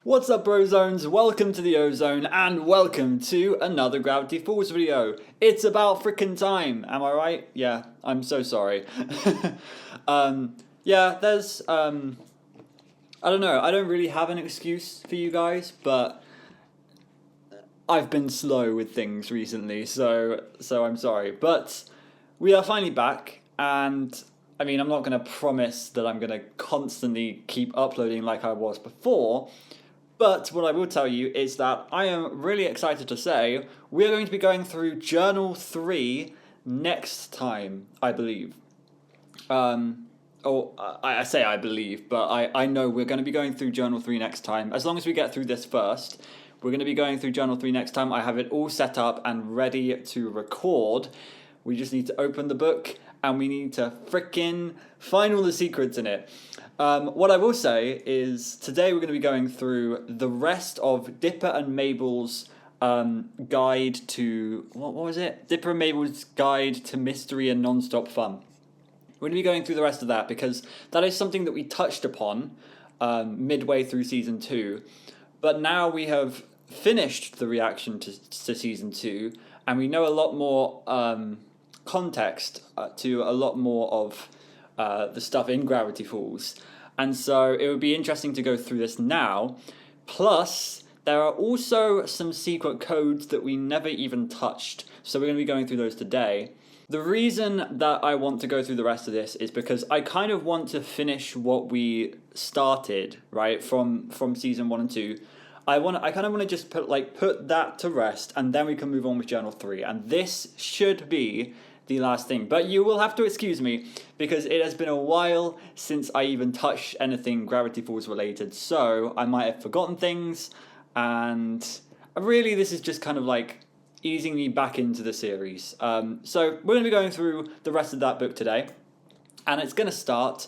What's up, Brozones? Welcome to the Ozone, and welcome to another Gravity Falls video. It's about frickin' time, am I right? Yeah, I'm so sorry. Yeah, there's, I don't know, I don't really have an excuse for you guys, but I've been slow with things recently, so I'm sorry. But we are finally back, and I mean, I'm not going to promise that I'm going to constantly keep uploading like I was before, but what I will tell you is that I am really excited to say we are going to be going through Journal 3 next time, I believe. I say I believe, but I know we're going to be going through Journal 3 next time. As long as we get through this first, we're going to be going through Journal 3 next time. I have it all set up and ready to record. We just need to open the book and we need to frickin' find all the secrets in it. What I will say is today we're going to be going through the rest of Dipper and Mabel's guide to... What was it? Dipper and Mabel's Guide to Mystery and Non-Stop Fun. We're going to be going through the rest of that because that is something that we touched upon midway through Season 2. But now we have finished the reaction to Season 2 and we know a lot more context to a lot more of the stuff in Gravity Falls. And so it would be interesting to go through this now. Plus, there are also some secret codes that we never even touched. So we're going to be going through those today. The reason that I want to go through the rest of this is because I kind of want to finish what we started, right, from Season 1 and 2. I kind of want to just put that to rest, and then we can move on with Journal 3. And this should be the last thing. But you will have to excuse me because it has been a while since I even touched anything Gravity Falls related. So I might have forgotten things, and really this is just kind of like easing me back into the series. So we're going to be going through the rest of that book today, and it's going to start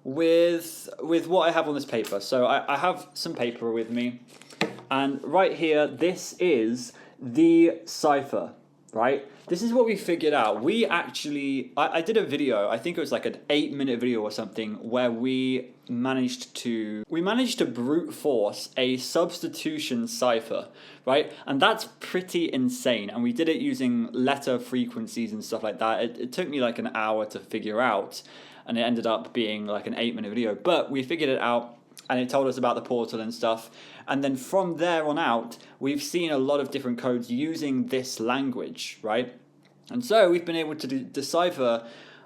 with what I have on this paper. So I have some paper with me, and right here, this is the Cipher, right? This is what we figured out. We actually, I did a video, I think it was like an 8-minute video or something, where we managed to brute force a substitution cipher, right? And that's pretty insane. And we did it using letter frequencies and stuff like that. It took me like an hour to figure out, and it ended up being like an 8-minute video. But we figured it out, and it told us about the portal and stuff. And then from there on out, we've seen a lot of different codes using this language, right? And so we've been able to decipher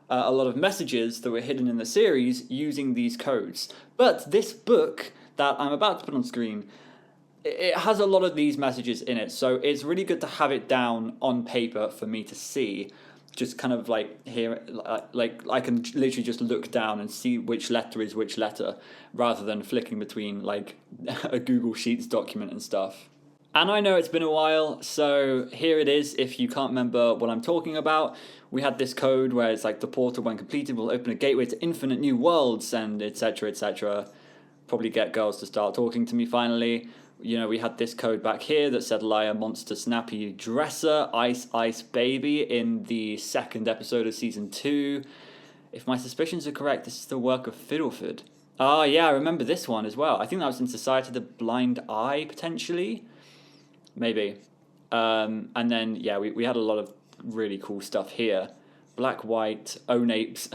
a lot of messages that were hidden in the series using these codes. But this book that I'm about to put on screen, it has a lot of these messages in it. So it's really good to have it down on paper for me to see. Just kind of like here, like I can literally just look down and see which letter is which letter, rather than flicking between like a Google Sheets document and stuff. And I know it's been a while, so here it is. If you can't remember what I'm talking about, we had this code where it's like the portal, when completed, will open a gateway to infinite new worlds, and etc. etc. Probably get girls to start talking to me finally. You know, we had this code back here that said liar, monster, snappy, dresser, ice, ice, baby in the 2nd episode of Season 2. If my suspicions are correct, this is the work of Fiddleford. Ah, yeah, I remember this one as well. I think that was in Society of the Blind Eye, potentially. Maybe. And then, yeah, we had a lot of really cool stuff here. Black, white, Onapes.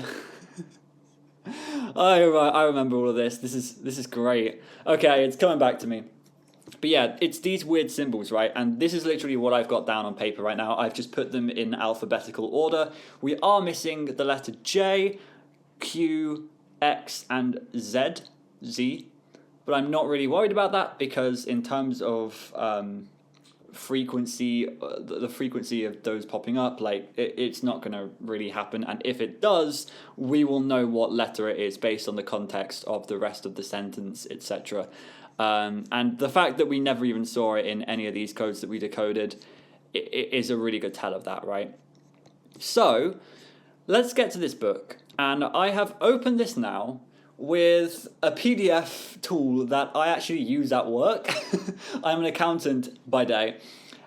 I remember all of this. This is great. Okay, it's coming back to me. But yeah, it's these weird symbols, right? And this is literally what I've got down on paper right now. I've just put them in alphabetical order. We are missing the letter J, Q, X, and Z. But I'm not really worried about that because in terms of frequency, the frequency of those popping up, like it's not going to really happen. And if it does, we will know what letter it is based on the context of the rest of the sentence, etc. And the fact that we never even saw it in any of these codes that we decoded it is a really good tell of that, right? So let's get to this book. And I have opened this now with a PDF tool that I actually use at work. I'm an accountant by day,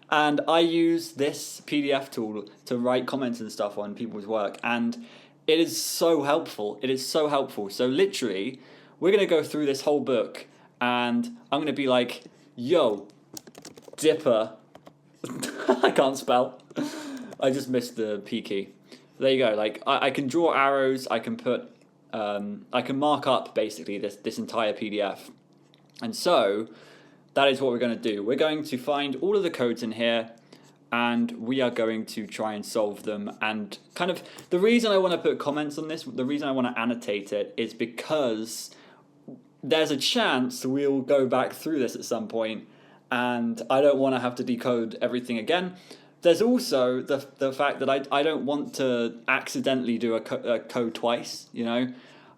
and I use this PDF tool to write comments and stuff on people's work, and it is so helpful. It is so helpful. So literally, we're going to go through this whole book and I'm going to be like, yo, Dipper. I can't spell. I just missed the P key. There you go. Like I can draw arrows. I can put. I can mark up basically this entire PDF, and so that is what we're going to do. We're going to find all of the codes in here, and we are going to try and solve them. And kind of the reason I want to put comments on this, the reason I want to annotate it, is because there's a chance we'll go back through this at some point, and I don't want to have to decode everything again. There's also the fact that I don't want to accidentally do a code twice, you know?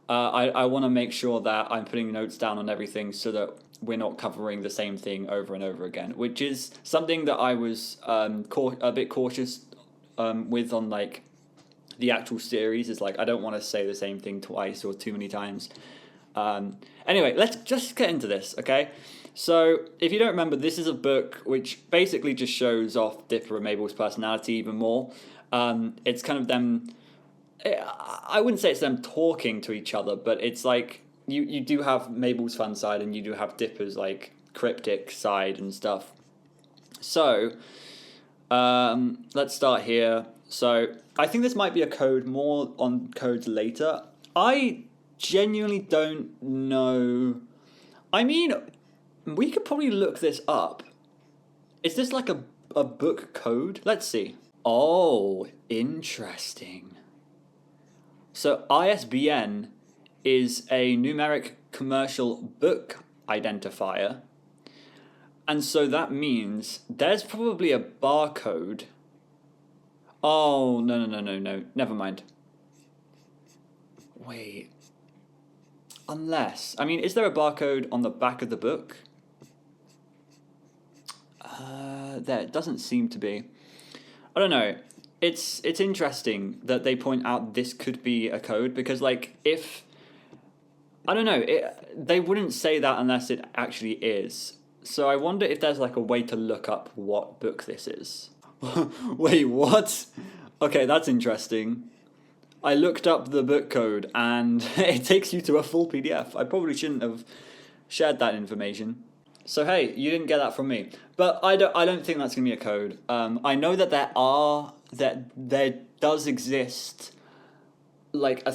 I want to make sure that I'm putting notes down on everything so that we're not covering the same thing over and over again, which is something that I was a bit cautious with on like the actual series. Is like I don't want to say the same thing twice or too many times. Anyway, let's just get into this, okay? So, if you don't remember, this is a book which basically just shows off Dipper and Mabel's personality even more. It's kind of them... I wouldn't say it's them talking to each other, but it's like you do have Mabel's fun side and you do have Dipper's like cryptic side and stuff. So, let's start here. So, I think this might be a code, more on codes later. I genuinely don't know... I mean... We could probably look this up. Is this like a book code? Let's see. Oh, interesting. So ISBN is a numeric commercial book identifier. And so that means there's probably a barcode. Oh, no. Never mind. Wait. Unless... I mean, is there a barcode on the back of the book? There doesn't seem to be. I don't know. It's interesting that they point out this could be a code because, like, if I don't know, they wouldn't say that unless it actually is. So I wonder if there's like a way to look up what book this is. Wait, what? Okay, that's interesting. I looked up the book code and it takes you to a full PDF. I probably shouldn't have shared that information. So hey, you didn't get that from me. But I don't think that's going to be a code. I know that there does exist like a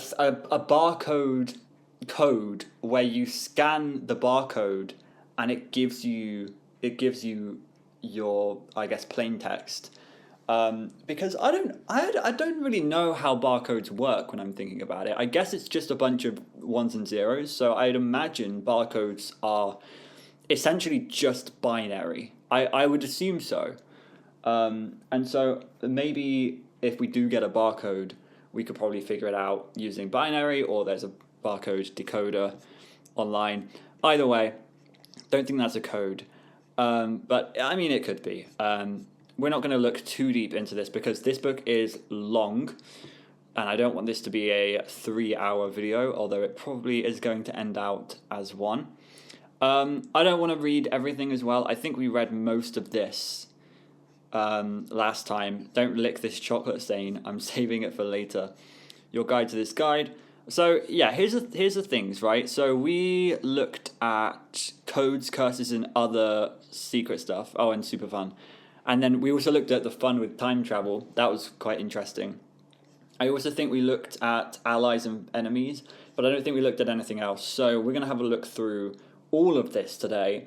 barcode code where you scan the barcode and it gives you your, I guess, plain text. Because I don't really know how barcodes work when I'm thinking about it. I guess it's just a bunch of ones and zeros. So I'd imagine barcodes are essentially just binary. I would assume so. And so maybe if we do get a barcode, we could probably figure it out using binary, or there's a barcode decoder online. Either way, don't think that's a code. But I mean, it could be. We're not going to look too deep into this because this book is long, and I don't want this to be a 3-hour video, although it probably is going to end out as one. I don't want to read everything as well. I think we read most of this last time. Don't lick this chocolate stain. I'm saving it for later. Your guide to this guide. So yeah, here's the things, right? So we looked at codes, curses, and other secret stuff. Oh, and super fun. And then we also looked at the fun with time travel. That was quite interesting. I also think we looked at allies and enemies, but I don't think we looked at anything else. So we're going to have a look through all of this today.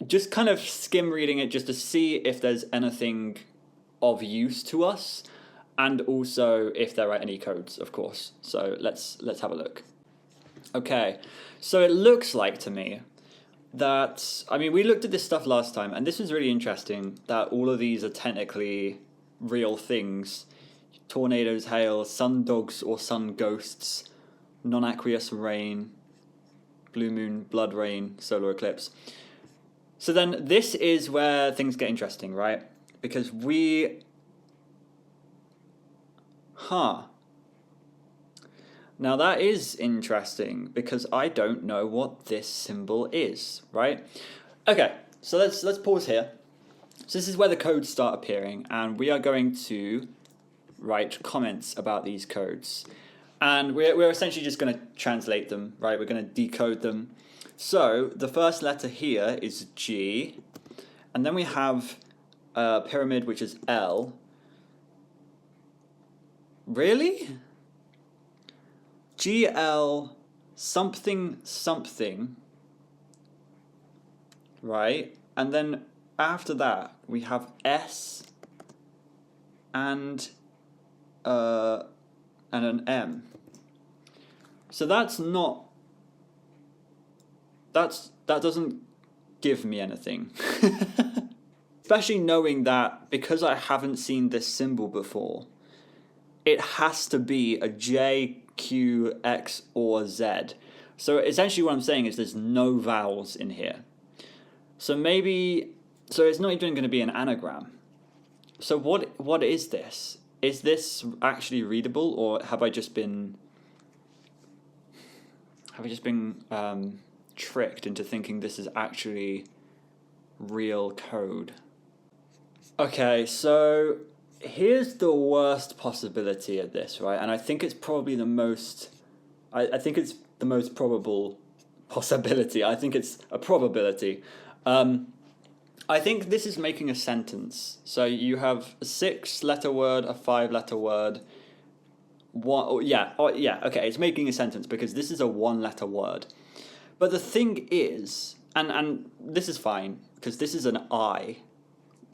Just kind of skim reading it just to see if there's anything of use to us, and also if there are any codes, of course. So let's have a look. Okay, so it looks like to me that, I mean, we looked at this stuff last time, and this was really interesting, that all of these are technically real things. Tornadoes, hail, sun dogs or sun ghosts, non-aqueous rain, blue moon, blood rain, solar eclipse. So then this is where things get interesting, right? Because Now that is interesting because I don't know what this symbol is, right? Okay, so let's pause here. So this is where the codes start appearing, and we are going to write comments about these codes. And we're essentially just going to translate them, right? We're going to decode them. So the first letter here is G, and then we have pyramid, which is L. Really? GL something something, right? And then after that we have S and an M. So that doesn't give me anything. Especially knowing that because I haven't seen this symbol before, it has to be a J, Q, X, or Z. So essentially what I'm saying is there's no vowels in here. So it's not even going to be an anagram. So what is this? Is this actually readable, or have I just been tricked into thinking this is actually real code? Okay, so here's the worst possibility of this, right? And I think it's probably the most... I think it's the most probable possibility. I think it's a probability. I think this is making a sentence. So you have a 6-letter word, a 5-letter word. Okay, it's making a sentence because this is a 1-letter word. But the thing is, and this is fine, because this is an I,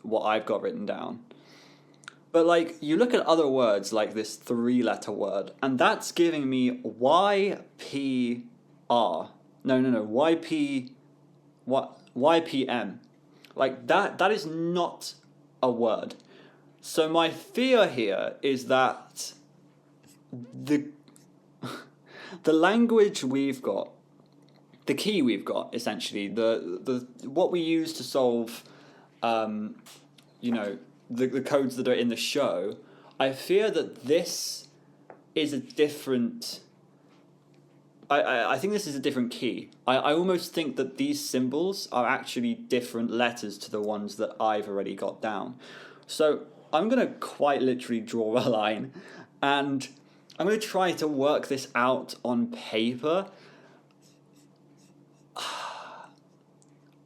what I've got written down. But like, you look at other words like this 3-letter word, and that's giving me YPR. YPM. Like that is not a word. So my fear here is that the language we've got, the key we've got, essentially, the what we use to solve the codes that are in the show, I fear that this is a different... I think this is a different key. I almost think that these symbols are actually different letters to the ones that I've already got down. So I'm going to quite literally draw a line, and I'm going to try to work this out on paper.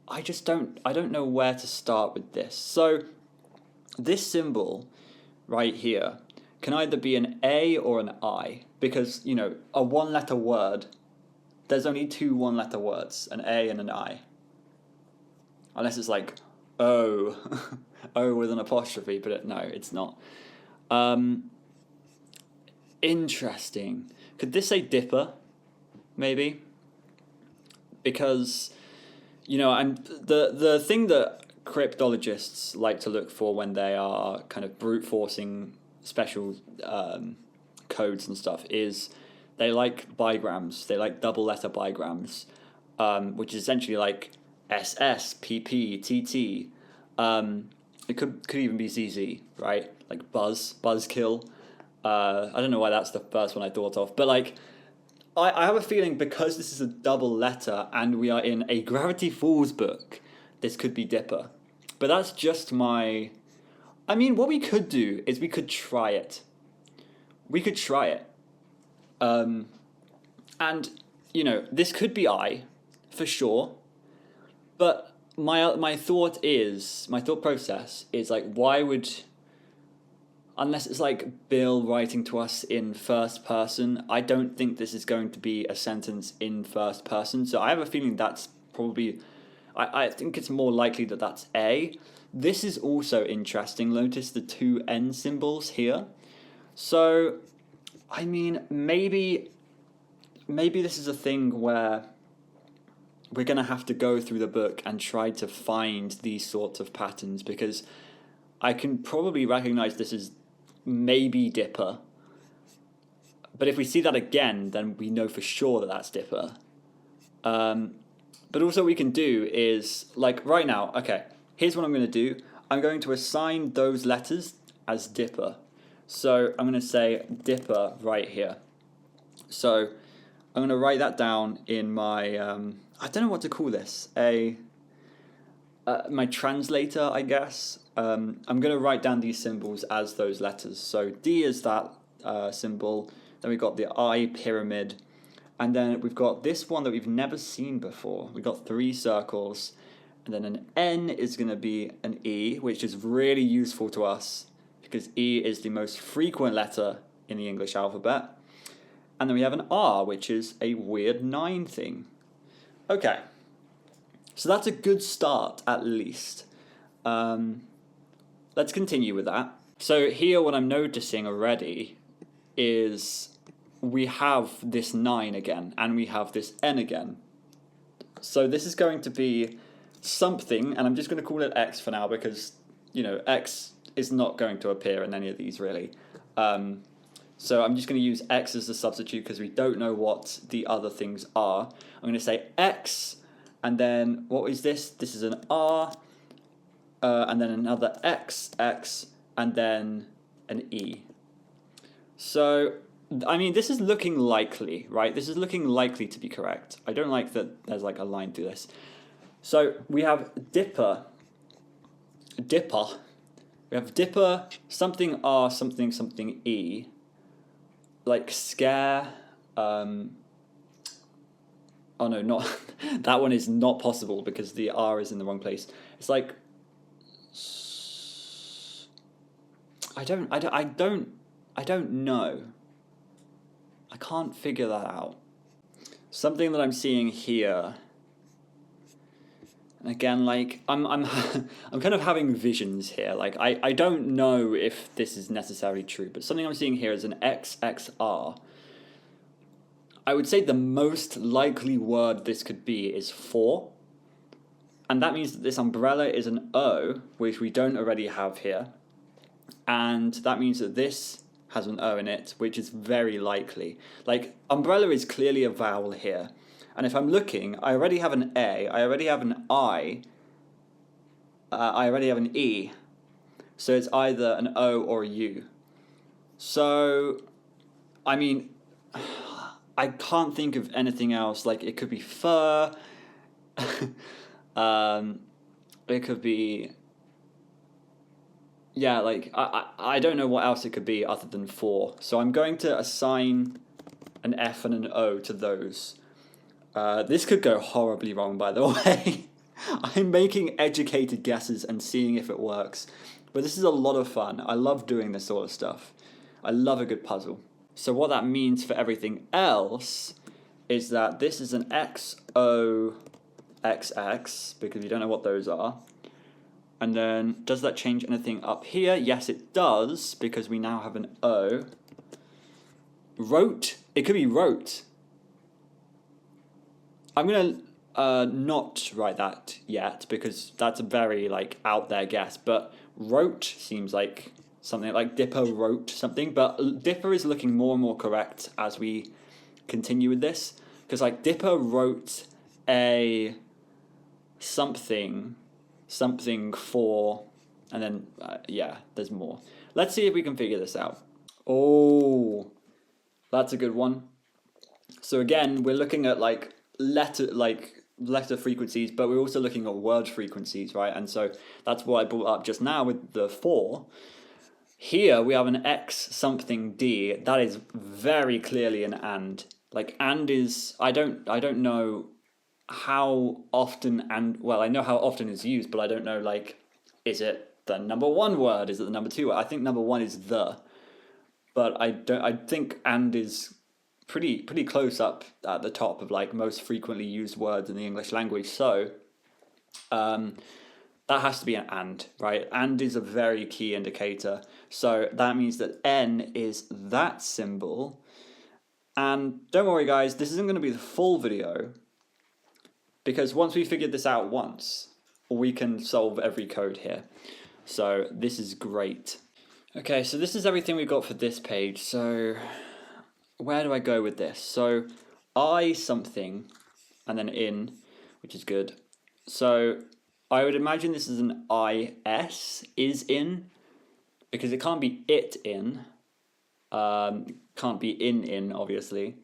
I don't know where to start with this. So this symbol right here can either be an A or an I, because, a 1-letter word, there's only 2 1-letter words, an A and an I. Unless it's like O, O with an apostrophe, but no, it's not. Interesting. Could this say dipper, maybe? Because, I'm the thing that cryptologists like to look for when they are kind of brute forcing special codes and stuff is they like bigrams. They like double letter bigrams, which is essentially like SS, PP, TT. It could even be ZZ, right? Like buzzkill. I don't know why that's the first one I thought of, but like I have a feeling because this is a double letter and we are in a Gravity Falls book, this could be dipper. But that's just my... I mean, what we could do is we could try it. And, this could be I, for sure. But my thought process is like, why would... Unless it's like Bill writing to us in first person, I don't think this is going to be a sentence in first person. So I have a feeling that's probably... I think it's more likely that that's A. This is also interesting. Notice the 2 N symbols here. So, I mean, maybe this is a thing where we're going to have to go through the book and try to find these sorts of patterns, because I can probably recognize this as maybe dipper. But if we see that again, then we know for sure that that's dipper. But also what we can do is, like right now, okay, here's what I'm going to do. I'm going to assign those letters as dipper. So I'm going to say dipper right here. So I'm going to write that down in my, I don't know what to call this, my translator, I guess. I'm going to write down these symbols as those letters. So D is that symbol. Then we've got the I pyramid. And then we've got this one that we've never seen before. We've got 3 circles. And then an N is going to be an E, which is really useful to us because E is the most frequent letter in the English alphabet. And then we have an R, which is a weird 9 thing. Okay. So that's a good start, at least. Let's continue with that. So here what I'm noticing already is we have this 9 again, and we have this N again. So this is going to be something, and I'm just going to call it X for now because, you know, X is not going to appear in any of these really. So I'm just going to use X as the substitute because we don't know what the other things are. I'm going to say X, and then what is this? This is an R, and then another X, and then an E. So, I mean, this is looking likely, right? This is looking likely to be correct. I don't like that there's like a line through this. So we have dipper. We have dipper, something R, something E. Like scare. Oh no, not that one is not possible because the R is in the wrong place. It's like I don't know. I can't figure that out. Something that I'm seeing here. And again, like I'm I'm kind of having visions here. Like I don't know if this is necessarily true, but something I'm seeing here is an XXR. I would say the most likely word this could be is for. And that means that this umbrella is an O, which we don't already have here. And that means that this has an O in it, which is very likely. Like, umbrella is clearly a vowel here. And if I'm looking, I already have an A, I already have an I already have an E. So it's either an O or a U. So, I mean, I can't think of anything else. Like, it could be fur. It could be... Yeah, like, I don't know what else it could be other than for. So I'm going to assign an F and an O to those. This could go horribly wrong, by the way. I'm making educated guesses and seeing if it works. But this is a lot of fun. I love doing this sort of stuff. I love a good puzzle. So what that means for everything else is that this is an XOXX, because we don't know what those are. And then, does that change anything up here? Yes, it does, because we now have an O. Wrote. It could be wrote. I'm going to not write that yet, because that's a very, like, out there guess. But wrote seems like something like Dipper wrote something. But Dipper is looking more and more correct as we continue with this. Because, like, Dipper wrote a something for, and then, yeah, there's more. Let's see if we can figure this out. Oh, that's a good one. So again, we're looking at like letter frequencies, but we're also looking at word frequencies, right? And so that's what I brought up just now with the for. Here we have an X something D. That is very clearly an and. Like and is, I don't know how often and, well, I know how often it's used, but I don't know, like, is it the number 1 word? Is it the number 2 word? I think number 1 is the, but I think and is pretty close up at the top of like most frequently used words in the English language. So that has to be an and, right? And is a very key indicator. So that means that N is that symbol. And don't worry guys, this isn't going to be the full video, because once we figured this out once, we can solve every code here. So this is great. Okay, so this is everything we've got for this page. So where do I go with this? So I something, and then in, which is good. So I would imagine this is an IS, is in, because it can't be it in. Can't be in, obviously.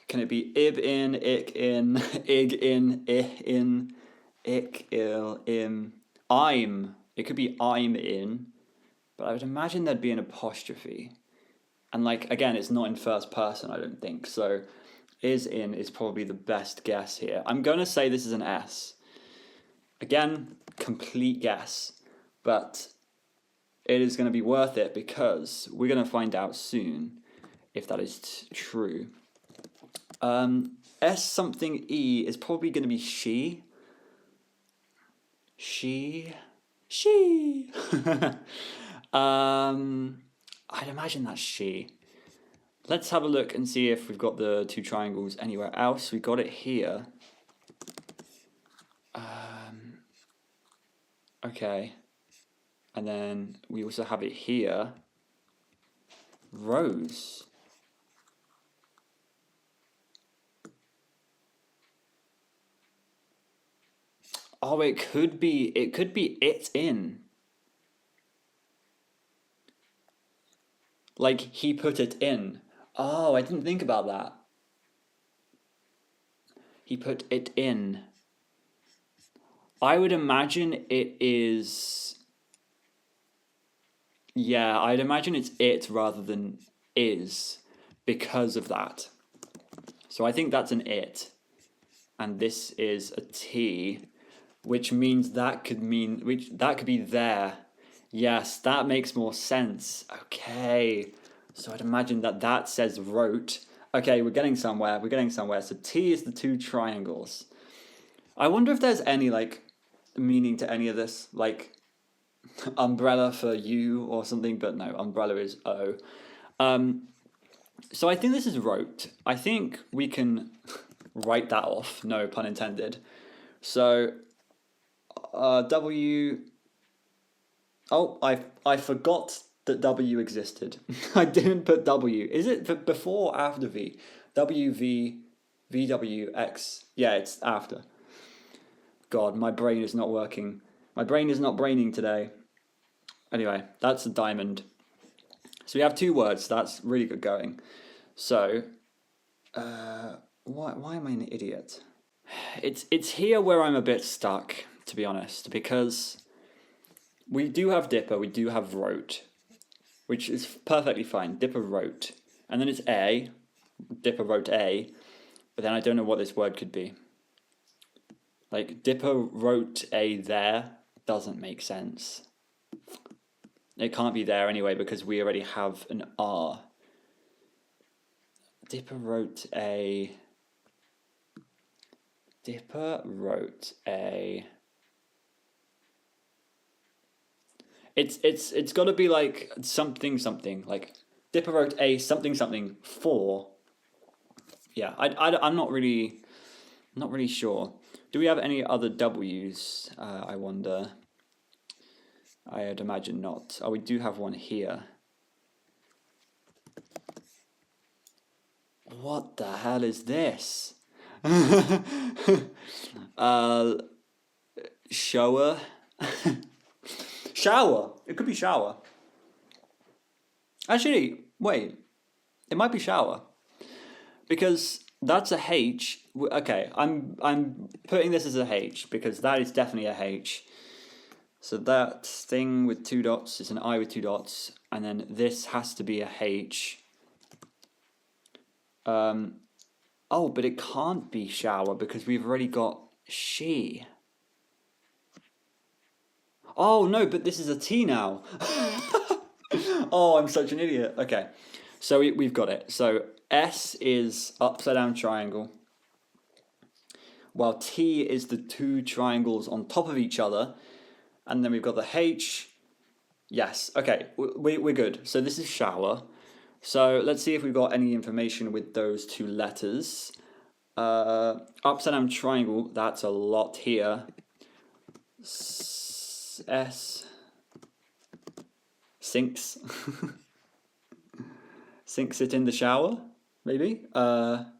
Can it be ib in, ik in, ig in, ih in, ik, il, im, I'm? It could be I'm in, but I would imagine there'd be an apostrophe. And like, again, it's not in first person, I don't think. So is in is probably the best guess here. I'm going to say this is an S. Again, complete guess. But it is going to be worth it because we're going to find out soon if that is true. S something E is probably going to be she. She. I'd imagine that's she. Let's have a look and see if we've got the two triangles anywhere else. We got it here. Okay. And then we also have it here. Rose. Oh, it could be it's in. Like, he put it in. Oh, I didn't think about that. He put it in. I would imagine it is... Yeah, I'd imagine it's it rather than is because of that. So I think that's an it. And this is a T, which means that could be there. Yes, that makes more sense. Okay. So I'd imagine that says wrote. Okay, we're getting somewhere. So T is the two triangles. I wonder if there's any, like, meaning to any of this. Like, umbrella for you or something. But no, umbrella is O. So I think this is wrote. I think we can write that off. No pun intended. So, W... Oh, I forgot that W existed. I didn't put W. Is it before or after V? W, V, V, W, X. Yeah, it's after. God, my brain is not working. My brain is not braining today. Anyway, that's a diamond. So we have two words. That's really good going. So, why am I an idiot? It's here where I'm a bit stuck, to be honest, because... We do have Dipper, we do have wrote, which is perfectly fine. Dipper wrote. And then it's A. Dipper wrote A. But then I don't know what this word could be. Like, Dipper wrote A there doesn't make sense. It can't be there anyway because we already have an R. Dipper wrote A... Dipper wrote A... It's got to be like something, like Dipper wrote A something for. Yeah, I'm not really sure. Do we have any other W's? I wonder. I'd imagine not. Oh, we do have one here. What the hell is this? Shower. Shower. It could be shower. Actually, wait. It might be shower. Because that's a H. Okay, I'm putting this as a H because that is definitely a H. So that thing with two dots is an I with two dots, and then this has to be a H. Oh, but it can't be shower because we've already got she. Oh, no, but this is a T now. Oh, I'm such an idiot. Okay, so we've got it. So S is upside down triangle, while T is the two triangles on top of each other. And then we've got the H. Yes, okay, we're good. So this is shower. So let's see if we've got any information with those two letters. Upside down triangle, that's a lot here. S. Sinks. Sinks it in the shower, maybe? What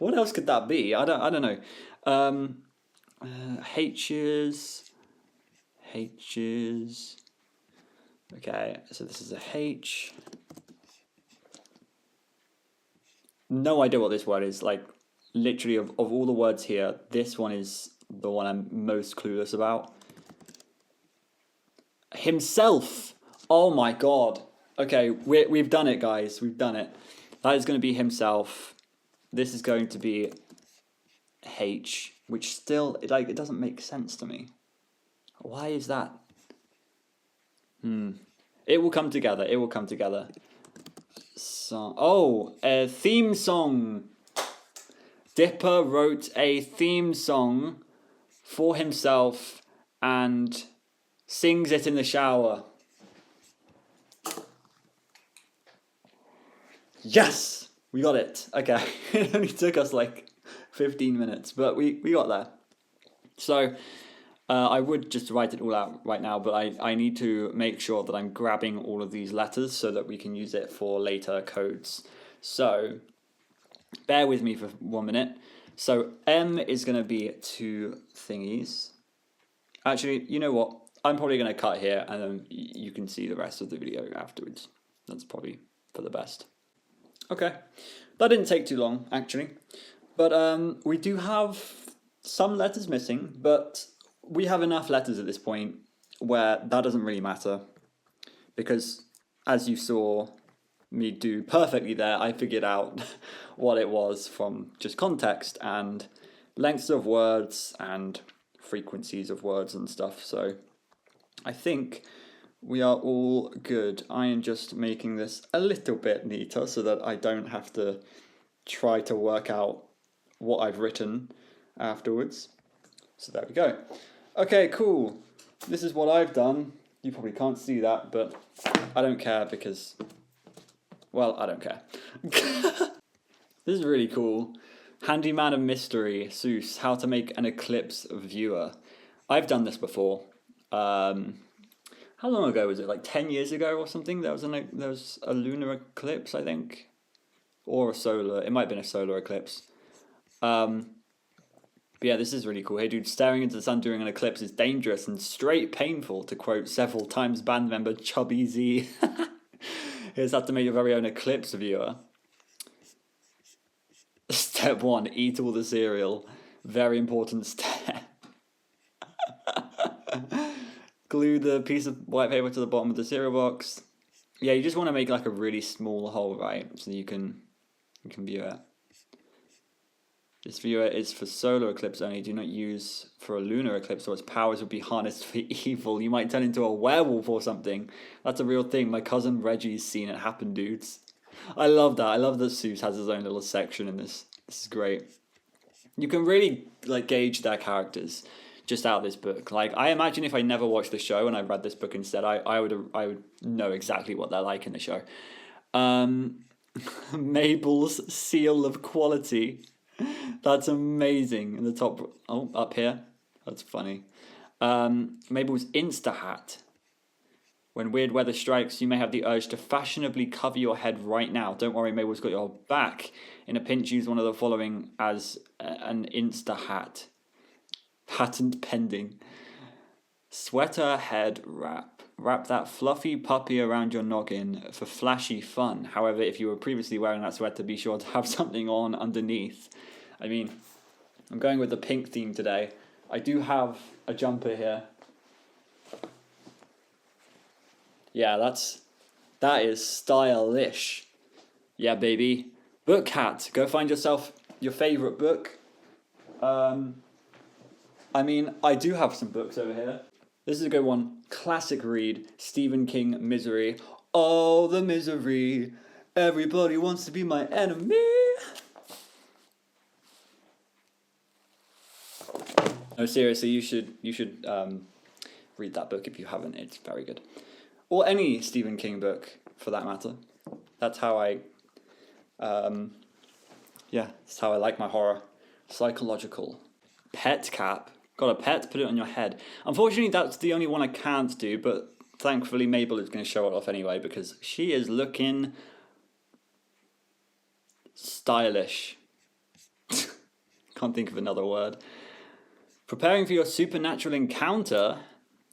else could that be? I don't know. H's. Okay, so this is a H. No idea what this word is. Like, literally, of all the words here, this one is the one I'm most clueless about. Himself. Oh my god. Okay, we've done it, guys. We've done it. That is going to be himself. This is going to be H, which still, like, it doesn't make sense to me. Why is that? It will come together. It will come together. So, oh, a theme song. Dipper wrote a theme song for himself and sings it in the shower. Yes! We got it. Okay. It only took us like 15 minutes, but we got there. So, I would just write it all out right now, but I need to make sure that I'm grabbing all of these letters so that we can use it for later codes. So, bear with me for 1 minute. So, M is going to be 2 thingies. Actually, you know what? I'm probably going to cut here and then you can see the rest of the video afterwards. That's probably for the best. Okay, that didn't take too long, actually. But we do have some letters missing, but we have enough letters at this point where that doesn't really matter. Because, as you saw me do perfectly there, I figured out what it was from just context and lengths of words and frequencies of words and stuff. So I think we are all good. I am just making this a little bit neater so that I don't have to try to work out what I've written afterwards. So there we go. Okay, cool. This is what I've done. You probably can't see that, but I don't care because, well, I don't care. This is really cool. Handyman of Mystery, Soos, how to make an eclipse viewer. I've done this before. How long ago was it? Like 10 years ago or something? There was a lunar eclipse, I think, or a solar. It might have been a solar eclipse. But yeah, this is really cool. Hey, dude, staring into the sun during an eclipse is dangerous and straight painful, to quote several times band member Chubby Z. Here's how to make your very own eclipse viewer. Step 1: eat all the cereal. Very important step. Glue the piece of white paper to the bottom of the cereal box. Yeah, you just want to make like a really small hole, right? So you can view it. This viewer is for solar eclipse only. Do not use for a lunar eclipse, or its powers will be harnessed for evil. You might turn into a werewolf or something. That's a real thing. My cousin Reggie's seen it happen, dudes. I love that. I love that Soos has his own little section in this. This is great. You can really like gauge their characters just out of this book. Like, I imagine if I never watched the show and I read this book instead, I would know exactly what they're like in the show. Mabel's seal of quality. That's amazing. In the top, oh, up here. That's funny. Mabel's Insta hat. When weird weather strikes, you may have the urge to fashionably cover your head right now. Don't worry, Mabel's got your back. In a pinch, use one of the following as an Insta hat. Patent pending. Sweater head wrap. Wrap that fluffy puppy around your noggin for flashy fun. However, if you were previously wearing that sweater, be sure to have something on underneath. I mean, I'm going with the pink theme today. I do have a jumper here. Yeah, that is stylish. Yeah, baby. Book hat. Go find yourself your favourite book. I mean, I do have some books over here. This is a good one. Classic read. Stephen King, Misery. Oh, the misery. Everybody wants to be my enemy. No, seriously, you should read that book if you haven't. It's very good. Or any Stephen King book, for that matter. That's how that's how I like my horror. Psychological. Pet cap. Got a pet? Put it on your head. Unfortunately, that's the only one I can't do, but thankfully Mabel is going to show it off anyway, because she is looking stylish. Can't think of another word. Preparing for your supernatural encounter.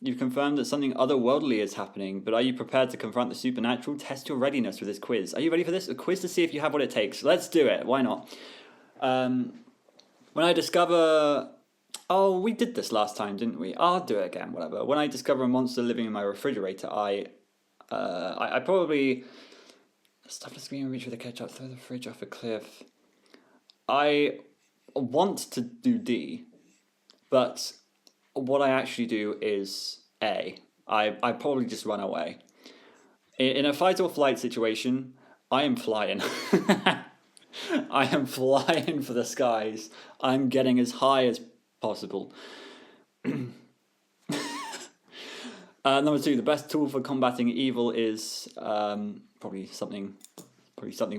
You've confirmed that something otherworldly is happening, but are you prepared to confront the supernatural? Test your readiness with this quiz. Are you ready for this? A quiz to see if you have what it takes. Let's do it. Why not? When I discover... Oh, we did this last time, didn't we? I'll do it again, whatever. When I discover a monster living in my refrigerator, I I probably stuff the screen, reach with a ketchup, throw the fridge off a cliff. I want to do D, but what I actually do is A. I probably just run away. In a fight or flight situation, I am flying. I am flying for the skies. I'm getting as high as possible. Number 2, the best tool for combating evil is probably something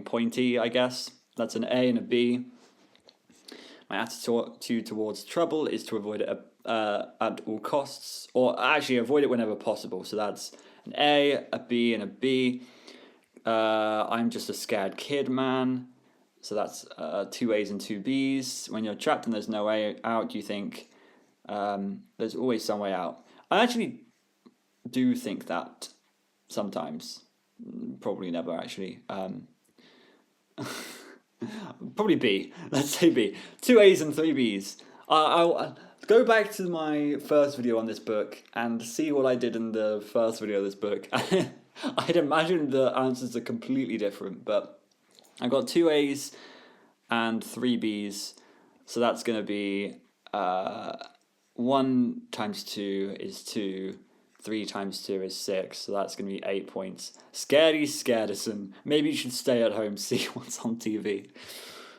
pointy, I guess. That's an A and a B. My attitude towards trouble is to avoid it at all costs, or actually avoid it whenever possible. So that's an A, a B, and a B. I'm just a scared kid, man. So that's 2 A's and 2 B's. When you're trapped and there's no way out, you think there's always some way out. I actually do think that sometimes. Probably never, actually. Probably B. Let's say B. 2 A's and 3 B's. I'll go back to my first video on this book and see what I did in the first video of this book. I'd imagine the answers are completely different, but I got 2 A's and 3 B's, so that's going to be 1 times 2 is 2, 3 times 2 is 6, so that's going to be 8 points. Scaredy Scaredison. Maybe you should stay at home, see what's on TV.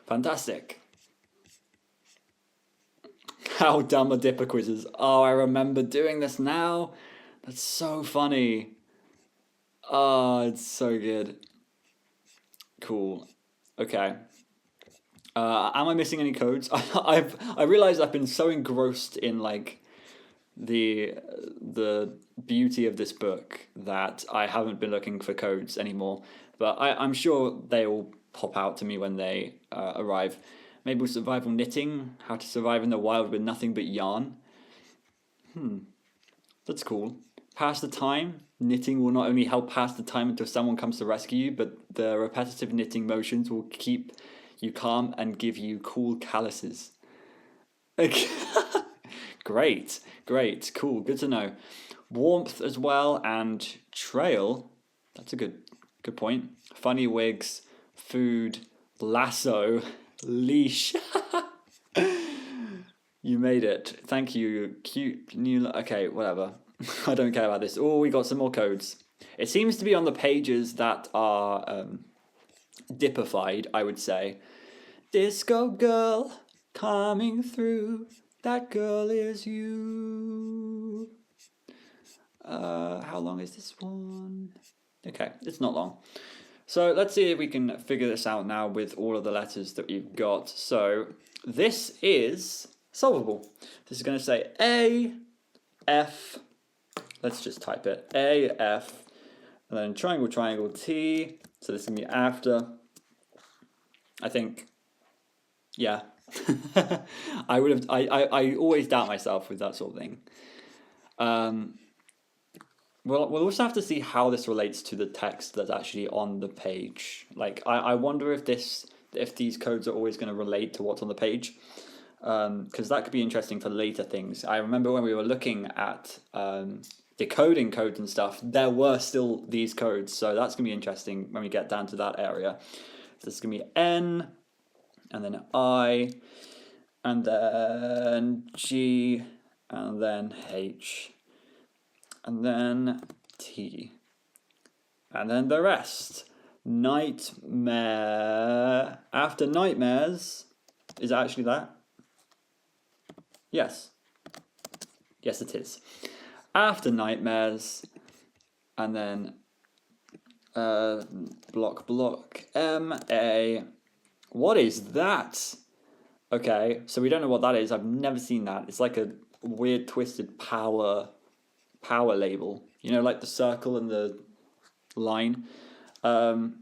Fantastic. How dumb are dipper quizzes? Oh, I remember doing this now. That's so funny. Oh, it's so good. Cool. Okay. Am I missing any codes? I realized I've been so engrossed in like the beauty of this book that I haven't been looking for codes anymore. But I'm sure they will pop out to me when they arrive. Maybe survival knitting, how to survive in the wild with nothing but yarn. That's cool. Pass the time. Knitting will not only help pass the time until someone comes to rescue you, but the repetitive knitting motions will keep you calm and give you cool calluses. Great, cool, good to know. Warmth as well, and trail. That's a good point. Funny wigs, food, lasso, leash. You made it. Thank you. Cute new. Okay, whatever. I don't care about this. Oh, we got some more codes. It seems to be on the pages that are dippified, I would say. Disco girl coming through. That girl is you. How long is this one? Okay, it's not long. So let's see if we can figure this out now with all of the letters that we've got. So this is solvable. This is going to say A, F. Let's just type it. A, F. And then triangle, triangle, T. So this is going to be after. I think, yeah. I always doubt myself with that sort of thing. We'll also have to see how this relates to the text that's actually on the page. Like, I wonder if these codes are always going to relate to what's on the page. Because that could be interesting for later things. I remember when we were looking at decoding codes and stuff, there were still these codes. So that's going to be interesting when we get down to that area. So this is going to be N, and then I, and then G, and then H, and then T, and then the rest. Nightmare. After nightmares, is it actually that? Yes. Yes, it is. After nightmares, and then block, M-A. What is that? Okay, so we don't know what that is. I've never seen that. It's like a weird twisted power label. You know, like the circle and the line. It's going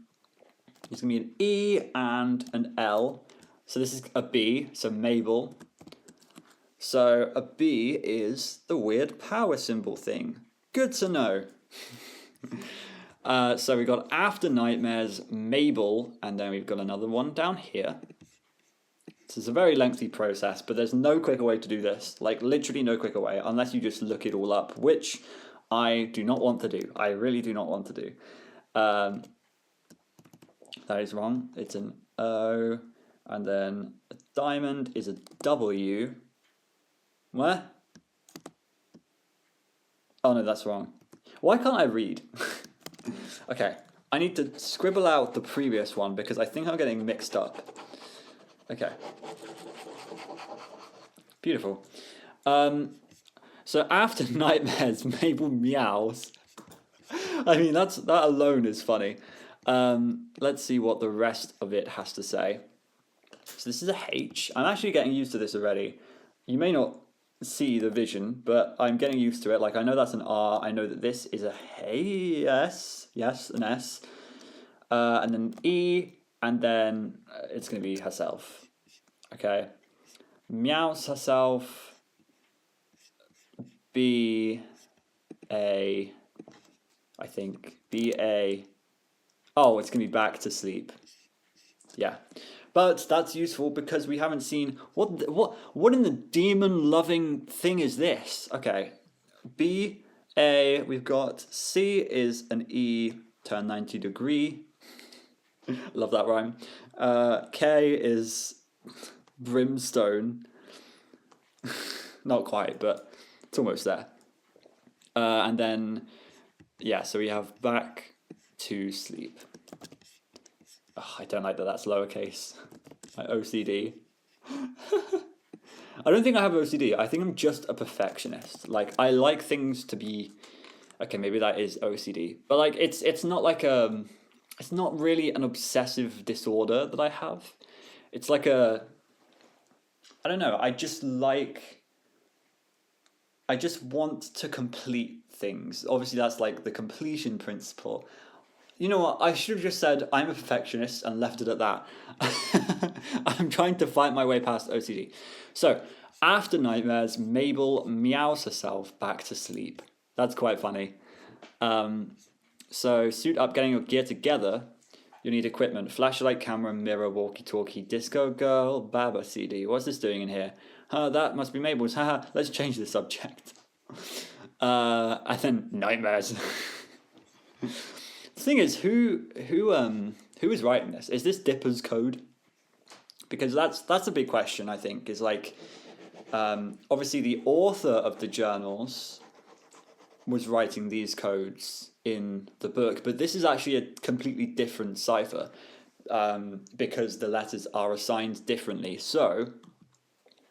to be an E and an L. So this is a B, so Mabel. So a B is the weird power symbol thing. Good to know. So we got after nightmares, Mabel, and then we've got another one down here. So it's a very lengthy process, but there's no quicker way to do this. Like, literally no quicker way, unless you just look it all up, which I do not want to do. I really do not want to do. That is wrong. It's an O, and then a diamond is a W. Where? Oh no, that's wrong. Why can't I read? Okay, I need to scribble out the previous one because I think I'm getting mixed up. Okay. Beautiful. So after nightmares, Mabel meows. I mean, that alone is funny. Let's see what the rest of it has to say. So this is a H. I'm actually getting used to this already. You may not see the vision, but I'm getting used to it. Like, I know that's an R. I know that this is a S. Yes, an S. And then E, and then it's going to be herself. Okay. Meows herself. B-A, I think. B-A. Oh, it's going to be back to sleep. Yeah. But that's useful because we haven't seen... What in the demon-loving thing is this? Okay. B-A, we've got C is an E, turn 90 degree. Love that rhyme. K is brimstone. Not quite, but it's almost there. And then, yeah, so we have back to sleep. Oh, I don't like that that's lowercase. My OCD. I don't think I have OCD. I think I'm just a perfectionist. Like, I like things to be... Okay, maybe that is OCD. But, like, it's not like it's not really an obsessive disorder that I have. It's like a... I don't know. I just want to complete things. Obviously, that's like the completion principle. You know what? I should have just said I'm a perfectionist and left it at that. I'm trying to fight my way past OCD. So, after nightmares, Mabel meows herself back to sleep. That's quite funny. So, suit up, getting your gear together. You'll need equipment. Flashlight, camera, mirror, walkie-talkie, disco girl, Baba CD. What's this doing in here? That must be Mabel's. Haha, let's change the subject. And then nightmares. The thing is, who is writing this? Is this Dipper's code? Because that's a big question, I think. Is like, obviously the author of the journals was writing these codes in the book, but this is actually a completely different cipher because the letters are assigned differently. So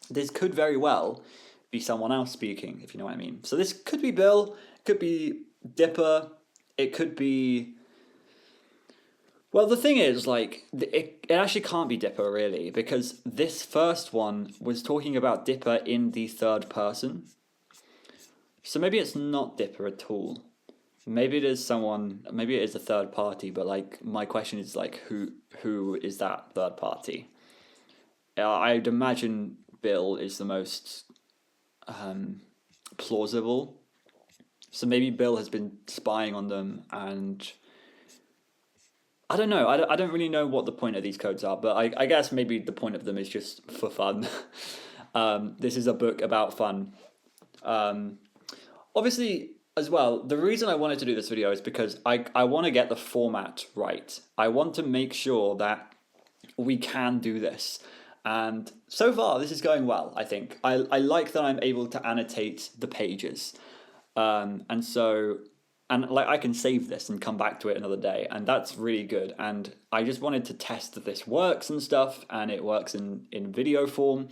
this could very well be someone else speaking, if you know what I mean. So this could be Bill, could be Dipper, it could be... Well, the thing is, like, it actually can't be Dipper, really, because this first one was talking about Dipper in the third person. So maybe it's not Dipper at all. Maybe it is someone, maybe it is a third party, but, like, my question is, like, who is that third party? I'd imagine Bill is the most plausible. So maybe Bill has been spying on them, and I don't know. I don't really know what the point of these codes are, but I guess maybe the point of them is just for fun. This is a book about fun. Obviously, as well, the reason I wanted to do this video is because I want to get the format right. I want to make sure that we can do this. And so far, this is going well, I think. I like that I'm able to annotate the pages. And like I can save this and come back to it another day, and that's really good. And I just wanted to test that this works and stuff, and it works in video form,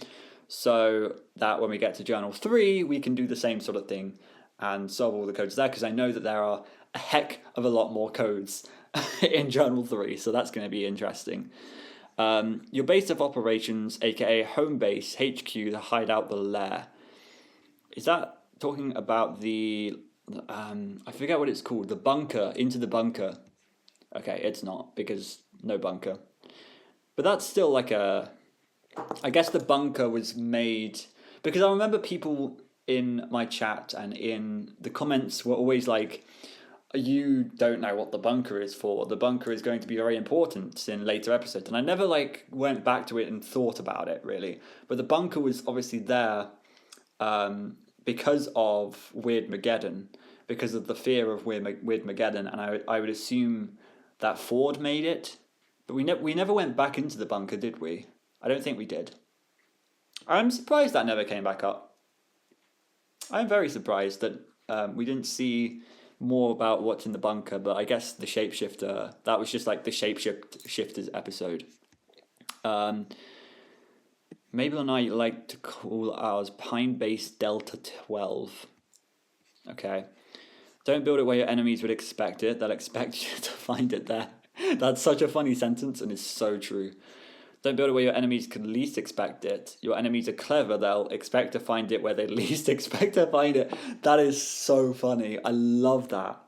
so that when we get to Journal 3, we can do the same sort of thing and solve all the codes there, because I know that there are a heck of a lot more codes in Journal 3, so that's going to be interesting. Your base of operations, aka home base, HQ, the hideout, the lair. Is that talking about the... I forget what it's called. The bunker. Into the bunker. Okay, it's not, because no bunker. But that's still like a... I guess the bunker was made... Because I remember people in my chat and in the comments were always like, you don't know what the bunker is for. The bunker is going to be very important in later episodes. And I never like went back to it and thought about it, really. But the bunker was obviously there... because of Weirdmageddon, because of the fear of Weirdmageddon, and I would assume that Ford made it, but we never went back into the bunker, did we? I don't think we did. I'm surprised that never came back up. I'm very surprised that we didn't see more about what's in the bunker, but I guess the shapeshifter, that was just like the shapeshifters episode. Mabel and I like to call ours Pine Base Delta 12. Okay. Don't build it where your enemies would expect it. They'll expect you to find it there. That's such a funny sentence, and it's so true. Don't build it where your enemies could least expect it. Your enemies are clever. They'll expect to find it where they least expect to find it. That is so funny. I love that.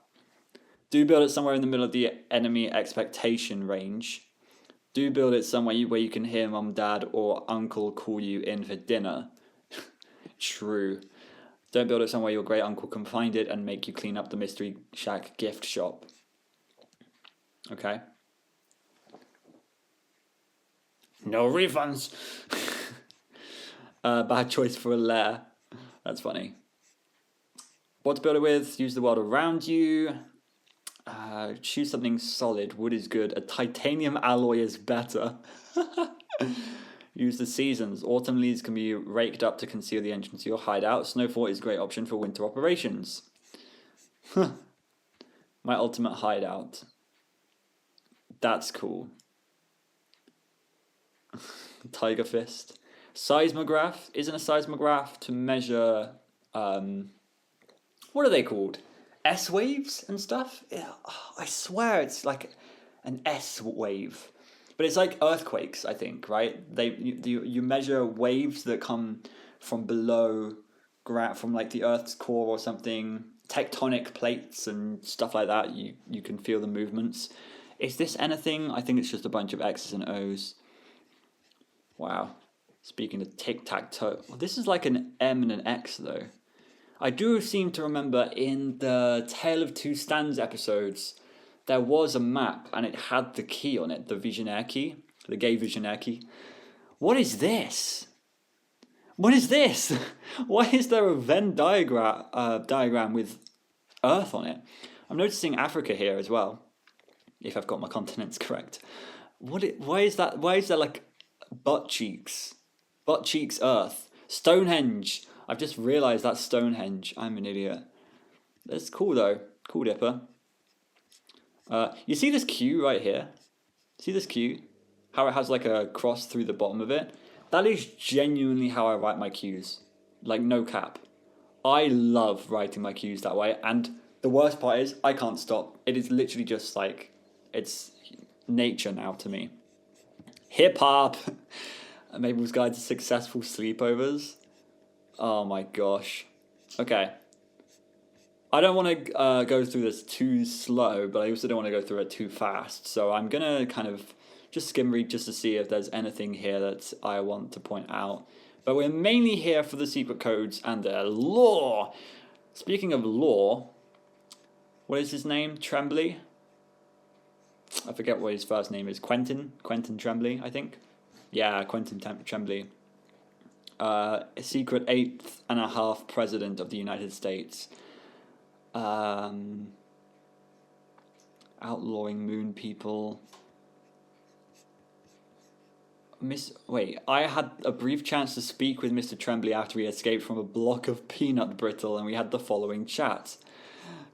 Do build it somewhere in the middle of the enemy expectation range. Do build it somewhere where you can hear mum, dad, or uncle call you in for dinner. True. Don't build it somewhere your great uncle can find it and make you clean up the Mystery Shack gift shop. Okay. No refunds. Bad choice for a lair. That's funny. What to build it with? Use the world around you. Choose something solid. Wood is good. A titanium alloy is better. Use the seasons. Autumn leaves can be raked up to conceal the entrance to your hideout. Snowfall is a great option for winter operations. My ultimate hideout. That's cool. Tiger fist. Seismograph. Isn't a seismograph to measure what are they called? S waves and stuff? Yeah, I swear it's like an S wave. But it's like earthquakes, I think, right? You measure waves that come from below, from like the Earth's core or something, tectonic plates and stuff like that. You can feel the movements. Is this anything? I think it's just a bunch of X's and O's. Wow. Speaking of tic-tac-toe. Well, this is like an M and an X, though. I do seem to remember in the Tale of Two Stands episodes, there was a map and it had the key on it, the Visionaire key, the gay Visionaire key. What is this? What is this? Why is there a Venn diagram with Earth on it? I'm noticing Africa here as well, if I've got my continents correct. Why is that? Why is there like butt cheeks Earth? Stonehenge. I've just realised that's Stonehenge. I'm an idiot. That's cool though. Cool dipper. You see this Q right here? See this Q? How it has like a cross through the bottom of it? That is genuinely how I write my Qs. Like no cap. I love writing my Qs that way, and the worst part is I can't stop. It is literally just like, it's nature now to me. Hip hop. Mabel's Guide to Successful Sleepovers. Oh my gosh. Okay. I don't want to go through this too slow, but I also don't want to go through it too fast. So I'm going to kind of just skim read just to see if there's anything here that I want to point out. But we're mainly here for the secret codes and their lore. Speaking of lore, what is his name? Trembley? I forget what his first name is. Quentin Trembley, I think. Yeah, Quentin Trembley. A secret 8.5 president of the United States. Outlawing moon people. I had a brief chance to speak with Mr. Trembley after he escaped from a block of peanut brittle, and we had the following chat.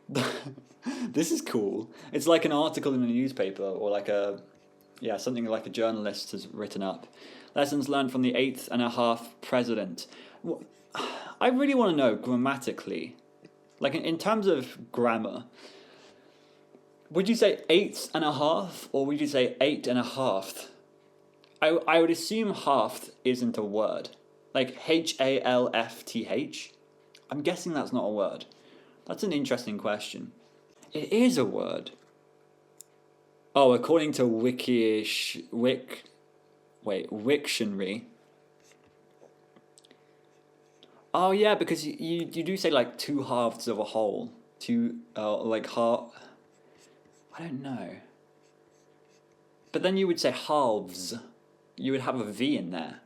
This is cool. It's like an article in a newspaper, or like something like a journalist has written up. Lessons learned from the 8.5 president. I really want to know grammatically, like in terms of grammar, would you say 8.5 or would you say 8.5? I would assume half isn't a word. Like HALFTH. I'm guessing that's not a word. That's an interesting question. It is a word. Oh, according to Wiktionary. Oh yeah, because you do say like two halves of a whole. Like half. I don't know. But then you would say halves. You would have a V in there.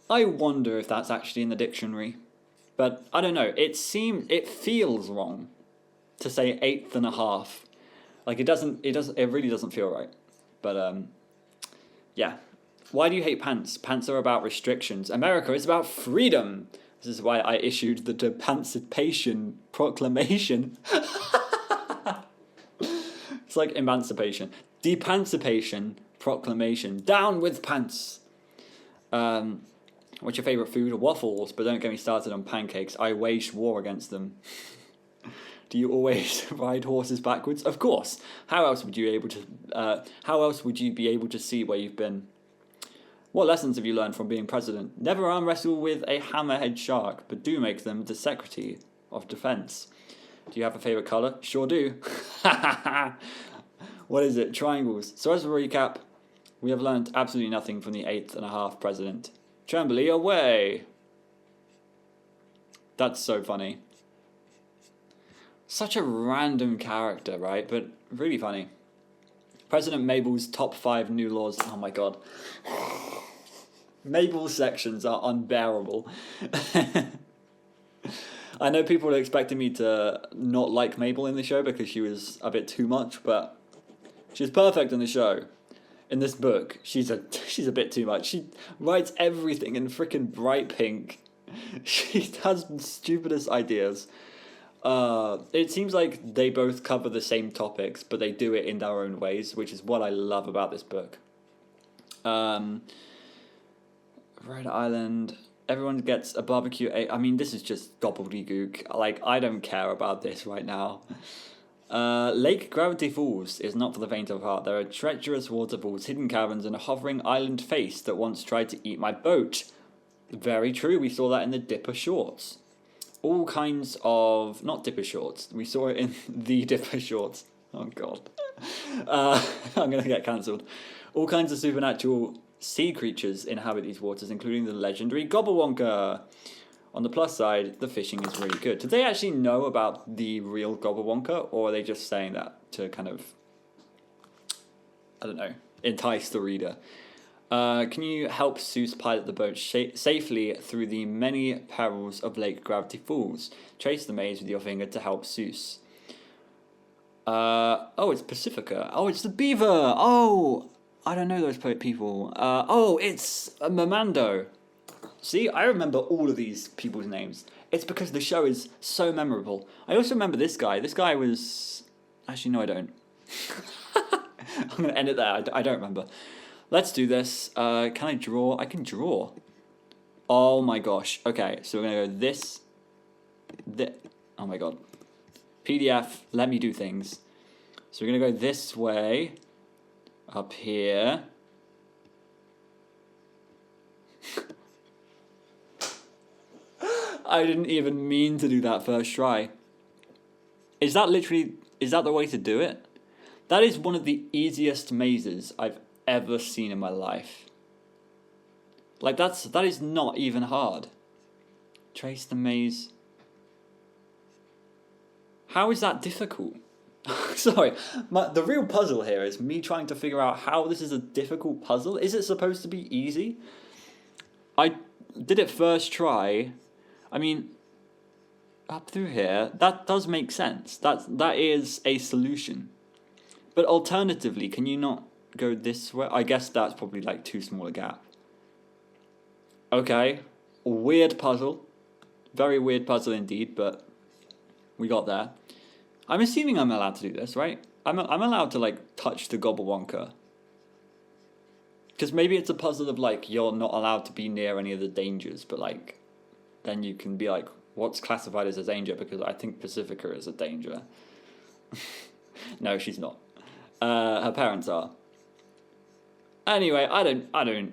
I wonder if that's actually in the dictionary. But I don't know. It feels wrong to say 8.5. Like it really doesn't feel right. But yeah. Why do you hate pants? Pants are about restrictions. America is about freedom. This is why I issued the Emancipation Proclamation. It's like emancipation. Depancipation Proclamation. Down with pants. What's your favourite food? Waffles, but don't get me started on pancakes. I waged war against them. Do you always ride horses backwards? Of course. How else would you be able to see where you've been? What lessons have you learned from being president? Never arm wrestle with a hammerhead shark, but do make them the Secretary of Defense. Do you have a favourite colour? Sure do. What is it? Triangles. So as a recap, we have learned absolutely nothing from the 8.5 president. Trembley away. That's so funny. Such a random character, right? But really funny. President Mabel's top 5 new laws. Oh my god. Mabel's sections are unbearable. I know people are expecting me to not like Mabel in the show because she was a bit too much, but she's perfect in the show. In this book, she's a bit too much. She writes everything in freaking bright pink. She has the stupidest ideas. It seems like they both cover the same topics, but they do it in their own ways, which is what I love about this book. Red Island. Everyone gets a barbecue. I mean, this is just gobbledygook. Like, I don't care about this right now. Lake Gravity Falls is not for the faint of heart. There are treacherous waterfalls, hidden caverns, and a hovering island face that once tried to eat my boat. Very true. We saw that in the Dipper Shorts. All kinds of... Not Dipper Shorts. We saw it in the Dipper Shorts. Oh, God. I'm going to get cancelled. All kinds of supernatural sea creatures inhabit these waters, including the legendary Gobblewonker. On the plus side, the fishing is really good. Did they actually know about the real Gobblewonker, or are they just saying that to kind of, I don't know, entice the reader? Can you help Soos pilot the boat safely through the many perils of Lake Gravity Falls? Trace the maze with your finger to help Soos. Oh, it's Pacifica. Oh, it's the beaver. Oh, I don't know those people. Oh, it's Mamando. See, I remember all of these people's names. It's because the show is so memorable. I also remember this guy. This guy was... Actually, no, I don't. I'm going to end it there. I don't remember. Let's do this. Can I draw? I can draw. Oh my gosh. Okay, so we're going to go this. Oh my god. PDF, let me do things. So we're going to go this way. Up here. I didn't even mean to do that first try. Is that the way to do it? That is one of the easiest mazes I've ever seen in my life. Like, that is not even hard. Trace the maze. How is that difficult? Sorry, the real puzzle here is me trying to figure out how this is a difficult puzzle. Is it supposed to be easy? I did it first try. I mean, up through here, that does make sense. That is a solution. But alternatively, can you not go this way? I guess that's probably like too small a gap. Okay, weird puzzle. Very weird puzzle indeed, but we got there. I'm assuming I'm allowed to do this, right? I'm allowed to, like, touch the Gobblewonker. Because maybe it's a puzzle of, like, you're not allowed to be near any of the dangers, but, like, then you can be like, what's classified as a danger? Because I think Pacifica is a danger. No, she's not. Her parents are. Anyway, I don't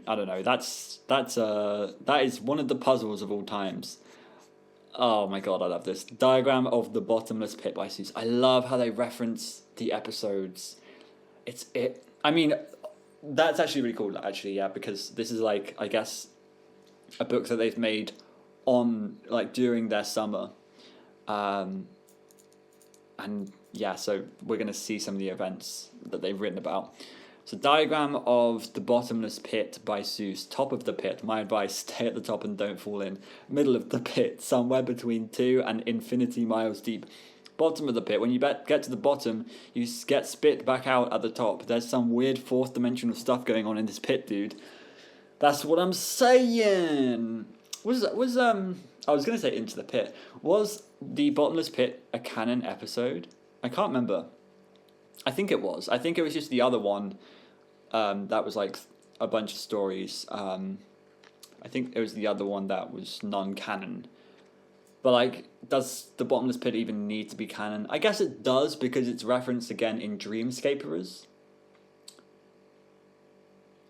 know. That is one of the puzzles of all times. Oh my god, I love this. Diagram of the Bottomless Pit by Soos. I love how they reference the episodes. I mean, that's actually really cool, actually, yeah, because this is, like, I guess, a book that they've made on, like, during their summer. And, yeah, so we're going to see some of the events that they've written about. So diagram of the bottomless pit by Soos. Top of the pit. My advice, stay at the top and don't fall in. Middle of the pit, somewhere between 2 and infinity miles deep. Bottom of the pit. When you get to the bottom, you get spit back out at the top. There's some weird fourth dimensional stuff going on in this pit, dude. That's what I'm saying. I was gonna say Into the Pit. Was the Bottomless Pit a canon episode? I can't remember. I think it was. I think it was just the other one. That was like a bunch of stories. I think it was the other one that was non-canon. But like, does the Bottomless Pit even need to be canon? I guess it does because it's referenced again in Dreamscaperers.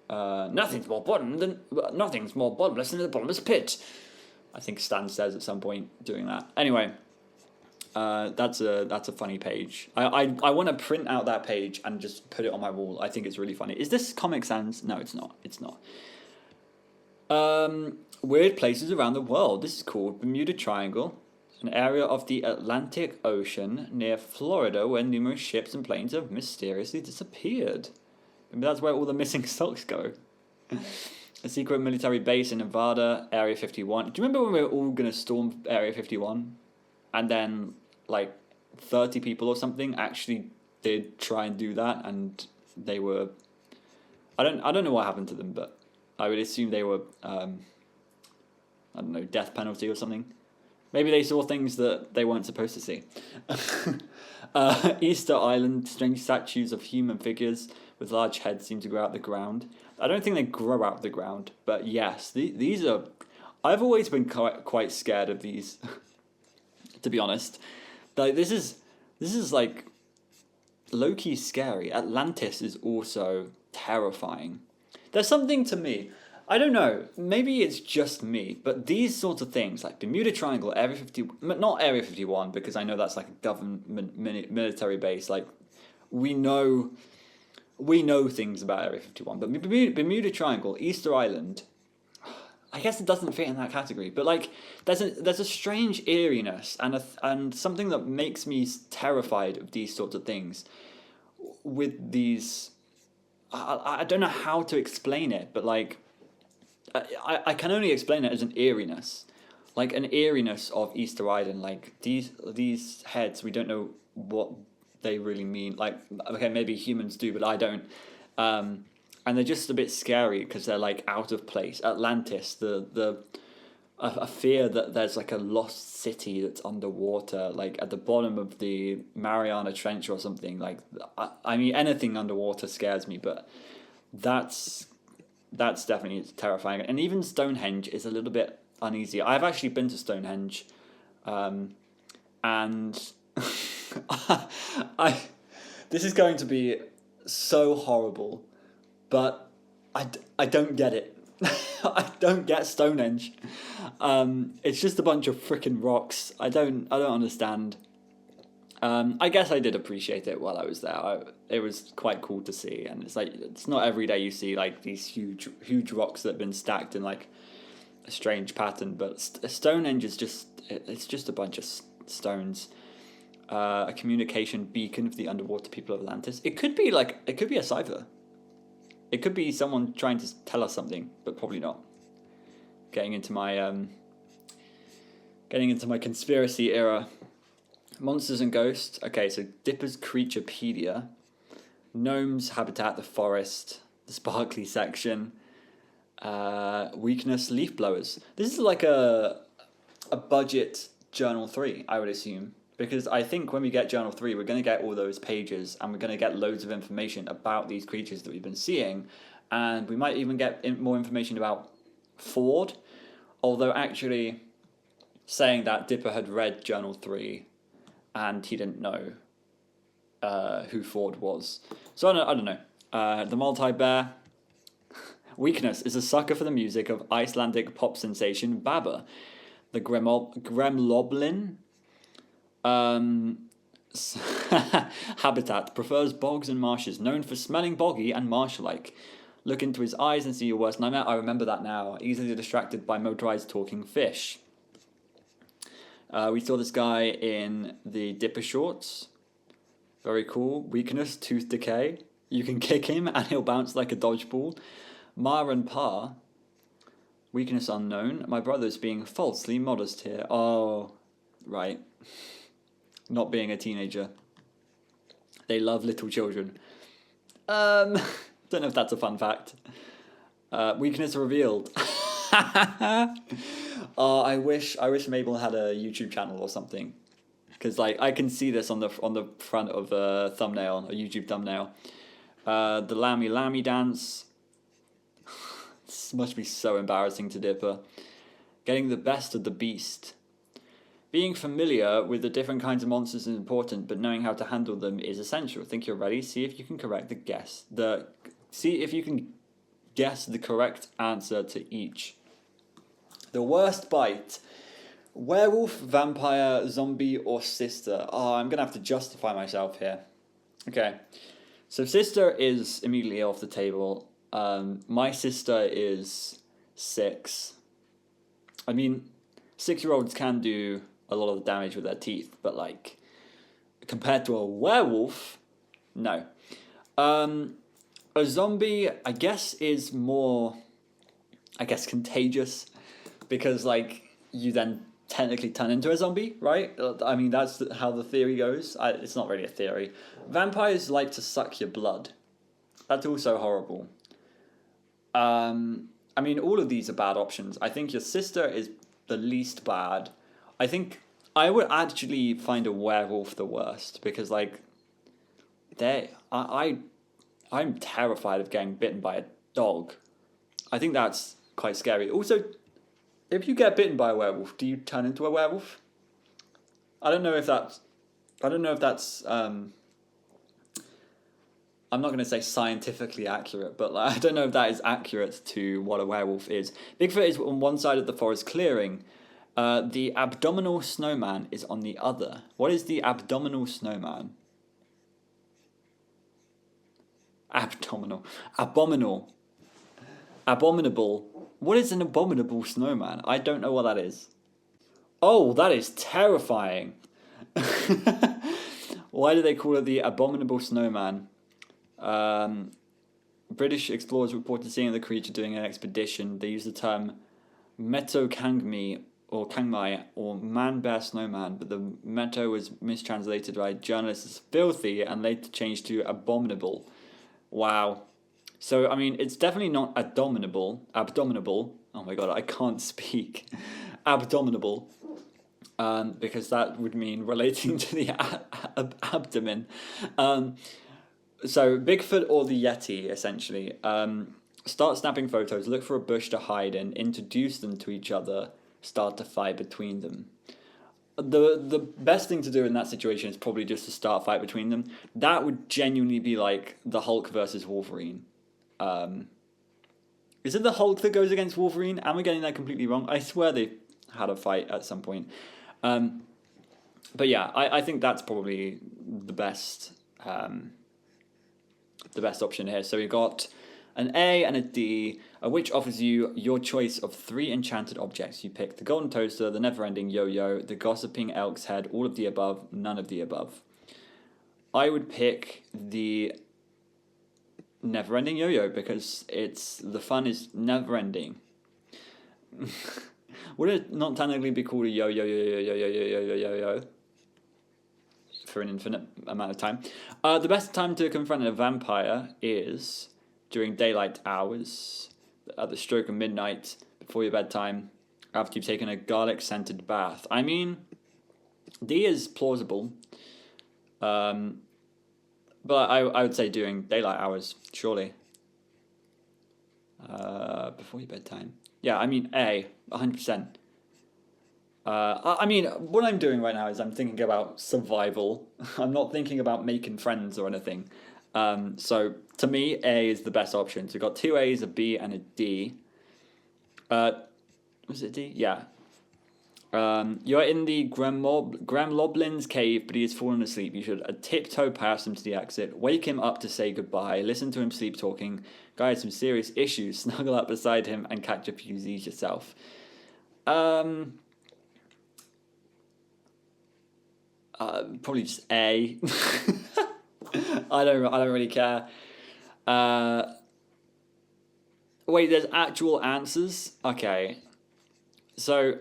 Nothing's more bottomless than the bottomless pit. I think Stan says at some point doing that. Anyway, that's a funny page. I want to print out that page and just put it on my wall. I think it's really funny. Is this Comic Sans? No, it's not. It's not. Weird places around the world. This is called Bermuda Triangle, an area of the Atlantic Ocean near Florida where numerous ships and planes have mysteriously disappeared. Maybe that's where all the missing stocks go. A secret military base in Nevada, Area 51. Do you remember when we were all going to storm Area 51? And then, like, 30 people or something actually did try and do that, and they were... I don't know what happened to them, but I would assume they were, I don't know, death penalty or something. Maybe they saw things that they weren't supposed to see. Easter Island, strange statues of human figures with large heads seem to grow out the ground. I don't think they grow out the ground, but yes, these are... I've always been quite scared of these, to be honest. Like, this is like low-key scary. Atlantis is also terrifying. There's something to me, I don't know, maybe it's just me, but these sorts of things, like Bermuda Triangle, Area 50, not Area 51, because I know that's like a government military base, like, we know things about Area 51, but Bermuda Triangle, Easter Island, I guess it doesn't fit in that category, but like, there's a strange eeriness and something that makes me terrified of these sorts of things with these... I don't know how to explain it, but like, I can only explain it as an eeriness. Like an eeriness of Easter Island, like these heads, we don't know what they really mean. Like, okay, maybe humans do, but I don't. And they're just a bit scary because they're like out of place. Atlantis, a fear that there's like a lost city that's underwater, like at the bottom of the Mariana Trench or something. Like, I mean, anything underwater scares me, but that's definitely terrifying. And even Stonehenge is a little bit uneasy. I've actually been to Stonehenge, and this is going to be so horrible, but I don't get it. I don't get Stonehenge. It's just a bunch of freaking rocks. I don't understand. I guess I did appreciate it while I was there. It was quite cool to see, and it's like, it's not every day you see like these huge rocks that have been stacked in like a strange pattern. But Stonehenge is just a bunch of stones. A communication beacon of the underwater people of Atlantis. It could be a cipher. It could be someone trying to tell us something, but probably not. Getting into my conspiracy era. Monsters and Ghosts. Okay, so Dipper's Creaturepedia. Gnomes, Habitat, the Forest, the Sparkly section. Weakness, Leaf Blowers. This is like a budget Journal 3, I would assume. Because I think when we get Journal 3, we're going to get all those pages, and we're going to get loads of information about these creatures that we've been seeing. And we might even get more information about Ford. Although actually saying that Dipper had read Journal 3 and he didn't know who Ford was. So I don't know. The Multi-Bear. Weakness is a sucker for the music of Icelandic pop sensation Baba. The Gremloblin. Habitat prefers bogs and marshes, known for smelling boggy and marsh-like. Look into his eyes and see your worst nightmare. I remember that now. Easily distracted by motorized talking fish. We saw this guy in the Dipper shorts. Very cool. Weakness, tooth decay. You can kick him and he'll bounce like a dodgeball. Ma and Pa. Weakness unknown. My brother's being falsely modest here. Oh, right. Not being a teenager. They love little children. Don't know if that's a fun fact. Weakness revealed. I wish Mabel had a YouTube channel or something, because like I can see this on the front of a thumbnail, a YouTube thumbnail. The Lammy dance. This must be so embarrassing to Dipper. Getting the best of the beast. Being familiar with the different kinds of monsters is important, but knowing how to handle them is essential. Think you're ready. See if you can See if you can guess the correct answer to each. The worst bite. Werewolf, vampire, zombie, or sister? Oh, I'm going to have to justify myself here. Okay. So sister is immediately off the table. My sister is 6. I mean, 6-year-olds can do a lot of damage with their teeth, but like, compared to a werewolf, no. A zombie, I guess, is more, contagious, because like, you then technically turn into a zombie, right? I mean, that's how the theory goes. It's not really a theory. Vampires like to suck your blood. That's also horrible. I mean, all of these are bad options. I think your sister is the least bad. I think I would actually find a werewolf the worst, because like, I'm terrified of getting bitten by a dog. I think that's quite scary. Also, if you get bitten by a werewolf, do you turn into a werewolf? I don't know if that's I'm not going to say scientifically accurate, but like, I don't know if that is accurate to what a werewolf is. Bigfoot is on one side of the forest clearing. The abdominal snowman is on the other. What is the abdominal snowman? Abdominal. Abominable. Abominable. What is an abominable snowman? I don't know what that is. Oh, that is terrifying. Why do they call it the abominable snowman? British explorers reported seeing the creature during an expedition. They used the term Meto-Kangmi or Kangmai or man-bear snowman, but the Meto was mistranslated by journalists as filthy and later changed to abominable. Wow. So, I mean, it's definitely not abdominable. Oh my god, I can't speak. Abdominable. Because that would mean relating to the abdomen. So, Bigfoot or the Yeti, essentially. Start snapping photos, look for a bush to hide in, introduce them to each other, start to fight between them. The best thing to do in that situation is probably just to start a fight between them. That would genuinely be like the Hulk versus Wolverine. Is it the Hulk that goes against Wolverine? Am I getting that completely wrong? I swear they had a fight at some point. But yeah, I think that's probably the best option here. So we've got an A and a D, which offers you your choice of 3 enchanted objects. You pick the golden toaster, the never-ending yo-yo, the gossiping elk's head, all of the above, none of the above. I would pick the never-ending yo-yo because the fun is never-ending. Would it not technically be called a yo-yo for an infinite amount of time? The best time to confront a vampire is during daylight hours, at the stroke of midnight, before your bedtime, after you've taken a garlic-scented bath. I mean, D is plausible, but I would say during daylight hours, surely. Before your bedtime. Yeah, I mean, A, 100%. I mean, what I'm doing right now is I'm thinking about survival. I'm not thinking about making friends or anything. So, to me, A is the best option. So, we've got 2 A's, a B, and a D. Was it D? Yeah. You're in the Gremloblin's cave, but he has fallen asleep. You should tiptoe past him to the exit, wake him up to say goodbye, listen to him sleep talking. Guy has some serious issues. Snuggle up beside him and catch a few Z's yourself. Probably just A. I don't really care. Wait, there's actual answers? Okay. So,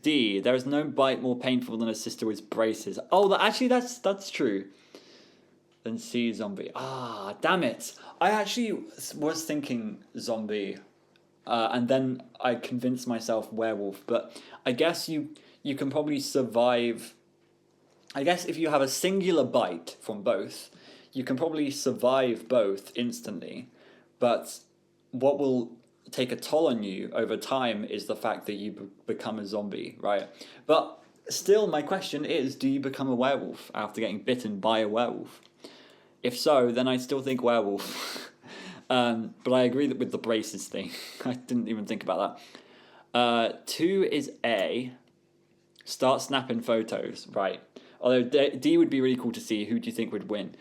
D, there is no bite more painful than a sister with braces. Oh, that's true. Then C, zombie. Ah, damn it. I actually was thinking zombie. And then I convinced myself werewolf. But I guess you can probably survive. I guess if you have a singular bite from both, you can probably survive both instantly. But what will take a toll on you over time is the fact that you become a zombie, right? But still, my question is, do you become a werewolf after getting bitten by a werewolf? If so, then I still think werewolf. But I agree that with the braces thing. I didn't even think about that. 2 is A. Start snapping photos, right? Although D would be really cool to see. Who do you think would win?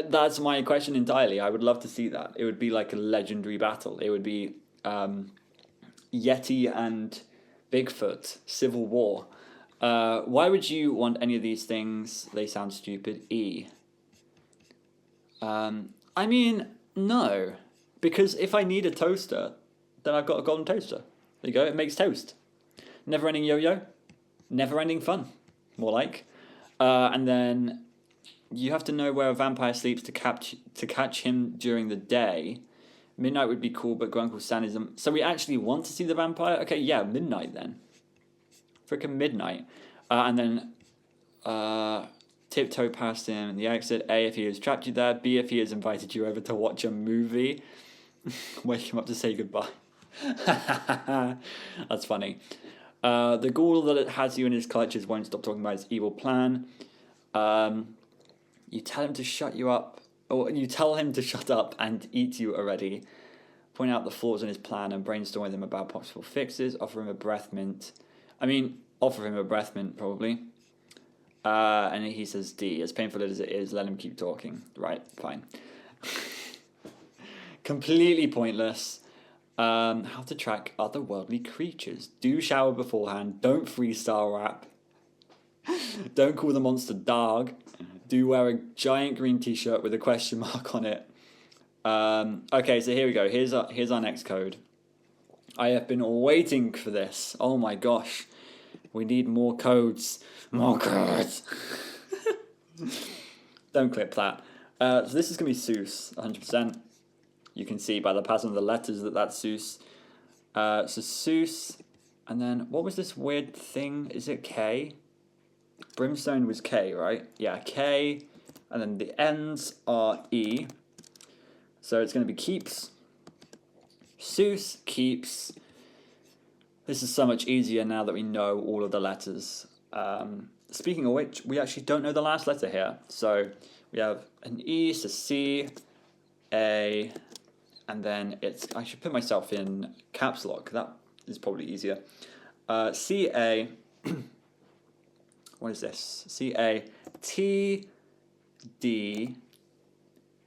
That's my question entirely. I would love to see that. It would be like a legendary battle. It would be Yeti and Bigfoot, Civil War. Why would you want any of these things? They sound stupid. E. I mean, no. Because if I need a toaster, then I've got a golden toaster. There you go, it makes toast. Never-ending yo-yo. Never-ending fun. More like. And then you have to know where a vampire sleeps to catch him during the day. Midnight would be cool, but Grunkle Stan is... So we actually want to see the vampire? Okay, yeah, midnight then. Frickin' midnight. And then... tiptoe past him in the exit. A, if he has trapped you there. B, if he has invited you over to watch a movie. Wake him up to say goodbye. That's funny. The ghoul that it has you in his clutches won't stop talking about his evil plan. You tell him to shut you up, or you tell him to shut up and eat you already. Point out the flaws in his plan and brainstorm with him about possible fixes. Offer him a breath mint. Offer him a breath mint, probably. And he says D. As painful as it is, let him keep talking. Right, fine. Completely pointless. How to track otherworldly creatures. Do shower beforehand. Don't freestyle rap. Don't call the monster dog. Do wear a giant green t-shirt with a question mark on it. Okay, so here we go. Here's our next code. I have been waiting for this. Oh my gosh. We need more codes. More codes. Don't clip that. So this is going to be Soos, 100%. You can see by the pattern of the letters that that's Soos. So Soos. And then, what was this weird thing? Is it K? Brimstone was K, right? Yeah, K. And then the ends are E. So it's going to be keeps. Soos, keeps. This is so much easier now that we know all of the letters. Speaking of which, we actually don't know the last letter here. So we have an E, so C, A, and then I should put myself in caps lock. That is probably easier. C, A, what is this? C, A, T, D.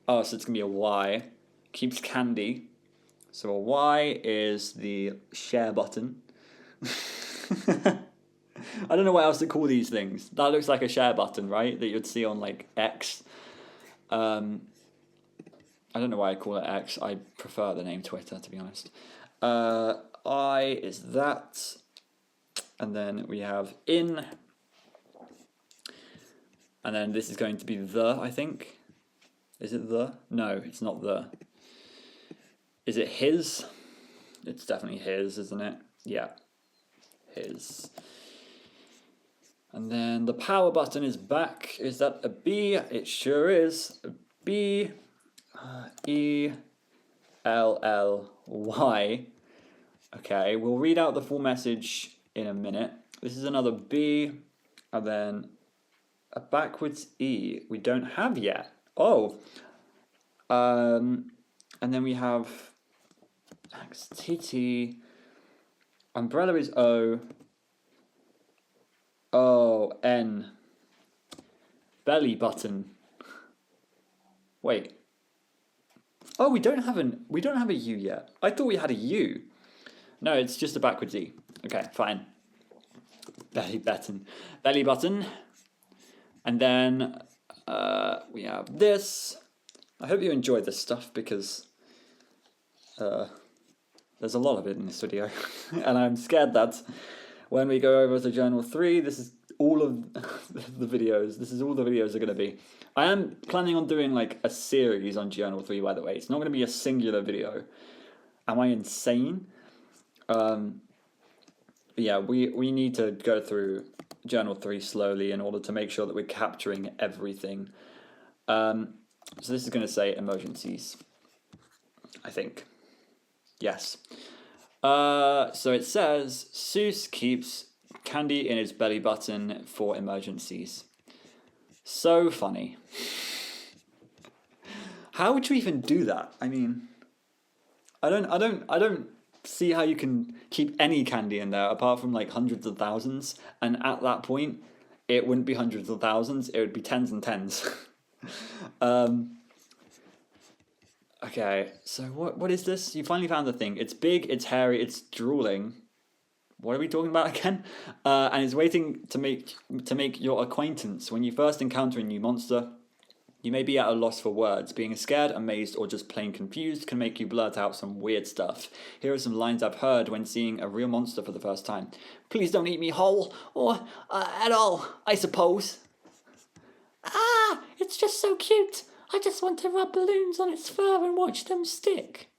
Oh, so it's going to be a Y. Keeps candy. So a Y is the share button. I don't know what else to call these things. That looks like a share button, right? That you'd see on like X. I don't know why I call it X. I prefer the name Twitter, to be honest. I is that. And then we have in. And then this is going to be the, I think. Is it the? No, it's not the. Is it his? It's definitely his, isn't it? Yeah. His. And then the power button is back. Is that a B? It sure is. A B. E. L. L. Y. Okay, we'll read out the full message in a minute. This is another B. And then a backwards E we don't have yet. Oh. And then we have XTT. Umbrella is O. O, N. Belly button. Wait. Oh, we don't have a U yet. I thought we had a U. No, it's just a backwards E. Okay, fine. Belly button. Belly button. And then we have this. I hope you enjoyed this stuff because there's a lot of it in this video. And I'm scared that when we go over to Journal 3, this is all of the videos. This is all the videos are going to be. I am planning on doing like a series on Journal 3, by the way. It's not going to be a singular video. Am I insane? Yeah, we need to go through Journal 3 slowly in order to make sure that we're capturing everything. So this is going to say emergencies, I think. Yes. So it says, Soos keeps candy in his belly button for emergencies. So funny. How would you even do that? I mean, I don't see how you can keep any candy in there apart from like hundreds of thousands. And at that point, it wouldn't be hundreds of thousands. It would be tens and tens. Okay, so what is this? You finally found the thing. It's big, it's hairy, it's drooling. What are we talking about again? And it's waiting to make your acquaintance. When you first encounter a new monster, you may be at a loss for words. Being scared, amazed, or just plain confused can make you blurt out some weird stuff. Here are some lines I've heard when seeing a real monster for the first time. Please don't eat me whole, or at all, I suppose. Ah, it's just so cute. I just want to rub balloons on its fur and watch them stick.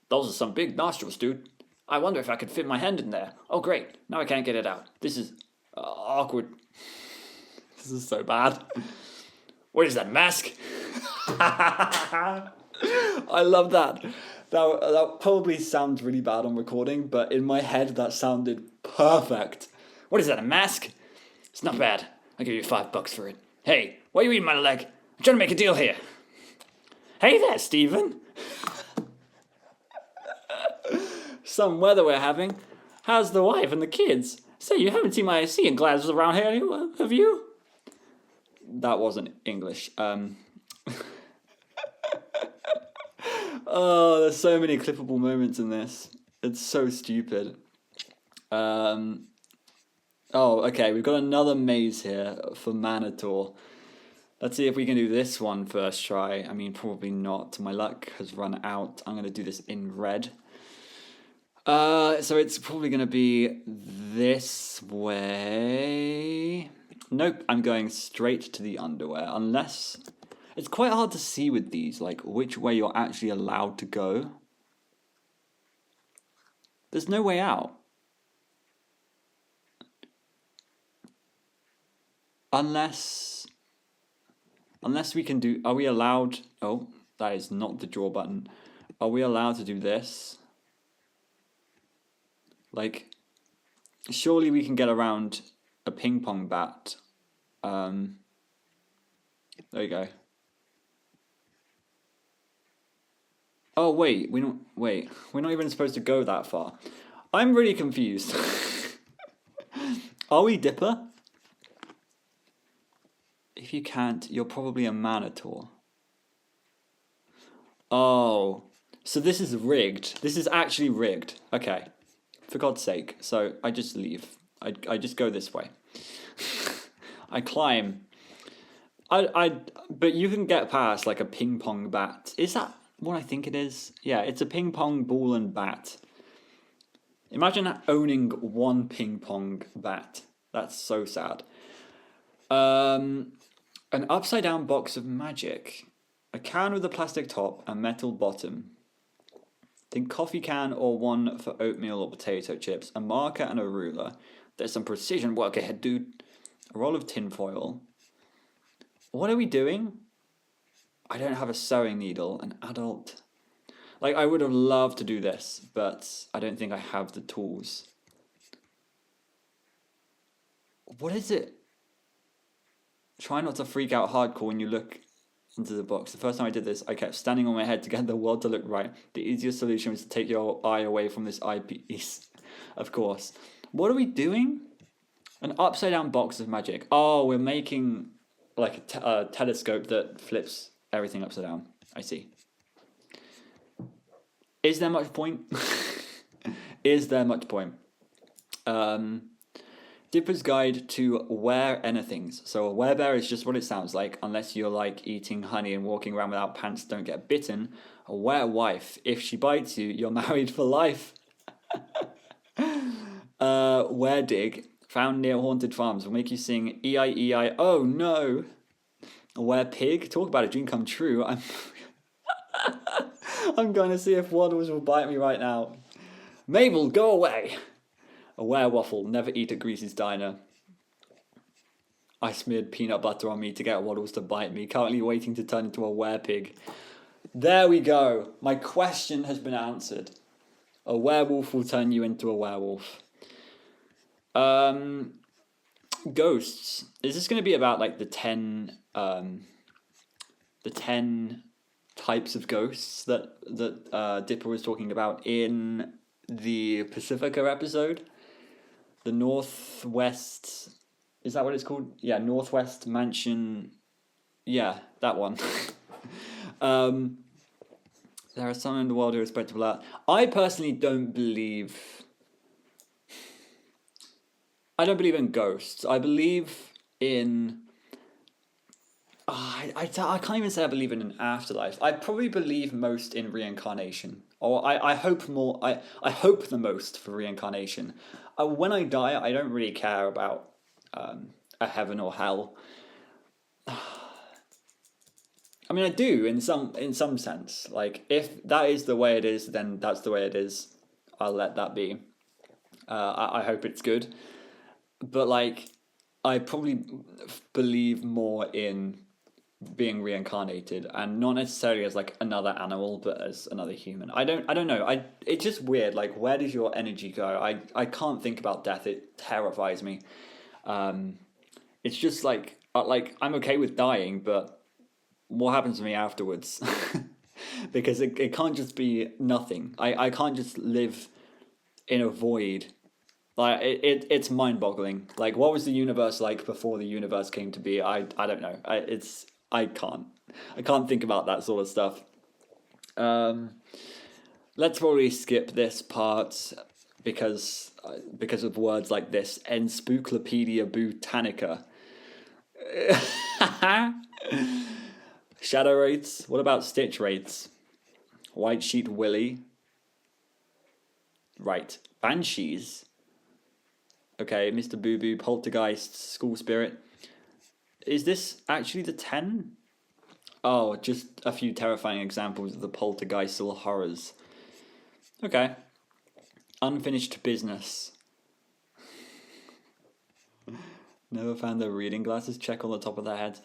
Those are some big nostrils, dude. I wonder if I could fit my hand in there. Oh, great. Now I can't get it out. This is awkward. This is so bad. What is that, mask? I love that. That probably sounds really bad on recording, but in my head that sounded perfect. What is that, a mask? It's not bad. I'll give you $5 for it. Hey, why are you eating my leg? I'm trying to make a deal here. Hey there, Stephen. Some weather we're having. How's the wife and the kids? Say, you haven't seen my seeing glasses around here, have you? That wasn't English. Oh, there's so many clippable moments in this. It's so stupid. Oh, okay, we've got another maze here for Manitor. Let's see if we can do this one first try. I mean, probably not. My luck has run out. I'm going to do this in red. So it's probably going to be this way. Nope, I'm going straight to the underwear. Unless... It's quite hard to see with these, like, which way you're actually allowed to go. There's no way out. Unless we can do... Are we allowed... Oh, that is not the draw button. Are we allowed to do this? Like, surely we can get around a ping pong bat. There you go. Oh, wait. We're not even supposed to go that far. I'm really confused. Are we Dipper? If you can't, you're probably a Manitor. Oh, so this is rigged. This is actually rigged. Okay, for God's sake. So I just leave. I just go this way. I climb. But you can get past like a ping pong bat. Is that what I think it is? Yeah, it's a ping pong ball and bat. Imagine owning one ping pong bat. That's so sad. An upside down box of magic. A can with a plastic top and metal bottom. Think coffee can or one for oatmeal or potato chips. A marker and a ruler. There's some precision work ahead, dude. A roll of tinfoil. What are we doing? I don't have a sewing needle. An adult. Like, I would have loved to do this, but I don't think I have the tools. What is it? Try not to freak out hardcore when you look into the box. The first time I did this, I kept standing on my head to get the world to look right. The easiest solution was to take your eye away from this eyepiece. Of course. What are we doing? An upside down box of magic. Oh, we're making like a telescope that flips everything upside down. I see. Is there much point? Is there much point? Dipper's Guide to Were-anythings. So a werebear is just what it sounds like, unless you're like eating honey and walking around without pants, don't get bitten. A werewife. If she bites you, you're married for life. Were-dig. Found near haunted farms will make you sing E-I-E-I. Oh no. A were-pig. Talk about a dream come true. I'm going to see if Waddles will bite me right now. Mabel, go away. A werewaffle. Never eat at Greasy's Diner. I smeared peanut butter on me to get Waddles to bite me. Currently waiting to turn into a werepig. There we go. My question has been answered. A werewolf will turn you into a werewolf. Ghosts. Is this going to be about like the 10 types of ghosts that Dipper was talking about in the Pacifica episode? The Northwest, is that what it's called? Yeah, Northwest Mansion. Yeah, that one. There are some in the world who are respectable art. I personally don't believe in ghosts. I believe in... I can't even say I believe in an afterlife. I probably believe most in reincarnation. Or I hope more... I hope the most for reincarnation. When I die, I don't really care about a heaven or hell. I mean, I do in some sense. Like, if that is the way it is, then that's the way it is. I'll let that be. I hope it's good. But, like, I probably believe more in being reincarnated, and not necessarily as, like, another animal, but as another human. I don't know. It's just weird. Like, where does your energy go? I can't think about death. It terrifies me. It's just, like, I'm okay with dying, but what happens to me afterwards? Because it can't just be nothing. I can't just live in a void. Like it's mind-boggling. Like, what was the universe like before the universe came to be? I don't know. I can't think about that sort of stuff. Let's probably skip this part because of words like this. Encyclopedia Botanica. Shadow Wraiths. What about Stitch Wraiths? White Sheet Willy. Right. Banshees. Okay, Mr. Boo Boo, Poltergeist, School Spirit. Is this actually the 10? Oh, just a few terrifying examples of the poltergeistal horrors. Okay. Unfinished Business. Never found their reading glasses, check on the top of their heads.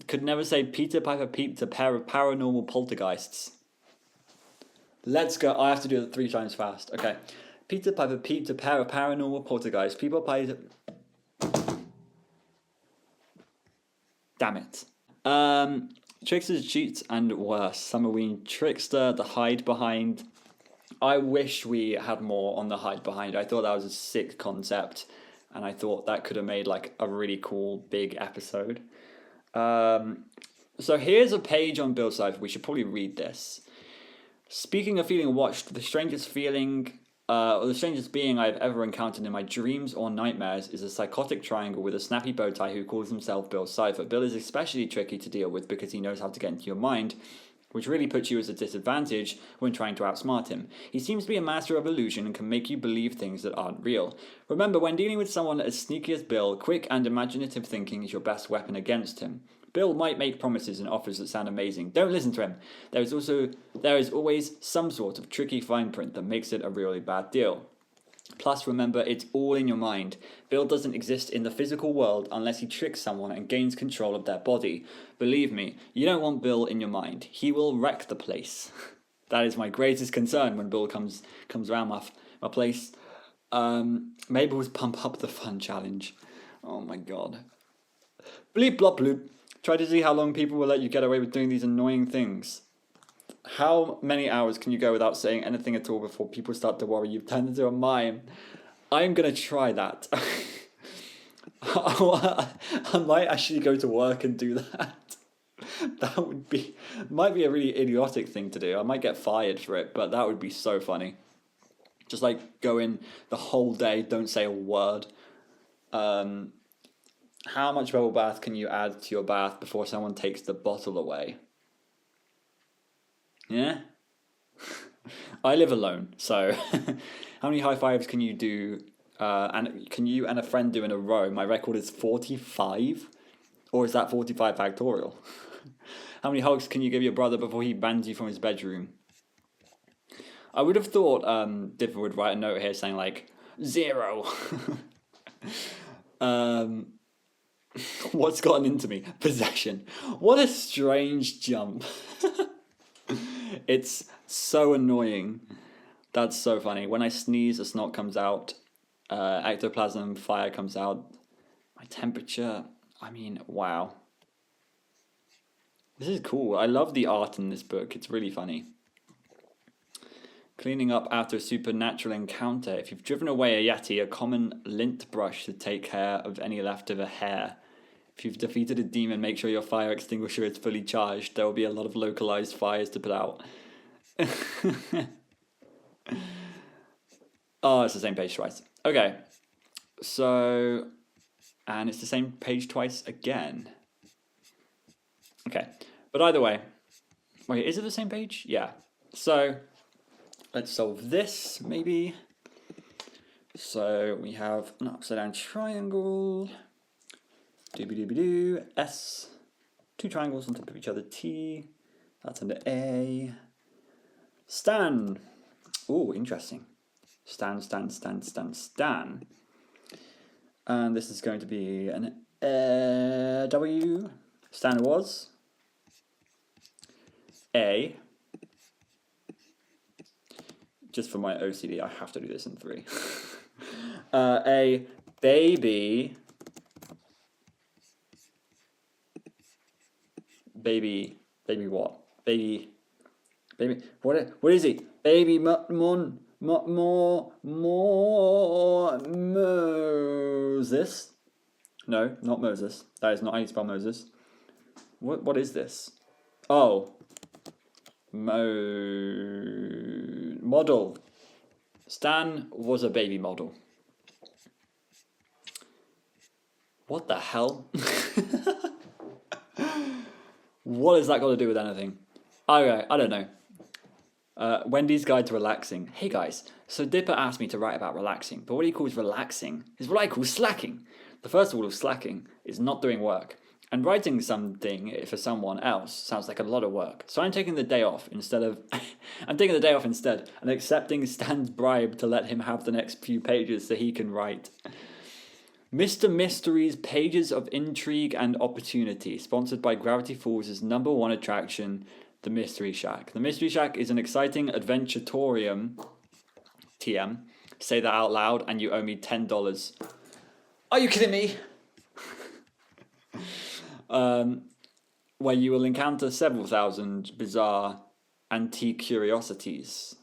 Could never say Peter Piper peeped a pair of paranormal poltergeists. Let's go. I have to do it 3 times fast. Okay. Peter Piper peeped a pair of paranormal poltergeists. People played... Damn it. Tricksters, Cheats, and Worse. Summerween Trickster, The Hide Behind. I wish we had more on The Hide Behind. I thought that was a sick concept, and I thought that could have made like a really cool big episode. So here's a page on Bill Cipher. We should probably read this. Speaking of feeling watched, the strangest being I've ever encountered in my dreams or nightmares is a psychotic triangle with a snappy bow tie who calls himself Bill Cipher. Bill is especially tricky to deal with because he knows how to get into your mind, which really puts you at a disadvantage when trying to outsmart him. He seems to be a master of illusion and can make you believe things that aren't real. Remember, when dealing with someone as sneaky as Bill, quick and imaginative thinking is your best weapon against him. Bill might make promises and offers that sound amazing. Don't listen to him. There is always some sort of tricky fine print that makes it a really bad deal. Plus, remember, it's all in your mind. Bill doesn't exist in the physical world unless he tricks someone and gains control of their body. Believe me, you don't want Bill in your mind. He will wreck the place. That is my greatest concern when Bill comes around my place. Mabel's Pump Up the Fun challenge. Oh my god. Bleep blop bloop. Try to see how long people will let you get away with doing these annoying things. How many hours can you go without saying anything at all before people start to worry you've turned into a mime? I'm going to try that. I might actually go to work and do that. That might be a really idiotic thing to do. I might get fired for it, but that would be so funny. Just like go in the whole day, don't say a word. How much bubble bath can you add to your bath before someone takes the bottle away? Yeah? I live alone, so how many high fives can you do? And can you and a friend do in a row? My record is 45, or is that 45 factorial? How many hugs can you give your brother before he bans you from his bedroom? I would have thought Differ would write a note here saying like 0. What's gotten into me? Possession. What a strange jump. It's so annoying. That's so funny. When I sneeze, a snot comes out. Ectoplasm, fire comes out. My temperature, I mean, wow. This is cool. I love the art in this book. It's really funny. Cleaning up after a supernatural encounter. If you've driven away a yeti, a common lint brush to take care of any leftover hair. If you've defeated a demon, make sure your fire extinguisher is fully charged. There will be a lot of localized fires to put out. Oh, it's the same page twice. Okay. So, and it's the same page twice again. Okay. But either way. Wait, is it the same page? Yeah. So, let's solve this, maybe. So, we have an upside down triangle. Doobie-doobie-doo. S. 2 triangles on top of each other. T. That's under A. Stan. Oh, interesting. Stan. And this is going to be an W. Stan was A. Just for my OCD, I have to do this in 3. A baby. Baby what? Baby. What is he? Baby Moses? No, not Moses. That is not how you spell Moses. What is this? Oh. Model. Stan was a baby model. What the hell? What has that got to do with anything? Okay, I don't know. Wendy's Guide to Relaxing. Hey guys, so Dipper asked me to write about relaxing, but what he calls relaxing is what I call slacking. The first rule of slacking is not doing work. And writing something for someone else sounds like a lot of work. So I'm taking the day off instead and accepting Stan's bribe to let him have the next few pages so he can write. Mr. Mystery's Pages of Intrigue and Opportunity, sponsored by Gravity Falls' #1 attraction, the Mystery Shack. The Mystery Shack is an exciting adventuratorium, TM. Say that out loud and you owe me $10. Are you kidding me? Where you will encounter several thousand bizarre antique curiosities.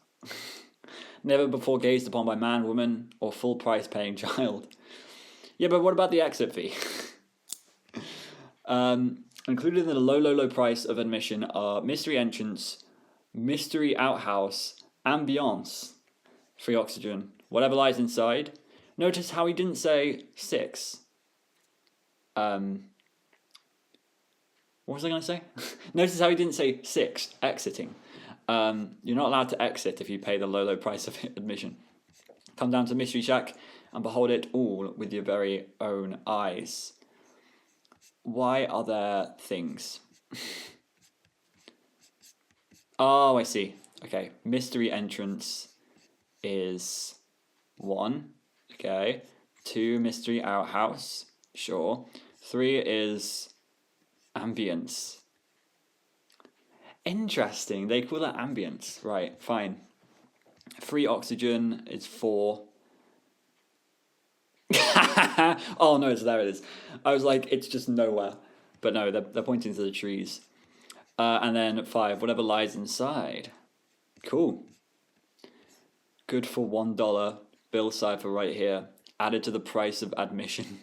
Never before gazed upon by man, woman, or full price paying child. Yeah, but what about the exit fee? Included in the low price of admission are mystery entrance, mystery outhouse, ambiance, free oxygen, whatever lies inside. Notice how he didn't say 6. What was I going to say? Notice how he didn't say 6, exiting. You're not allowed to exit if you pay the low price of admission. Come down to Mystery Shack and behold it all with your very own eyes. Why are there things? Oh, I see. Okay, mystery entrance is 1. Okay, 2, mystery outhouse. Sure. 3 is ambience. Interesting. They call that ambience. Right, fine. Free oxygen is 4. Oh no, there it is. I was like, it's just nowhere. But no, they're pointing to the trees. And then 5, whatever lies inside. Cool. Good for $1. Bill Cipher right here. Added to the price of admission.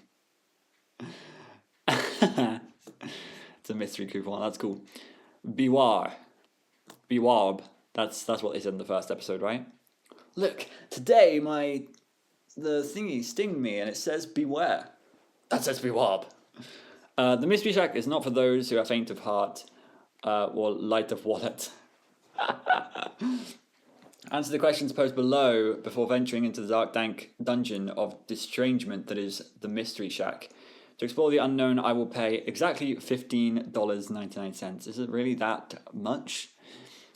It's a mystery coupon. That's cool. Biwarb. That's what they said in the first episode, right? Look, today my the thingy stinged me, and it says beware. That says beware. The Mystery Shack is not for those who are faint of heart or light of wallet. Answer the questions posed below before venturing into the dark, dank dungeon of estrangement that is the Mystery Shack. To explore the unknown, I will pay exactly $15.99. Is it really that much?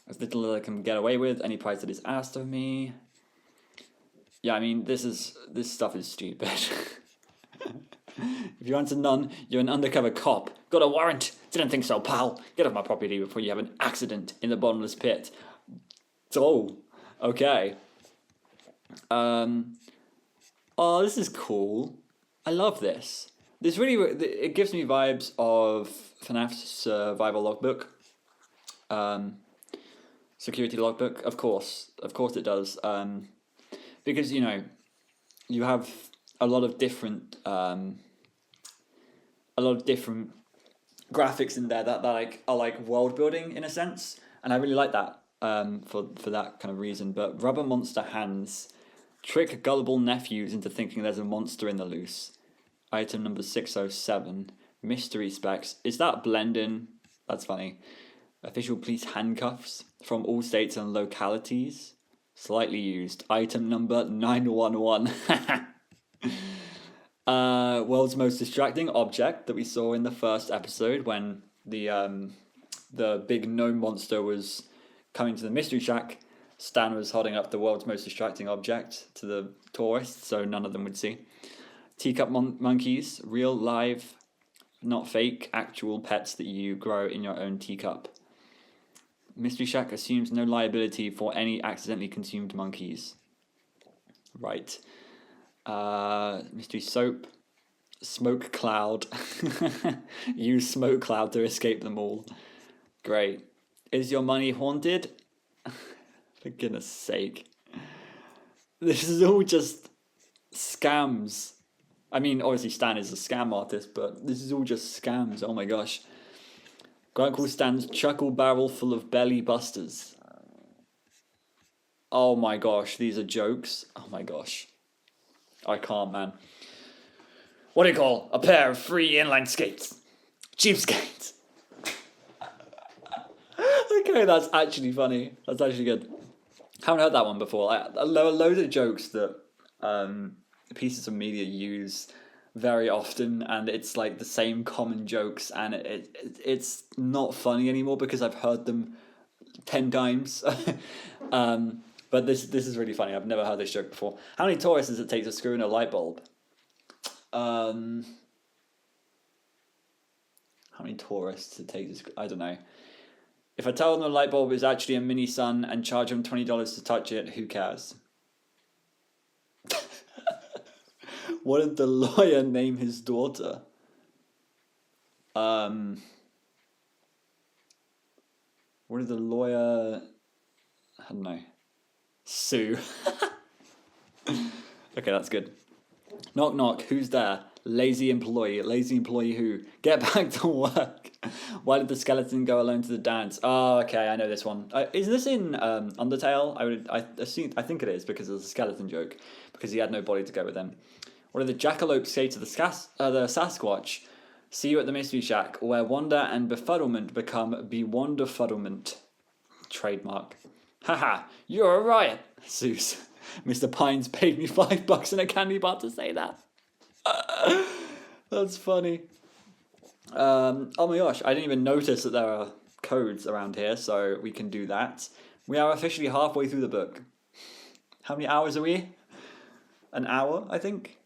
As little as I can get away with, any price that is asked of me. Yeah, I mean, this stuff is stupid. If you answer none, you're an undercover cop. Got a warrant? Didn't think so, pal. Get off my property before you have an accident in the bottomless pit. Oh, okay. Oh, this is cool. I love this. This really, it gives me vibes of FNAF's survival logbook. Security logbook, of course it does. Because, you know, you have a lot of different graphics in there that are like world building in a sense, and I really like that for that kind of reason. But rubber monster hands trick gullible nephews into thinking there's a monster in the loose. Item number 607. Mystery specs. Is that blend-in? That's funny. Official police handcuffs from all states and localities. Slightly used. Item number 911. World's most distracting object that we saw in the first episode when the big gnome monster was coming to the Mystery Shack. Stan was holding up the world's most distracting object to the tourists so none of them would see. Teacup monkeys, real, live, not fake, actual pets that you grow in your own teacup. Mystery Shack assumes no liability for any accidentally consumed monkeys. Right. Mystery soap. Smoke cloud. Use smoke cloud to escape them all. Great. Is your money haunted? For goodness sake. This is all just scams. I mean, obviously Stan is a scam artist, but this is all just scams. Oh my gosh. Grunkle Stan's chuckle barrel full of belly busters. Oh my gosh, these are jokes. Oh my gosh. I can't, man. What do you call a pair of free inline skates? Cheapskates. Okay, that's actually funny. That's actually good. Haven't heard that one before. There are loads of jokes that pieces of media use very often, and it's like the same common jokes, and it's not funny anymore because I've heard them 10 times. But this is really funny. I've never heard this joke before. How many tourists does it take to screw in a light bulb? How many tourists does it take to screw? I don't know. If I tell them the light bulb is actually a mini sun and charge them $20 to touch it, who cares? What did the lawyer name his daughter? What did the lawyer... I don't know. Sue. Okay, that's good. Knock knock, who's there? Lazy employee. Lazy employee who? Get back to work. Why did the skeleton go alone to the dance? Oh, okay, I know this one. Is this in Undertale? I think it is because of the skeleton joke. Because he had no body to go with him. What did the jackalopes say to the Sasquatch? See you at the Mystery Shack, where wonder and befuddlement become bewonderfuddlement. Trademark. Haha, you're a riot, Soos. Mr. Pines paid me $5 in a candy bar to say that. That's funny. Oh my gosh, I didn't even notice that there are codes around here, so we can do that. We are officially halfway through the book. How many hours are we? An hour, I think?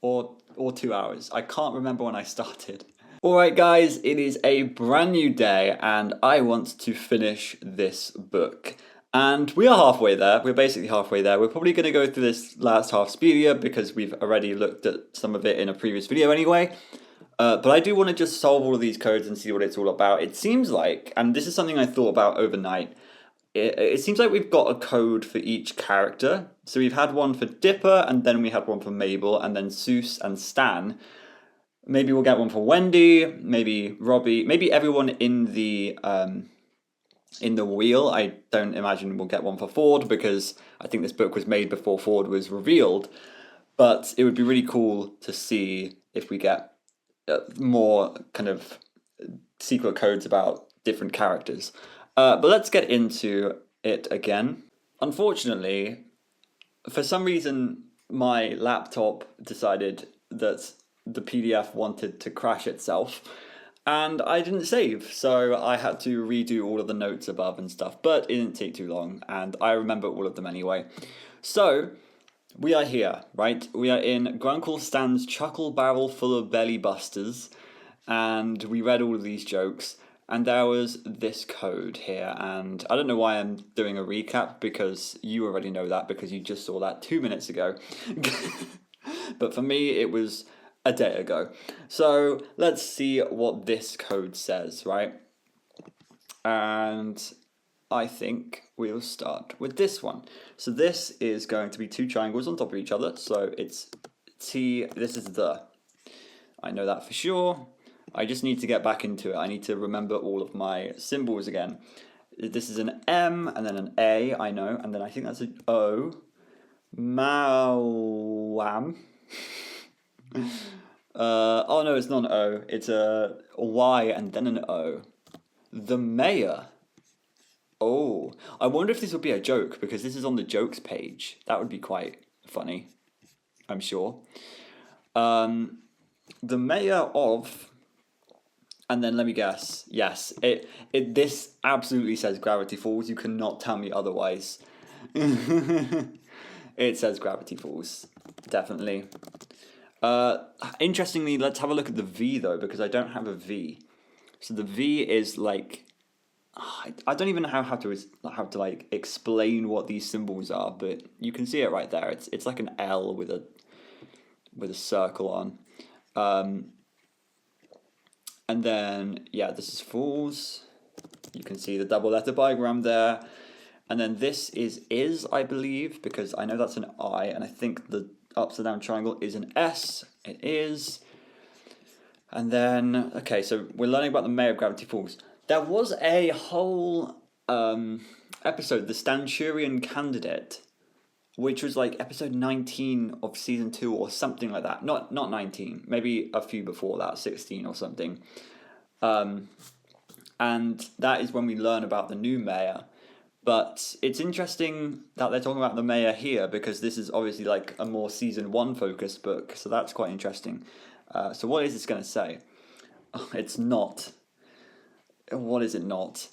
Or 2 hours. I can't remember when I started. Alright guys, it is a brand new day and I want to finish this book. And we are halfway there. We're basically halfway there. We're probably going to go through this last half speedier because we've already looked at some of it in a previous video anyway. But I do want to just solve all of these codes and see what it's all about. It seems like, and this is something I thought about overnight, it seems like we've got a code for each character. So we've had one for Dipper, and then we had one for Mabel, and then Soos and Stan. Maybe we'll get one for Wendy, maybe Robbie, maybe everyone in the wheel. I don't imagine we'll get one for Ford because I think this book was made before Ford was revealed. But it would be really cool to see if we get more kind of secret codes about different characters. But let's get into it again. Unfortunately, for some reason, my laptop decided that the PDF wanted to crash itself, and I didn't save, so I had to redo all of the notes above and stuff, but it didn't take too long, and I remember all of them anyway. So, we are here, right? We are in Grunkle Stan's chuckle barrel full of belly busters, and we read all of these jokes, and there was this code here, and I don't know why I'm doing a recap, because you already know that, because you just saw that 2 minutes ago. But for me, it was a day ago. So let's see what this code says, right? And I think we'll start with this one. So this is going to be two triangles on top of each other. So it's T, this is the. I know that for sure. I just need to get back into it. I need to remember all of my symbols again. This is an M and then an A, I know. And then I think that's an O. Mawam. Oh no, it's not an O. It's a Y and then an O. The mayor. Oh, I wonder if this would be a joke, because this is on the jokes page. That would be quite funny, I'm sure. The mayor of, and then let me guess. Yes, this absolutely says Gravity Falls. You cannot tell me otherwise. It says Gravity Falls, definitely. Interestingly, let's have a look at the V though, because I don't have a V. So the V is like, I don't even know how to like explain what these symbols are, but you can see it right there. It's like an L with a circle on. And then yeah, this is Falls. You can see the double letter bigram there. And then this is, I believe, because I know that's an I, and I think the upside down triangle is an S. It is. And then, okay, so we're learning about the mayor of Gravity Falls. There was a whole episode, The Stanchurian Candidate, which was like episode 19 of season 2 or something like that. Not 19, maybe a few before that, 16 or something. And that is when we learn about the new mayor. But it's interesting that they're talking about the mayor here, because this is obviously like a more season 1 focused book, so that's quite interesting. So what is this going to say? Oh, it's not. What is it not?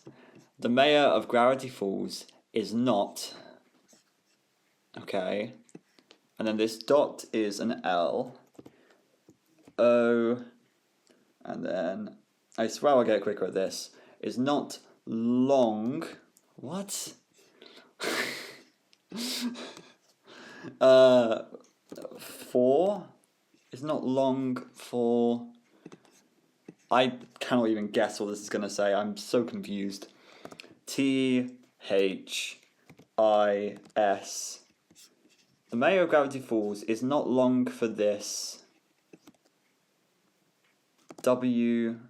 The mayor of Gravity Falls is not. Okay. And then this dot is an L. O. And then, I swear I'll get quicker at this, is not long. What? For is not long for. I cannot even guess what this is going to say. I'm so confused. T-H-I-S. The mayor of Gravity Falls is not long for this. W-O-R-L-D.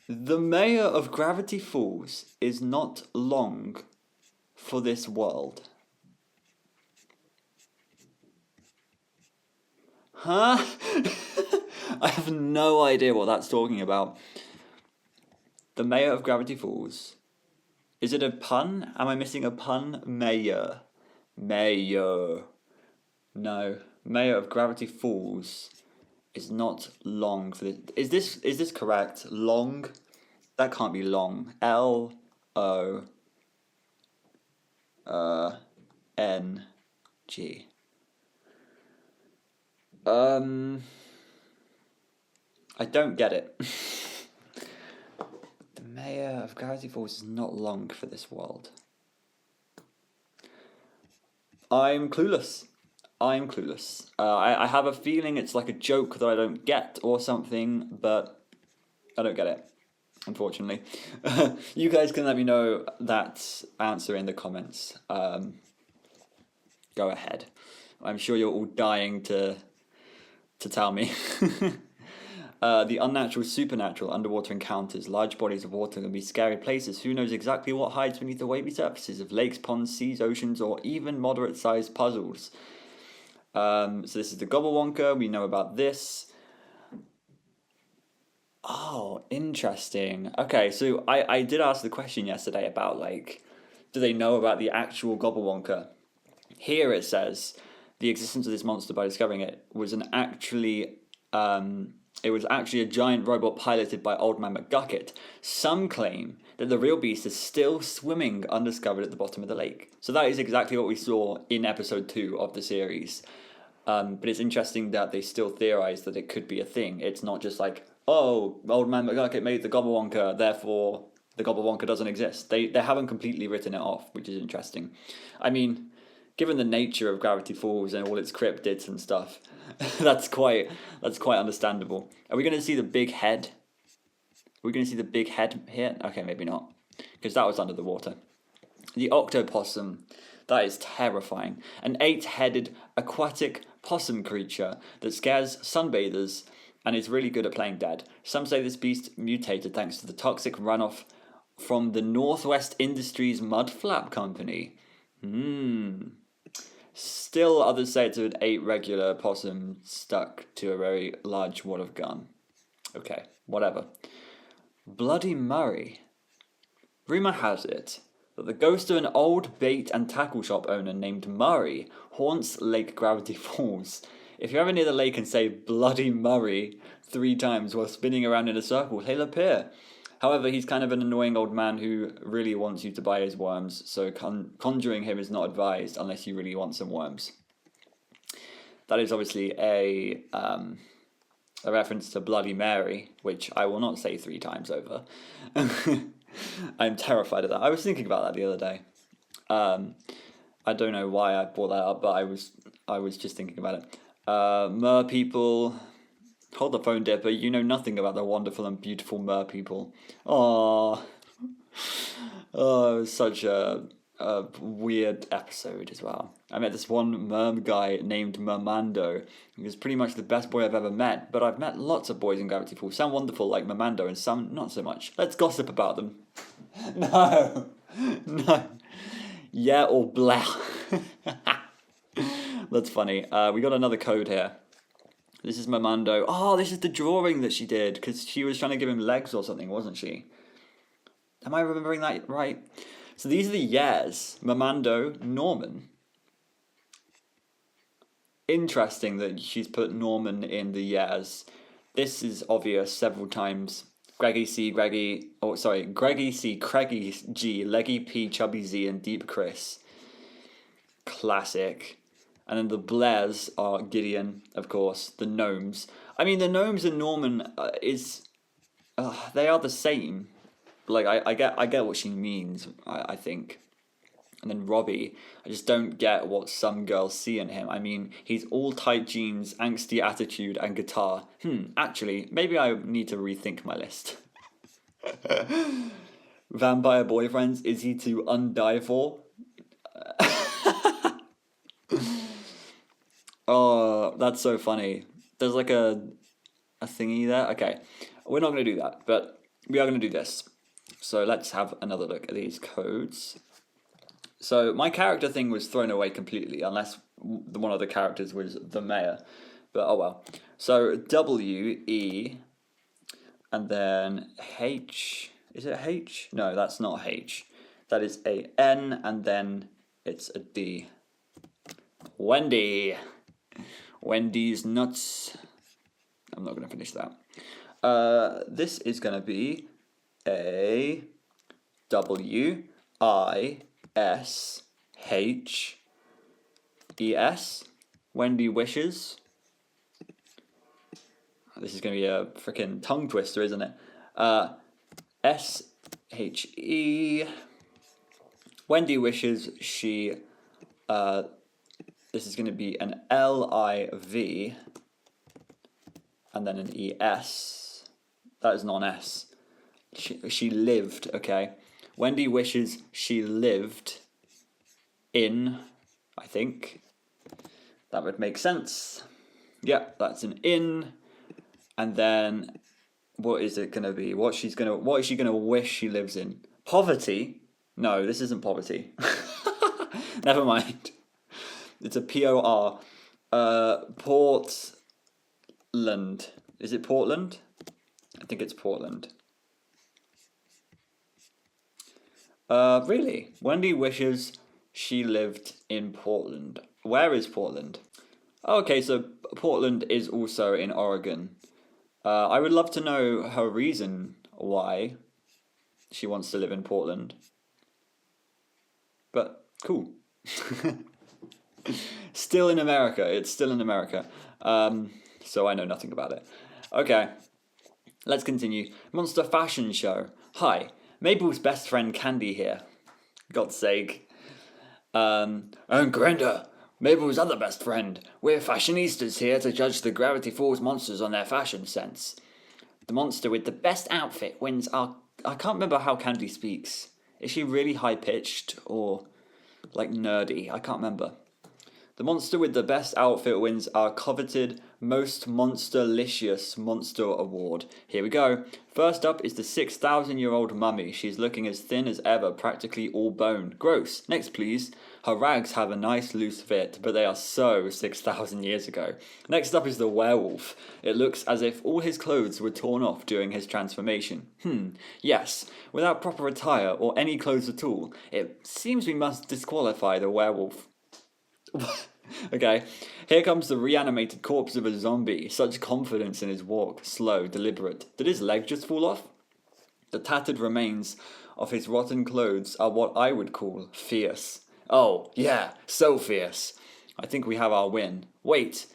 The mayor of Gravity Falls is not long for this world. Huh? I have no idea what that's talking about. The mayor of Gravity Falls. Is it a pun? Am I missing a pun? Mayor. Mayor. No. Mayor of Gravity Falls is not long for this. Is this correct? Long? That can't be long. L-O-N-G. I don't get it. The mayor of Gravity Falls is not long for this world. I'm clueless. I have a feeling it's like a joke that I don't get or something, but I don't get it, unfortunately. You guys can let me know that answer in the comments. Go ahead. I'm sure you're all dying to tell me. The unnatural, supernatural, underwater encounters. Large bodies of water can be scary places. Who knows exactly what hides beneath the wavy surfaces of lakes, ponds, seas, oceans, or even moderate-sized puzzles? So this is the Gobblewonker. We know about this. Oh, interesting. Okay, so I did ask the question yesterday about, like, do they know about the actual Gobblewonker? Here it says the existence of this monster by discovering it was it was actually a giant robot piloted by Old Man McGucket. Some claim that the real beast is still swimming undiscovered at the bottom of the lake. So that is exactly what we saw in episode 2 of the series. But it's interesting that they still theorize that it could be a thing. It's not just like, oh, Old Man McGucket made the Gobblewonker, therefore the Gobblewonker doesn't exist. They haven't completely written it off, which is interesting. I mean, given the nature of Gravity Falls and all its cryptids and stuff, that's quite understandable. Are we going to see the big head? Are we going to see the big head here? Okay, maybe not, because that was under the water. The octopossum, that is terrifying. An 8-headed aquatic possum creature that scares sunbathers and is really good at playing dead. Some say this beast mutated thanks to the toxic runoff from the Northwest Industries Mudflap Company. Still, others say it's an 8 regular possum stuck to a very large wad of gum. Okay, whatever. Bloody Murray. Rumour has it that the ghost of an old bait and tackle shop owner named Murray haunts Lake Gravity Falls. If you're ever near the lake and say Bloody Murray 3 times while spinning around in a circle, he'll appear. However, he's kind of an annoying old man who really wants you to buy his worms, so conjuring him is not advised unless you really want some worms. That is obviously a reference to Bloody Mary, which I will not say 3 times over. I'm terrified of that. I was thinking about that the other day. I don't know why I brought that up, but I was just thinking about it. Mer people... Hold the phone, Dipper. You know nothing about the wonderful and beautiful mer people. Oh, it was such a weird episode as well. I met this one mer guy named Mermando. He was pretty much the best boy I've ever met, but I've met lots of boys in Gravity Falls. Some wonderful like Mermando and some not so much. Let's gossip about them. No. Yeah or blah. That's funny. We got another code here. This is Mermando. Oh, this is the drawing that she did, because she was trying to give him legs or something, wasn't she? Am I remembering that right? So these are the years. Mermando, Norman. Interesting that she's put Norman in the years. This is obvious several times. Greggy C, Craigie G, Leggy P, Chubby Z, and Deep Chris. Classic. And then the Blairs are Gideon, of course, the gnomes. I mean, the gnomes and Norman they are the same. Like, I get what she means, I think. And then Robbie, I just don't get what some girls see in him. I mean, he's all tight jeans, angsty attitude, and guitar. Actually, maybe I need to rethink my list. Vampire boyfriends, is he to undie for? Oh, that's so funny. There's like a thingy there. Okay, we're not going to do that, but we are going to do this. So let's have another look at these codes. So my character thing was thrown away completely, unless one of the characters was the mayor. But oh well. So W, E, and then H. Is it H? No, that's not H. That is a N, and then it's a D. Wendy. Wendy's nuts. I'm not going to finish that. This is going to be a W, I, S, H, E, S. Wendy wishes. This is going to be a freaking tongue twister, isn't it? S, H, E. Wendy wishes she... This is going to be an L-I-V and then an E-S. That is not an S. She lived, okay? Wendy wishes she lived in, I think. That would make sense. Yeah, that's an in. And then, what is it gonna be? What is she gonna wish she lives in? Poverty? No, this isn't poverty. Never mind. It's a P-O-R. Portland. Is it Portland? I think it's Portland. Really? Wendy wishes she lived in Portland. Where is Portland? Oh, okay, so Portland is also in Oregon. I would love to know her reason why she wants to live in Portland. But, cool. Still in America. It's still in America. So I know nothing about it. Okay, let's continue. Monster Fashion Show. Hi, Mabel's best friend Candy here. God's sake. And Grenda, Mabel's other best friend. We're fashionistas here to judge the Gravity Falls monsters on their fashion sense. The monster with the best outfit wins our... I can't remember how Candy speaks. Is she really high-pitched or, like, nerdy? I can't remember. The monster with the best outfit wins our coveted Most Monsterlicious Monster Award. Here we go. First up is the 6,000-year-old mummy. She's looking as thin as ever, practically all bone. Gross. Next, please. Her rags have a nice loose fit, but they are so 6,000 years ago. Next up is the werewolf. It looks as if all his clothes were torn off during his transformation. Yes. Without proper attire or any clothes at all, it seems we must disqualify the werewolf. Okay, here comes the reanimated corpse of a zombie. Such confidence in his walk, slow, deliberate. Did his leg just fall off? The tattered remains of his rotten clothes are what I would call fierce. Oh, yeah, so fierce. I think we have our win. Wait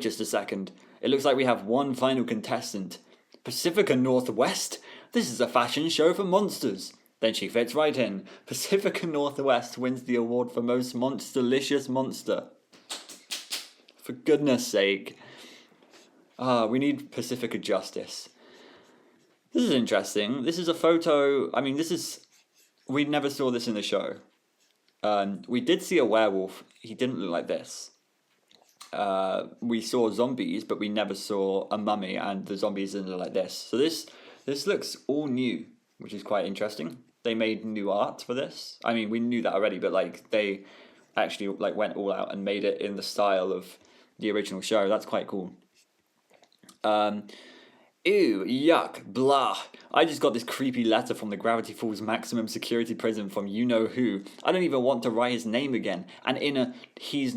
just a second. It looks like we have one final contestant. Pacifica Northwest? This is a fashion show for monsters. Then she fits right in. Pacifica Northwest wins the award for most monsterlicious monster. For goodness sake. We need Pacifica justice. This is interesting. This is a photo. I mean, we never saw this in the show. We did see a werewolf. He didn't look like this. We saw zombies, but we never saw a mummy, and the zombies didn't look like this. So this looks all new, which is quite interesting. They made new art for this. I mean, we knew that already, but like they actually like went all out and made it in the style of the original show. That's quite cool. Ew, yuck, blah. I just got this creepy letter from the Gravity Falls maximum security prison from you-know-who. I don't even want to write his name again. And in a he's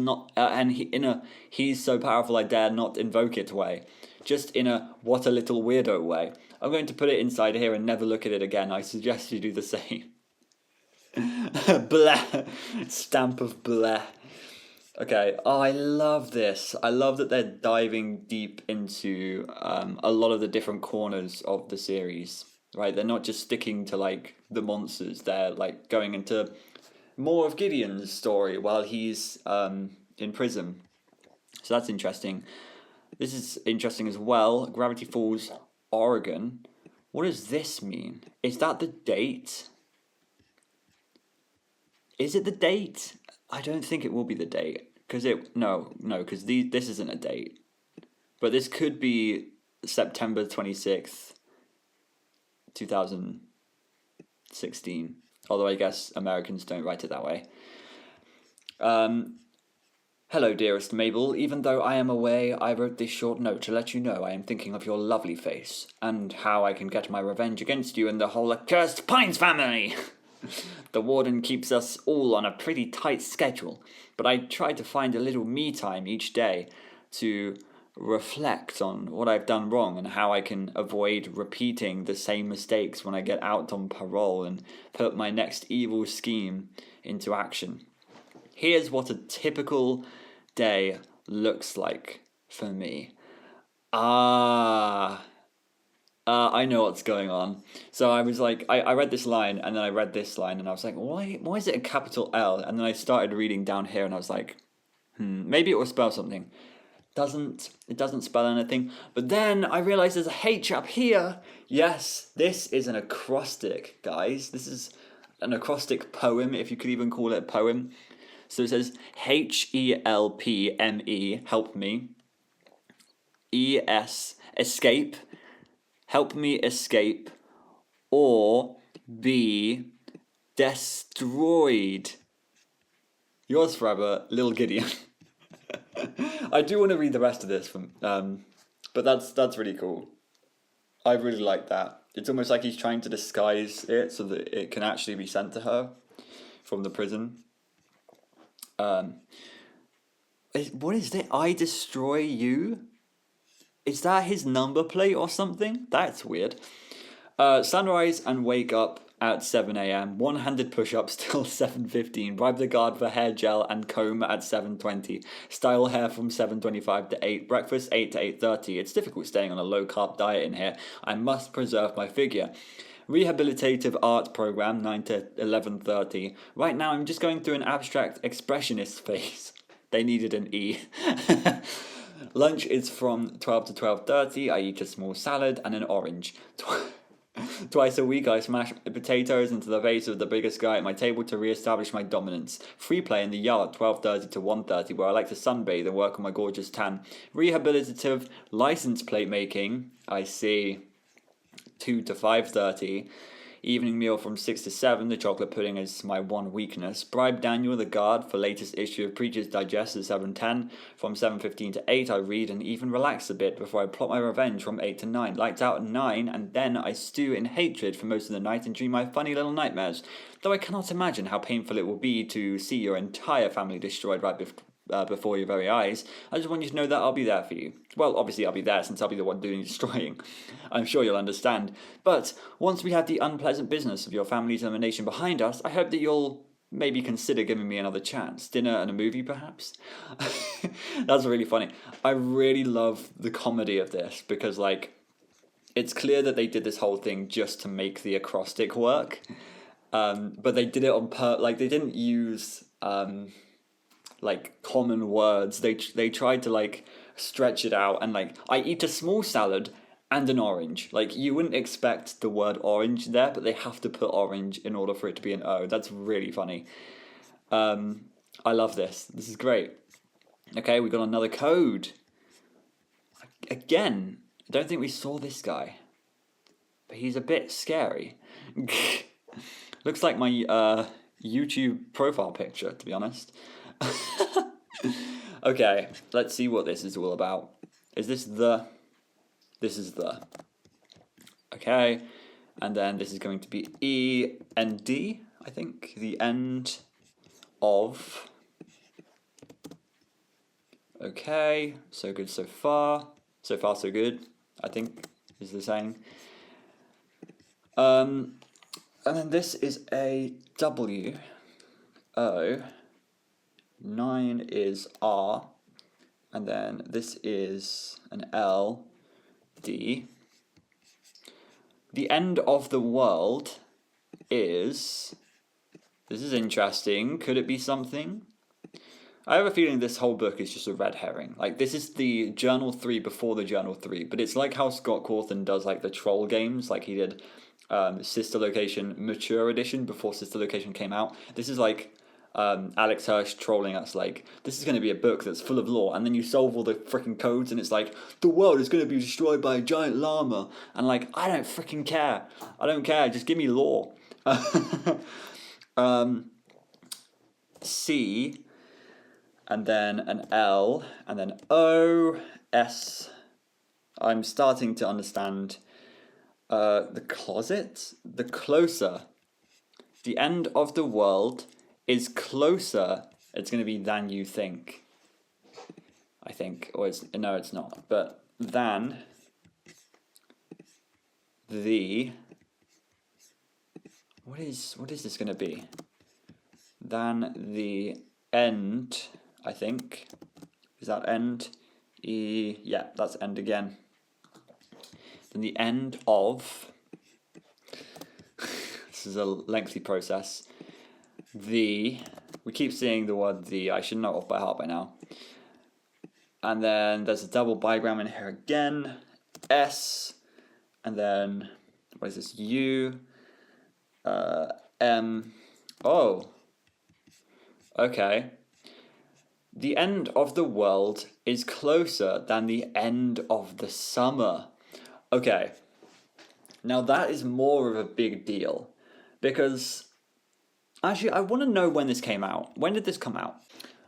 so powerful I dare not invoke it way. Just in a what a little weirdo way. I'm going to put it inside here and never look at it again. I suggest you do the same. Bleh. Stamp of bleh. Okay, I love this. I love that they're diving deep into a lot of the different corners of the series, right? They're not just sticking to, like, the monsters. They're, like, going into more of Gideon's story while he's in prison. So that's interesting. This is interesting as well. Gravity Falls, Oregon. What does this mean? Is that the date? Is it the date? I don't think it will be the date. Because this isn't a date. But this could be September 26th, 2016. Although I guess Americans don't write it that way. Hello, dearest Mabel. Even though I am away, I wrote this short note to let you know I am thinking of your lovely face, and how I can get my revenge against you and the whole accursed Pines family. The warden keeps us all on a pretty tight schedule, but I try to find a little me time each day to reflect on what I've done wrong and how I can avoid repeating the same mistakes when I get out on parole and put my next evil scheme into action. Here's what a typical day looks like for me. I know what's going on. So I was like, I read this line, and then I read this line, and I was like, why is it a capital L? And then I started reading down here, and I was like, maybe it will spell something. It doesn't spell anything. But then I realized there's a H up here. Yes, this is an acrostic, guys. This is an acrostic poem, if you could even call it a poem. So it says Helpme, help me. E-S, escape, help me escape, or B, destroyed. Yours forever, Little Gideon. I do want to read the rest of this but that's really cool. I really like that. It's almost like he's trying to disguise it so that it can actually be sent to her from the prison. What is it? I destroy you? Is that his number plate or something? That's weird. Sunrise and wake up at 7 a.m. One-handed push-ups till 7:15. Bribe the guard for hair gel and comb at 7:20. Style hair from 7:25 to 8. Breakfast 8 to 8:30. It's difficult staying on a low-carb diet in here. I must preserve my figure. Rehabilitative art program 9 to 11:30. Right now I'm just going through an abstract expressionist phase. They needed an E. Lunch is from 12 to 12:30. I eat a small salad and an orange. Twice a week I smash potatoes into the face of the biggest guy at my table to re-establish my dominance. Free play in the yard 12:30 to 1:30 where I like to sunbathe and work on my gorgeous tan. Rehabilitative license plate making, I see, 2 to 5:30. Evening meal from 6 to 7. The chocolate pudding is my one weakness. Bribe Daniel the guard for latest issue of Preacher's Digest at 7:10. From 7:15 to 8 I read and even relax a bit before I plot my revenge from 8 to 9. Lights out at 9 and then I stew in hatred for most of the night and dream my funny little nightmares. Though I cannot imagine how painful it will be to see your entire family destroyed right before your very eyes. I just want you to know that I'll be there for you. Well, obviously I'll be there since I'll be the one doing the destroying. I'm sure you'll understand. But once we have the unpleasant business of your family's elimination behind us, I hope that you'll maybe consider giving me another chance. Dinner and a movie, perhaps? That's really funny. I really love the comedy of this because, like, it's clear that they did this whole thing just to make the acrostic work. But they did it on like, they didn't use like common words. They tried to like stretch it out and like I eat a small salad and an orange. Like you wouldn't expect the word orange there, but they have to put orange in order for it to be an O. That's really funny. I love this. This is great. Okay, we got another code. Again, I don't think we saw this guy, but he's a bit scary. Looks like my YouTube profile picture, to be honest. Okay, let's see what this is all about. Is this the... This is the... Okay, and then this is going to be E and D, I think. The end of... Okay, so good so far. So far, so good, I think, is the saying. And then this is a W, O, 9 is R, and then this is an L, D. The end of the world is... This is interesting. Could it be something? I have a feeling this whole book is just a red herring. Like, this is the Journal 3 before the Journal 3, but it's like how Scott Cawthon does, like, the troll games, like he did Sister Location Mature Edition before Sister Location came out. This is like Alex Hirsch trolling us, like, this is going to be a book that's full of lore, and then you solve all the freaking codes, and it's like, the world is going to be destroyed by a giant llama, and like, I don't freaking care. I don't care, just give me lore. C... and then an L, and then O, S. I'm starting to understand the closet, the closer. The end of the world is closer, it's going to be than you think. I think, or it's, no, it's not, but than the, what is this going to be? Than the end, I think. Is that end? Yeah, that's end again. Then the end of... This is a lengthy process. We keep seeing the word the, I should know off by heart by now. And then there's a double bigram in here again. S, and then, what is this? U, M, oh, okay. The end of the world is closer than the end of the summer. Okay, now that is more of a big deal because actually I want to know when this came out. When did this come out?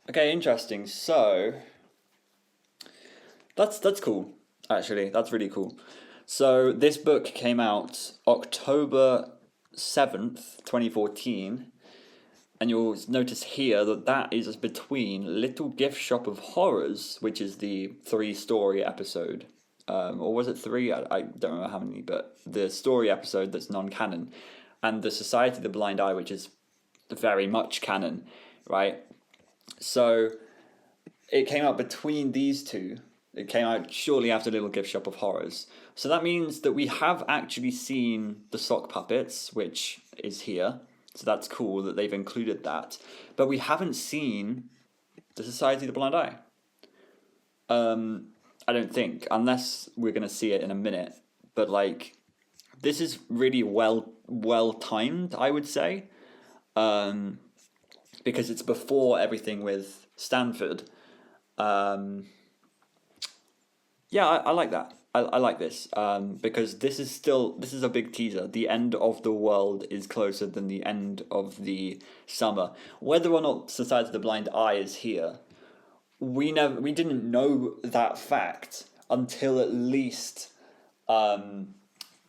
Okay, interesting. So that's cool. Actually, that's really cool. So this book came out October 7th, 2014. And you'll notice here that that is between Little Gift Shop of Horrors, which is the 3-story episode. Or was it 3? I don't remember how many, but the story episode that's non-canon. And the Society of the Blind Eye, which is very much canon, right? So it came out between these two. It came out shortly after Little Gift Shop of Horrors. So that means that we have actually seen the sock puppets, which is here. So that's cool that they've included that. But we haven't seen the Society of the Blind Eye. I don't think, unless we're going to see it in a minute. But, like, this is really well timed, I would say. Because it's before everything with Stanford. Yeah, I like that. I like this because this is a big teaser. The end of the world is closer than the end of the summer. Whether or not Society of the Blind Eye is here, we didn't know that fact until at least the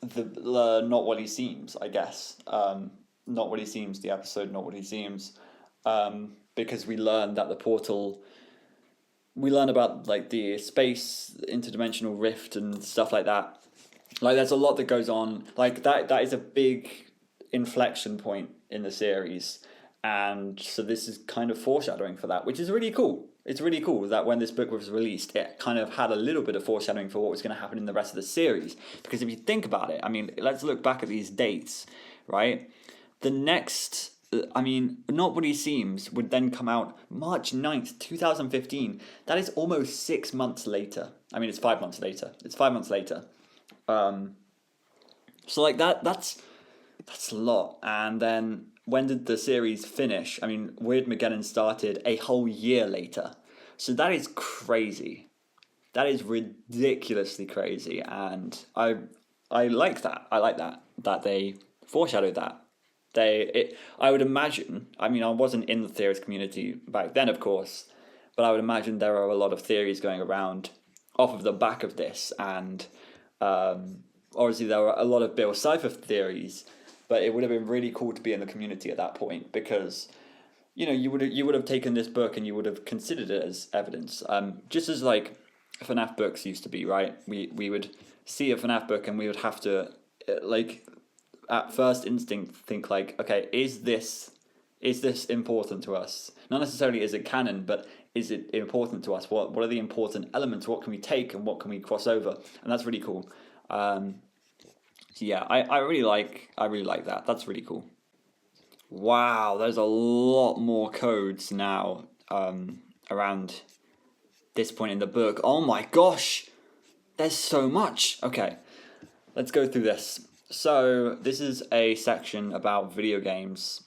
Not What He Seems, I guess. Not What He Seems, the episode Not What He Seems, because we learned that the portal. We learn about like the space, interdimensional rift, and stuff like that. Like, there's a lot that goes on. Like that is a big inflection point in the series, and so this is kind of foreshadowing for that, which is really cool. It's really cool that when this book was released, it kind of had a little bit of foreshadowing for what was going to happen in the rest of the series. Because if you think about it, I mean, let's look back at these dates, right? The next. Not What He Seems would then come out March 9th, 2015. That is almost 6 months later. I mean, it's 5 months later. It's 5 months later. So, like, that's a lot. And then, when did the series finish? I mean, Weirdmageddon started a whole year later. So that is crazy. That is ridiculously crazy. And I like that. I like that they foreshadowed that. I would imagine, I mean, I wasn't in the theorist community back then, of course, but I would imagine there are a lot of theories going around off of the back of this, and obviously there were a lot of Bill Cipher theories, but it would have been really cool to be in the community at that point, because, you know, you would have taken this book and you would have considered it as evidence, just as, like, FNAF books used to be, right? We would see a FNAF book and we would have to, like, at first instinct think like, okay, is this important to us? Not necessarily is it canon, but is it important to us? What are the important elements? What can we take and what can we cross over? And that's really cool. So yeah, I really like that. That's really cool. Wow, there's a lot more codes now around this point in the book. Oh my gosh, there's so much. Okay, let's go through this. So, this is a section about video games,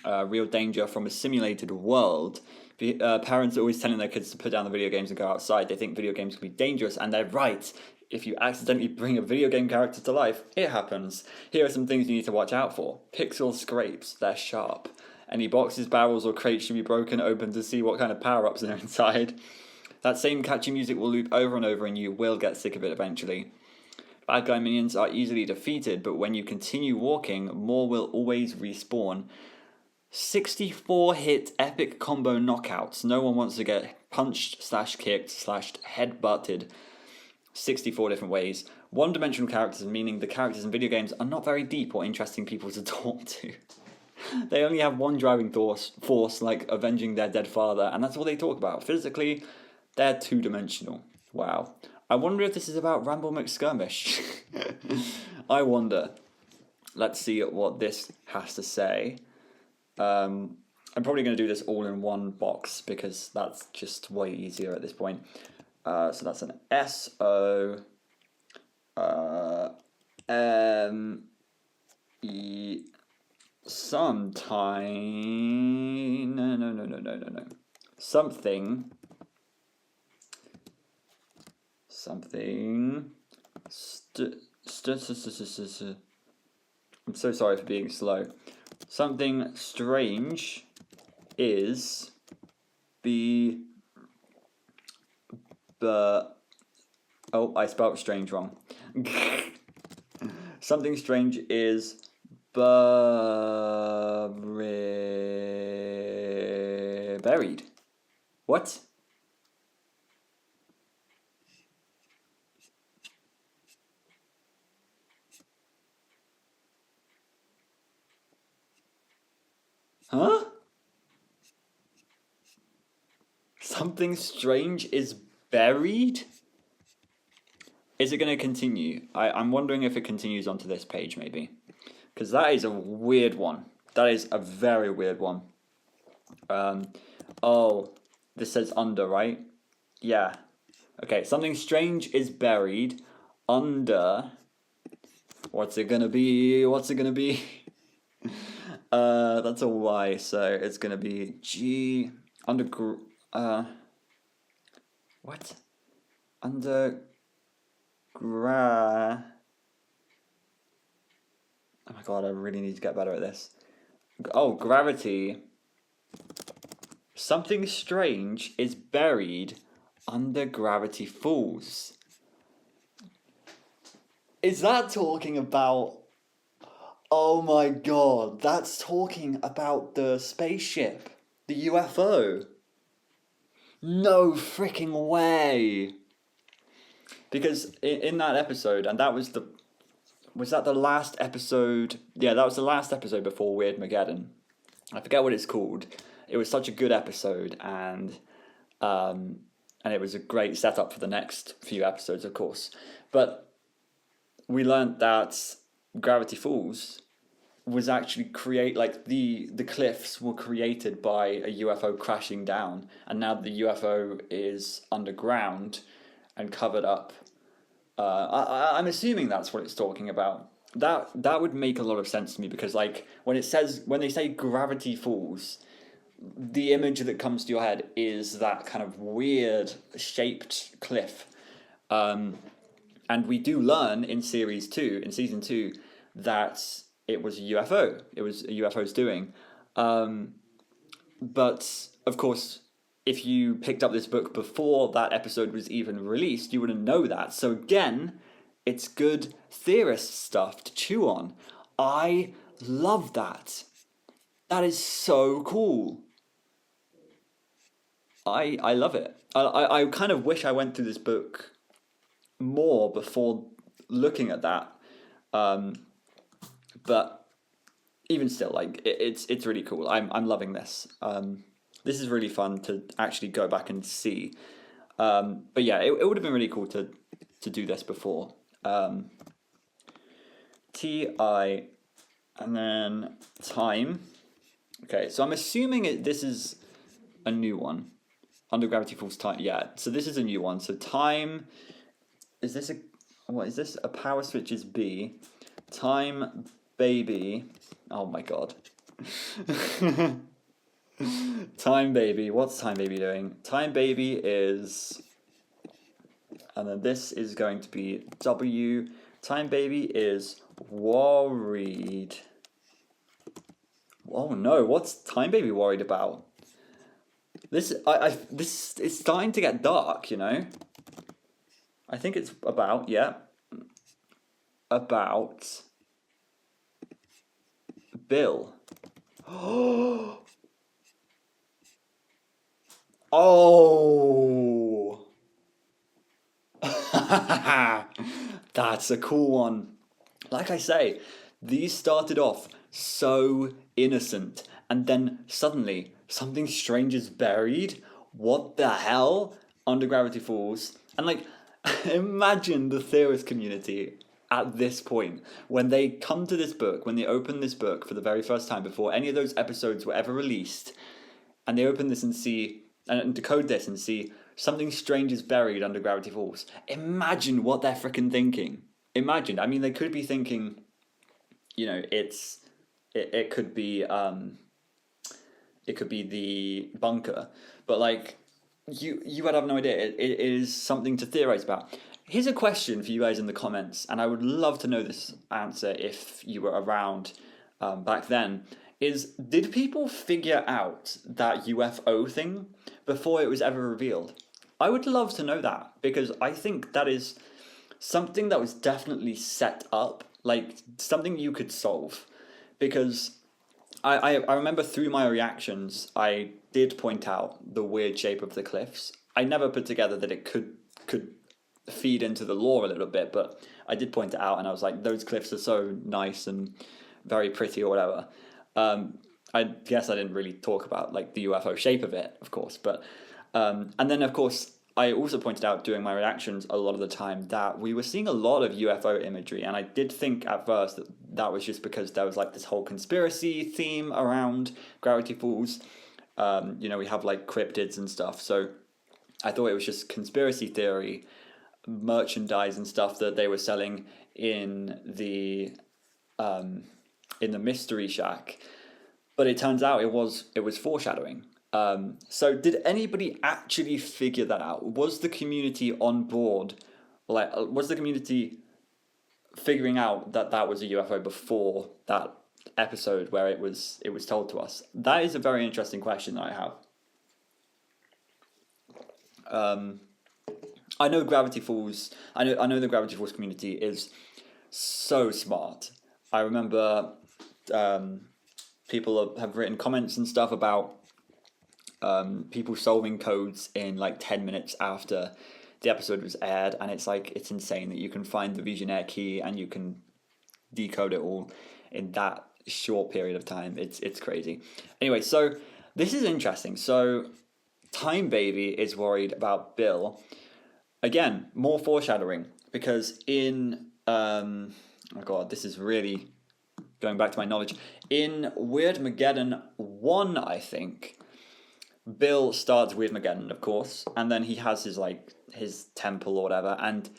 real danger from a simulated world. Parents are always telling their kids to put down the video games and go outside. They think video games can be dangerous, and they're right. If you accidentally bring a video game character to life, it happens. Here are some things you need to watch out for. Pixel scrapes, they're sharp. Any boxes, barrels, or crates should be broken open to see what kind of power-ups are inside. That same catchy music will loop over and over, and you will get sick of it eventually. Bad guy minions are easily defeated, but when you continue walking, more will always respawn. 64 hit epic combo knockouts. No one wants to get punched, /kicked, /headbutted 64 different ways. One-dimensional characters, meaning the characters in video games are not very deep or interesting people to talk to. They only have one driving force, like avenging their dead father, and that's all they talk about. Physically, they're two-dimensional. Wow. I wonder if this is about Ramble McSkirmish. I wonder. Let's see what this has to say. I'm probably going to do this all in one box because that's just way easier at this point. So that's an S-O M-E sometime. No. something I'm so sorry for being slow. Something strange is oh, I spelled strange wrong. Something strange is buried. What? Huh? Something strange is buried? Is it going to continue? I'm wondering if it continues onto this page, maybe. Because that is a weird one. That is a very weird one. Oh, this says under, right? Yeah. Okay, something strange is buried under... What's it gonna be? What's it gonna be? That's a Y, so it's gonna be G... What? Oh my god, I really need to get better at this. Oh, gravity. Something strange is buried under Gravity Falls. Is that talking about... Oh my god, that's talking about the spaceship. The UFO. No freaking way. Because in that episode, and that was the... Was that the last episode? Yeah, that was the last episode before Weirdmageddon. I forget what it's called. It was such a good episode, and it was a great setup for the next few episodes, of course. But we learned that Gravity Falls was actually the cliffs were created by a UFO crashing down, and now the UFO is underground and covered up. I'm assuming that's what it's talking about. That would make a lot of sense to me, because like when they say Gravity Falls, the image that comes to your head is that kind of weird shaped cliff. And we do learn in season 2, that it was a UFO. It was a UFO's doing. But of course, if you picked up this book before that episode was even released, you wouldn't know that. So again, it's good theorist stuff to chew on. I love that. That is so cool. I love it. I kind of wish I went through this book more before looking at that. But even still, like it's really cool. I'm loving this. This is really fun to actually go back and see. But yeah, it would have been really cool to do this before. TI and then time. Okay, so I'm assuming this is a new one. Under Gravity Falls time. Yeah, so this is a new one. So time, what is this? A power switch is B. Time baby. Oh my god. Time baby. What's time baby doing? Time baby is... And then this is going to be W. Time baby is worried. Oh no, what's time baby worried about? This is starting to get dark, you know? I think it's about Bill. Oh! That's a cool one. Like I say, these started off so innocent, and then suddenly something strange is buried. What the hell? Under Gravity Falls. And like, imagine the theorist community at this point, when they come to this book, when they open this book for the very first time before any of those episodes were ever released, and they open this and see, and decode this and see something strange is buried under Gravity Falls. Imagine what they're freaking thinking. Imagine. I mean, they could be thinking, you know, it could be, it could be the bunker, but like you would have no idea. It is something to theorize about. Here's a question for you guys in the comments, and I would love to know this answer if you were around back then. Did people figure out that UFO thing before it was ever revealed? I would love to know that, because I think that is something that was definitely set up, like something you could solve. Because I remember through my reactions, I did point out the weird shape of the cliffs. I never put together that it could feed into the lore a little bit, but I did point it out, and I was like, those cliffs are so nice and very pretty or whatever. I guess I didn't really talk about like the UFO shape of it, of course, but and then of course I also pointed out during my reactions a lot of the time that we were seeing a lot of UFO imagery, and I did think at first that that was just because there was like this whole conspiracy theme around Gravity Falls. We have like cryptids and stuff, so I thought it was just conspiracy theory merchandise and stuff that they were selling in the mystery shack. But it turns out it was foreshadowing. So did anybody actually figure that out? Was the community on board? Like, was the community figuring out that that was a UFO before that episode where it was told to us? That is a very interesting question that I have. I know Gravity Falls. I know the Gravity Falls community is so smart. I remember people have written comments and stuff about people solving codes in like 10 minutes after the episode was aired, and it's insane that you can find the Visionaire key and you can decode it all in that short period of time. It's crazy. Anyway, so this is interesting. So Time Baby is worried about Bill. Again, more foreshadowing, because in oh god, this is really going back to my knowledge. In Weirdmageddon 1, I think, Bill starts Weirdmageddon, of course, and then he has his temple or whatever, and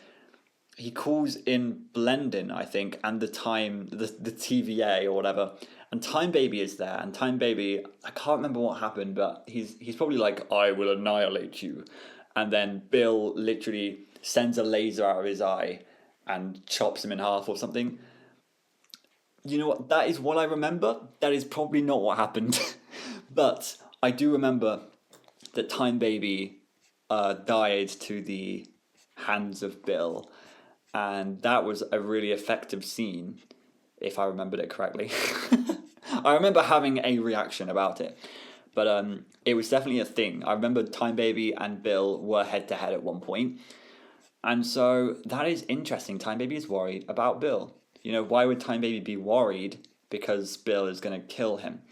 he calls in Blendin, I think, and the TVA or whatever, and Time Baby is there, and Time Baby, I can't remember what happened, but he's probably like, I will annihilate you, and then Bill literally sends a laser out of his eye and chops him in half or something. You know what? That is what I remember. That is probably not what happened. But I do remember that Time Baby died to the hands of Bill. And that was a really effective scene, if I remembered it correctly. I remember having a reaction about it. But it was definitely a thing. I remember Time Baby and Bill were head-to-head at one point. And so that is interesting. Time Baby is worried about Bill. Why would Time Baby be worried? Because Bill is going to kill him.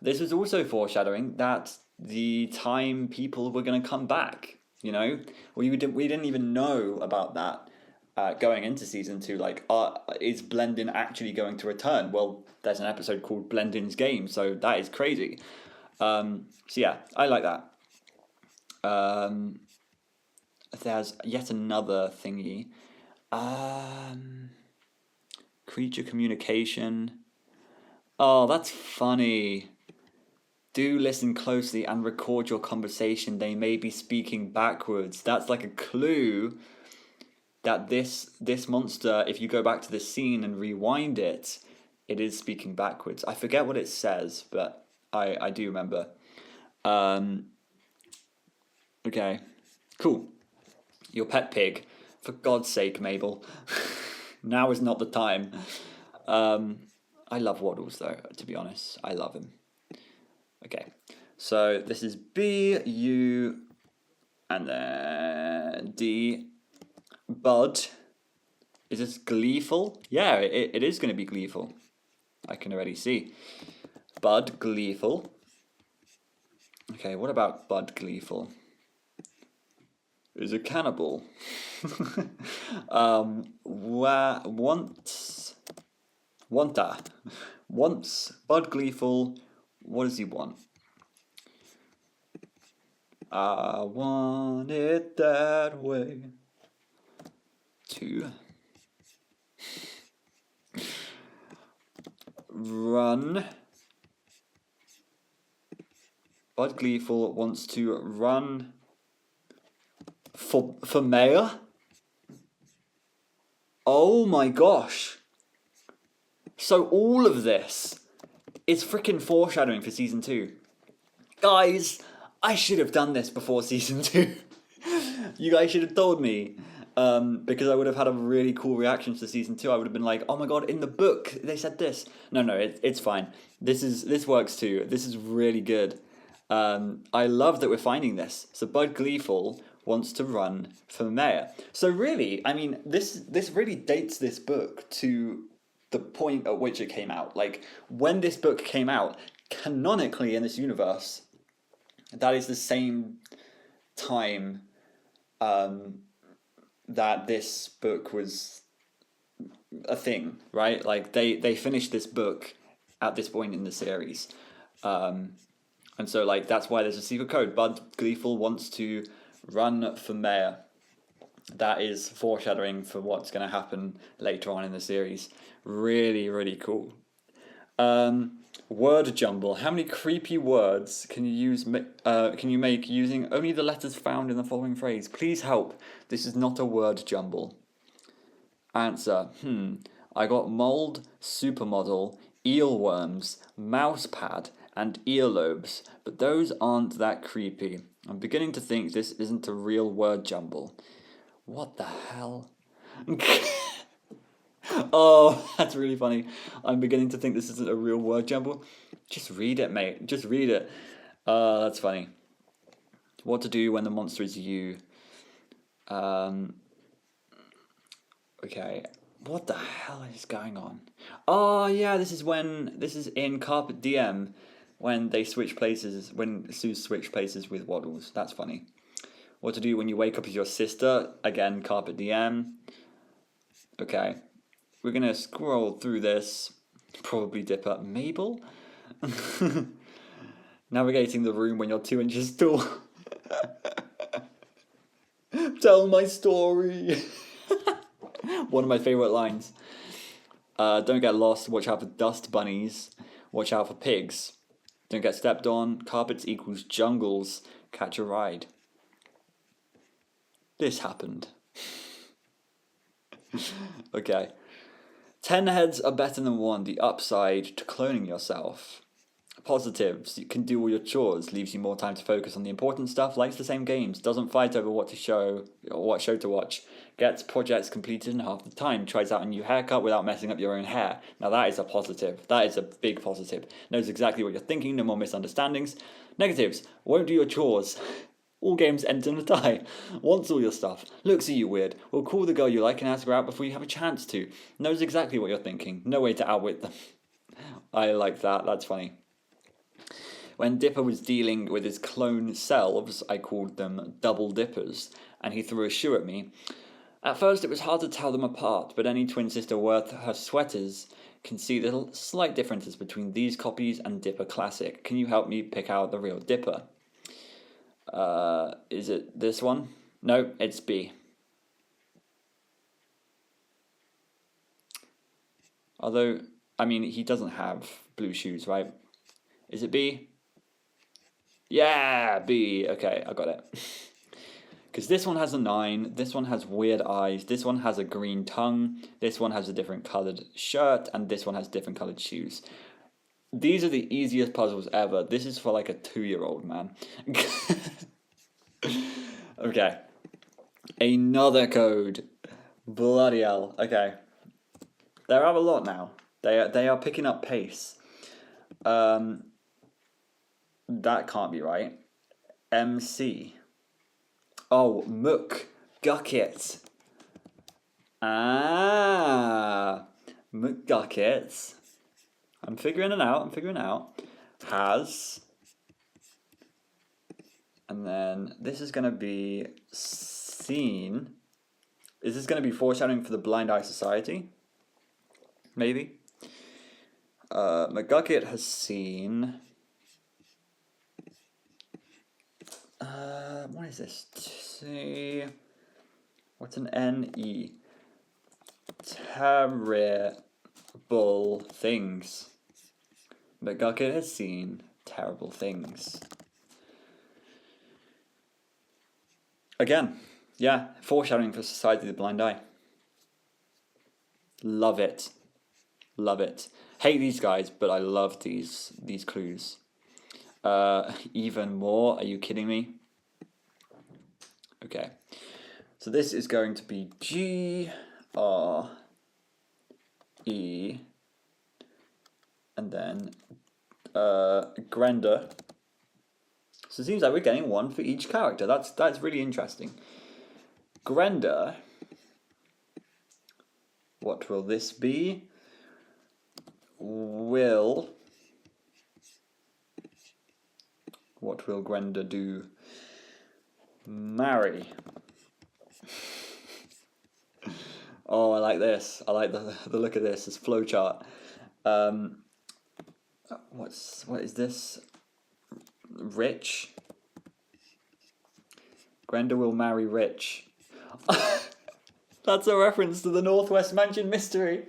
This was also foreshadowing that the time people were going to come back. We didn't even know about that going into season 2. Like, is Blendin actually going to return? Well, there's an episode called Blendin's Game, so that is crazy. So yeah, I like that. There's yet another thingy. Creature communication. Oh, that's funny. Do listen closely and record your conversation. They may be speaking backwards. That's like a clue that this monster, if you go back to the scene and rewind it, it is speaking backwards. I forget what it says, but I do remember. Okay, cool. Your pet pig. For God's sake, Mabel. Now is not the time. I love Waddles, though, to be honest. I love him. Okay, so this is B, U, and then D. Bud. Is this gleeful? Yeah, it is going to be gleeful. I can already see. Bud gleeful. Okay, what about Bud gleeful? Is a cannibal. Wants Bud gleeful. What does he want? I want it that way. 2. Run. Bud Gleeful wants to run for mayor? Oh my gosh. So all of this is freaking foreshadowing for season 2. Guys, I should have done this before season 2. You guys should have told me. Because I would have had a really cool reaction to season 2. I would have been like, oh my god, in the book they said this. No, it's fine. This works too. This is really good. I love that we're finding this. So Bud Gleeful wants to run for mayor. So really, I mean, this really dates this book to the point at which it came out. Like, when this book came out, canonically in this universe, that is the same time that this book was a thing, right? Like, they finished this book at this point in the series. And so, like, that's why there's a secret code. Bud Gleeful wants to run for mayor. That is foreshadowing for what's going to happen later on in the series. Really, really cool. Word jumble. How many creepy words can you make using only the letters found in the following phrase? Please help. This is not a word jumble. Answer. I got mold, supermodel, eelworms, mousepad, and earlobes, but those aren't that creepy. I'm beginning to think this isn't a real word jumble. What the hell? Oh, that's really funny. I'm beginning to think this isn't a real word jumble. Just read it, mate. Just read it. That's funny. What to do when the monster is you. Okay. What the hell is going on? Oh, yeah, this is in Carpet DM when they switch places, when Soos switch places with Waddles. That's funny. What to do when you wake up as your sister. Again, Carpet DM. Okay. We're going to scroll through this. Probably Dipper. Mabel? Navigating the room when you're 2 inches tall. Tell my story. One of my favourite lines. Don't get lost. Watch out for dust bunnies. Watch out for pigs. Don't get stepped on. Carpets equals jungles. Catch a ride. This happened. Okay. 10 heads are better than 1. The upside to cloning yourself. Positives. You can do all your chores. Leaves you more time to focus on the important stuff. Likes the same games. Doesn't fight over what show to watch. Gets projects completed in half the time. Tries out a new haircut without messing up your own hair. Now that is a positive. That is a big positive. Knows exactly what you're thinking. No more misunderstandings. Negatives. Won't do your chores. All games end in a tie. Wants all your stuff. Looks at you weird. Will call the girl you like and ask her out before you have a chance to. Knows exactly what you're thinking. No way to outwit them. I like that. That's funny. When Dipper was dealing with his clone selves, I called them double dippers, and he threw a shoe at me. At first it was hard to tell them apart, but any twin sister worth her sweaters can see the slight differences between these copies and Dipper Classic. Can you help me pick out the real Dipper? Is it this one? No, it's B. Although, I mean, he doesn't have blue shoes, right? Is it B? Yeah, B. Okay, I got it. Because this one has a 9, this one has weird eyes, this one has a green tongue, this one has a different coloured shirt, and this one has different coloured shoes. These are the easiest puzzles ever. This is for like a 2-year-old, man. Okay. Another code. Bloody hell. Okay. There are a lot now. They are picking up pace. That can't be right. MC. Oh, McGucket. McGucket. I'm figuring it out. Has. And then this is going to be seen. Is this going to be foreshadowing for the Blind Eye Society? Maybe. McGucket has seen. What is this? See. What's an N-E? Terrible things. McGucket has seen terrible things. Again, yeah, foreshadowing for Society of the Blind Eye. Love it. Love it. Hate these guys, but I love these clues. Even more? Are you kidding me? Okay. So this is going to be G, R, E, and then Grenda. So it seems like we're getting one for each character. That's really interesting. Grenda. What will this be? What will Grenda do? Marry. Oh, I like this. I like the look of this flowchart. What is this? Rich. Grenda will marry Rich. That's a reference to the Northwest Mansion mystery.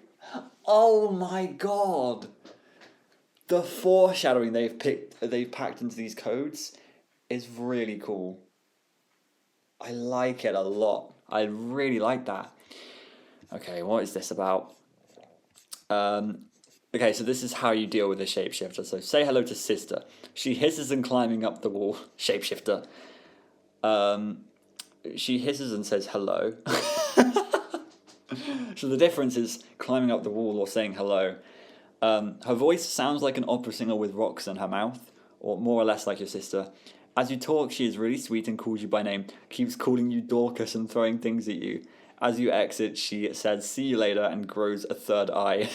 Oh my god! The foreshadowing they've packed into these codes is really cool. I like it a lot. I really like that. Okay, what is this about? Okay, so this is how you deal with a shapeshifter. So say hello to sister. She hisses and climbing up the wall. Shapeshifter. She hisses and says hello. So the difference is climbing up the wall or saying hello. Her voice sounds like an opera singer with rocks in her mouth, or more or less like your sister. As you talk, she is really sweet and calls you by name, keeps calling you Dorcas and throwing things at you. As you exit, she says, "See you later," and grows a third eye.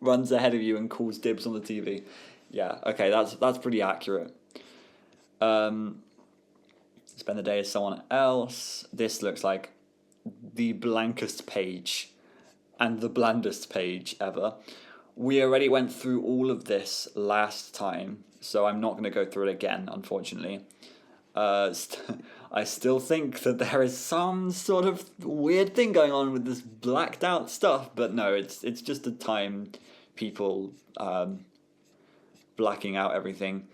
Runs ahead of you and calls dibs on the TV. Yeah, okay, that's pretty accurate. Spend the day as someone else. This looks like the blankest page and the blandest page ever. We already went through all of this last time, so I'm not going to go through it again, unfortunately. I still think that there is some sort of weird thing going on with this blacked out stuff, but no, it's just a time people blacking out everything.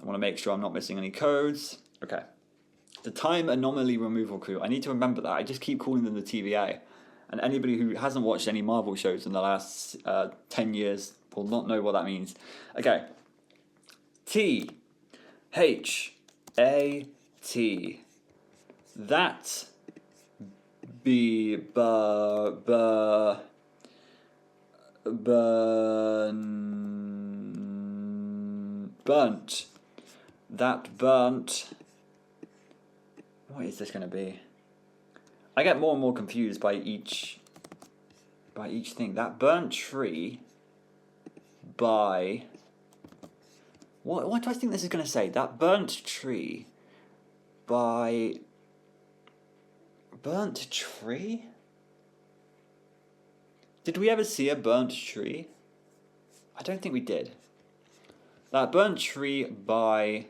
I want to make sure I'm not missing any codes. Okay. The time anomaly removal crew. I need to remember that. I just keep calling them the TVA. And anybody who hasn't watched any Marvel shows in the last 10 years will not know what that means. Okay. T. H. A. T. That. B. Burn. Burnt. That burnt. What is this going to be? I get more and more confused by each thing. That burnt tree by... What do I think this is going to say? That burnt tree by... Burnt tree? Did we ever see a burnt tree? I don't think we did. That burnt tree by...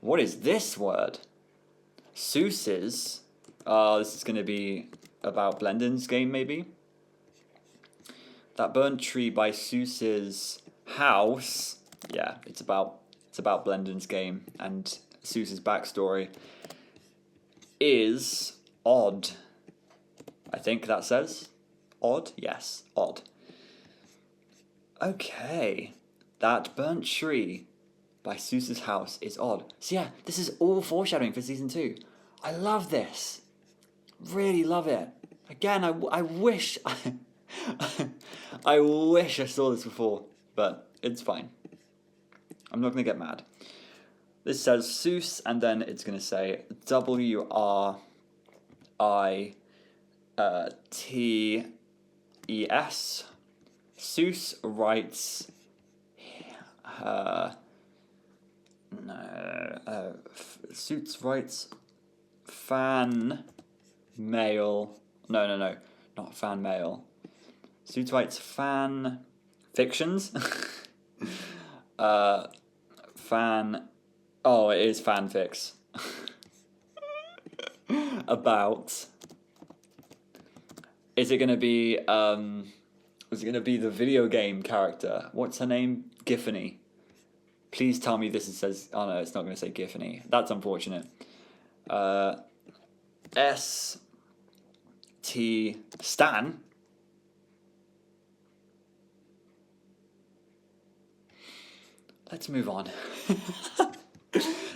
What is this word? Soos's. This is going to be about Blendon's game, maybe. That burnt tree by Soos's house. Yeah, it's about Blendon's game and Soos's backstory. Is odd. I think that says odd. Yes, odd. Okay, that burnt tree by Soos's house is odd. So yeah, this is all foreshadowing for season 2. I love this. Really love it. Again, I wish I wish I saw this before, but it's fine. I'm not going to get mad. This says Soos, and then it's going to say WRITES. Soos writes... Soos writes... Fan mail. No, not fan mail. Soos writes fan fictions. Fan. Oh, it is fanfics. About. Is it gonna be the video game character? What's her name? Giffany. Please tell me this says. Oh no, it's not gonna say Giffany. That's unfortunate. S-T Stan. Let's move on.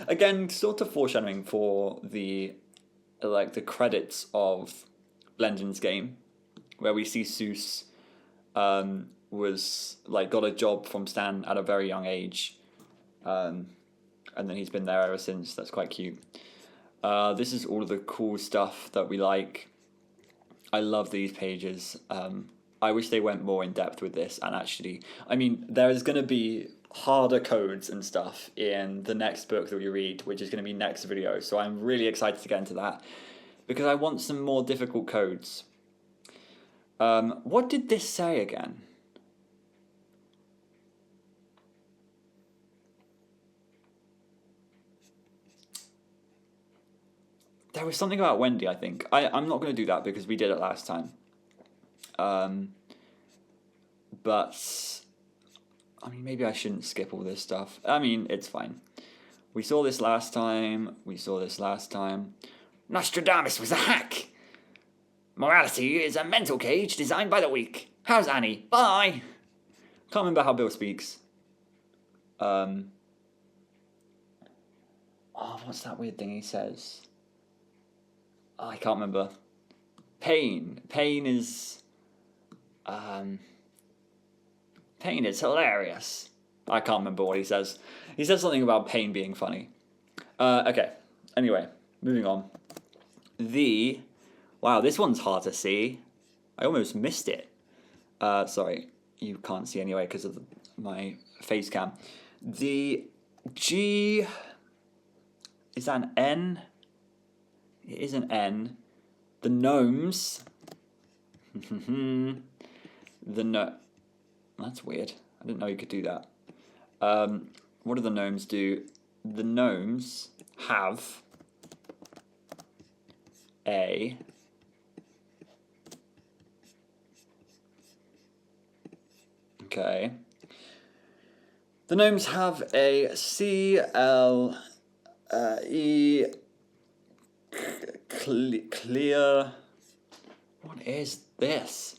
Again, sort of foreshadowing for the credits of Legends game, where we see Soos was got a job from Stan at a very young age, and then he's been there ever since. That's quite cute. This is all of the cool stuff that we like. I love these pages. I wish they went more in depth with this, and actually, I mean, there is going to be harder codes and stuff in the next book that we read, which is going to be next video, so I'm really excited to get into that, because I want some more difficult codes. What did this say again? There was something about Wendy, I think. I'm not going to do that because we did it last time. But I mean, maybe I shouldn't skip all this stuff. I mean, it's fine. We saw this last time. Nostradamus was a hack. Morality is a mental cage designed by the weak. How's Annie? Bye. Can't remember how Bill speaks. What's that weird thing he says? I can't remember. Pain. Pain is hilarious. I can't remember what he says. He says something about pain being funny. Okay. Anyway, moving on. Wow, this one's hard to see. I almost missed it. Sorry, you can't see anyway because of my face cam. The G... Is that an N? It is an N. The gnomes. That's weird. I didn't know you could do that. What do the gnomes do? The gnomes have a... Okay. The gnomes have a C-L-E... Clear... What is this?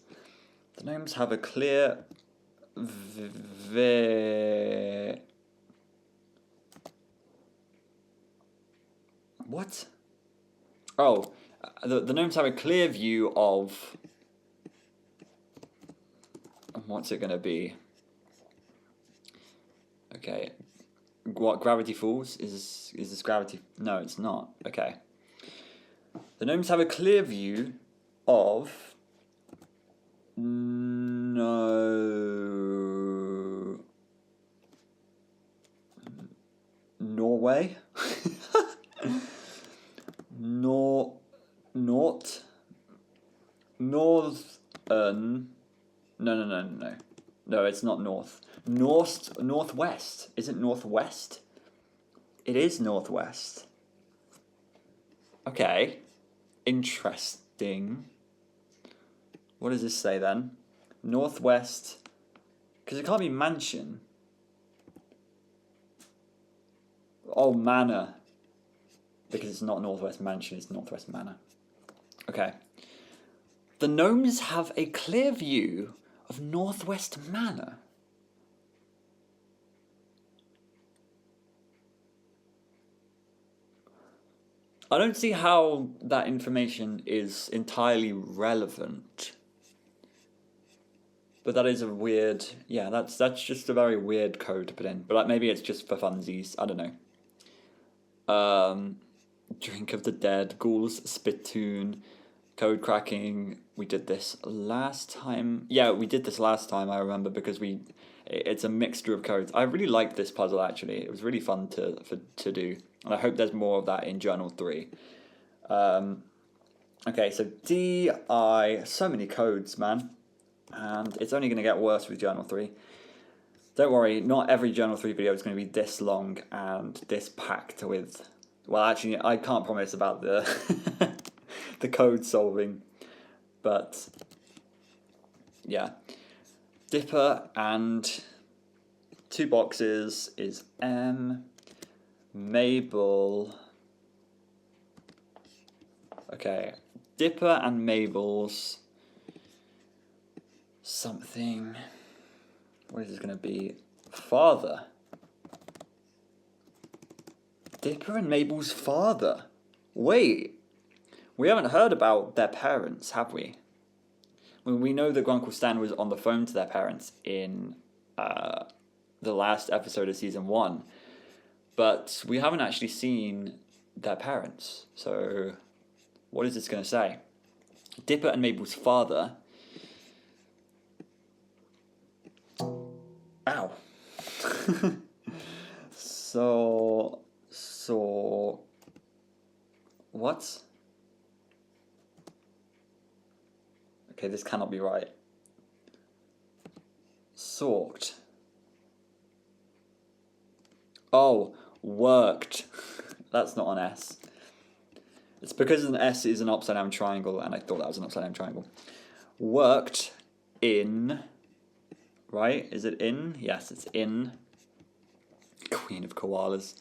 The gnomes have a clear... What? Oh, the gnomes have a clear view of... What's it going to be? Okay. What, Gravity Falls? Is this Gravity... No, it's not. Okay. The gnomes have a clear view of... Norway? Northern... No, it's not north. Northwest. Is it northwest? It is northwest. Okay. Interesting. What does this say then? Northwest. Because it can't be mansion. Oh, manor. Because it's not northwest mansion, it's northwest manor. Okay. The gnomes have a clear view of northwest manor. I don't see how that information is entirely relevant. But that is a weird... Yeah, that's just a very weird code to put in. But maybe it's just for funsies. I don't know. Drink of the Dead, Ghouls, Spittoon, Code Cracking. We did this last time. Yeah, we did this last time, I remember, because it's a mixture of codes. I really liked this puzzle, actually. It was really fun to do. And I hope there's more of that in Journal 3. Okay, so D-I... So many codes, man. And it's only going to get worse with Journal 3. Don't worry, not every Journal 3 video is going to be this long and this packed with... Well, actually, I can't promise about the the code solving. But, yeah. Dipper and 2 boxes is M... Mabel... Okay. Dipper and Mabel's something. What is this going to be? Father. Dipper and Mabel's father. Wait. We haven't heard about their parents, have we? Well, we know that Grunkle Stan was on the phone to their parents in the last episode of season 1, but we haven't actually seen their parents. So, what is this going to say? Dipper and Mabel's father. Ow. So, what? Okay, this cannot be right. Sorked. Oh, worked. That's not an S. It's because an S is an upside down triangle, and I thought that was an upside down triangle. Worked in, right? Is it in? Yes, it's in. Queen of Koalas.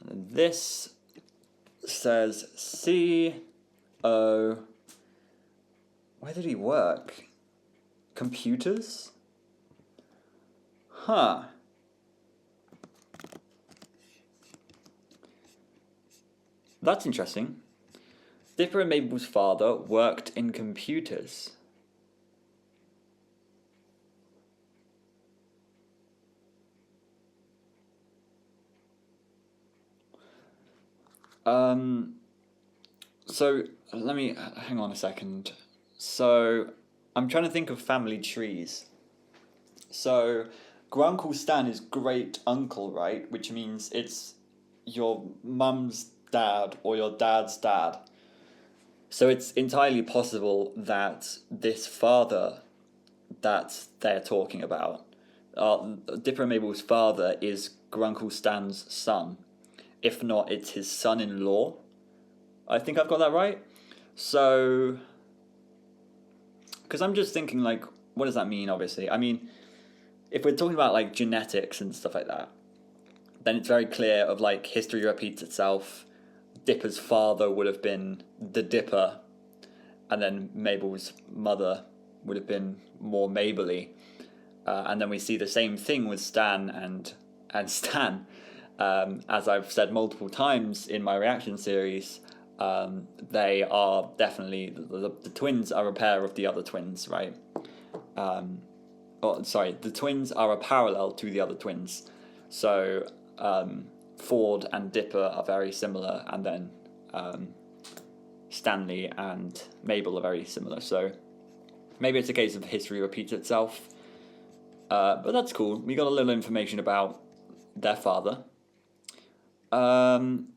And this says C-O... Where did he work? Computers? Huh. That's interesting. Dipper and Mabel's father worked in computers. So, let me... Hang on a second. So, I'm trying to think of family trees. So, Grunkle Stan is great uncle, right? Which means it's your mum's dad or your dad's dad. So it's entirely possible that this father that they're talking about, Dipper and Mabel's father, is Grunkle Stan's son. If not, it's his son-in-law. I think I've got that right. So... Because I'm just thinking, like, what does that mean, obviously? I mean, if we're talking about, like, genetics and stuff like that, then it's very clear of, like, history repeats itself. Dipper's father would have been the Dipper, and then Mabel's mother would have been more Mabel-y. And then we see the same thing with Stan and Stan. As I've said multiple times in my reaction series, they are definitely, the twins are a pair of the other twins, right? The twins are a parallel to the other twins. So, Ford and Dipper are very similar, and then Stanley and Mabel are very similar. So, maybe it's a case of history repeats itself. But that's cool. We got a little information about their father.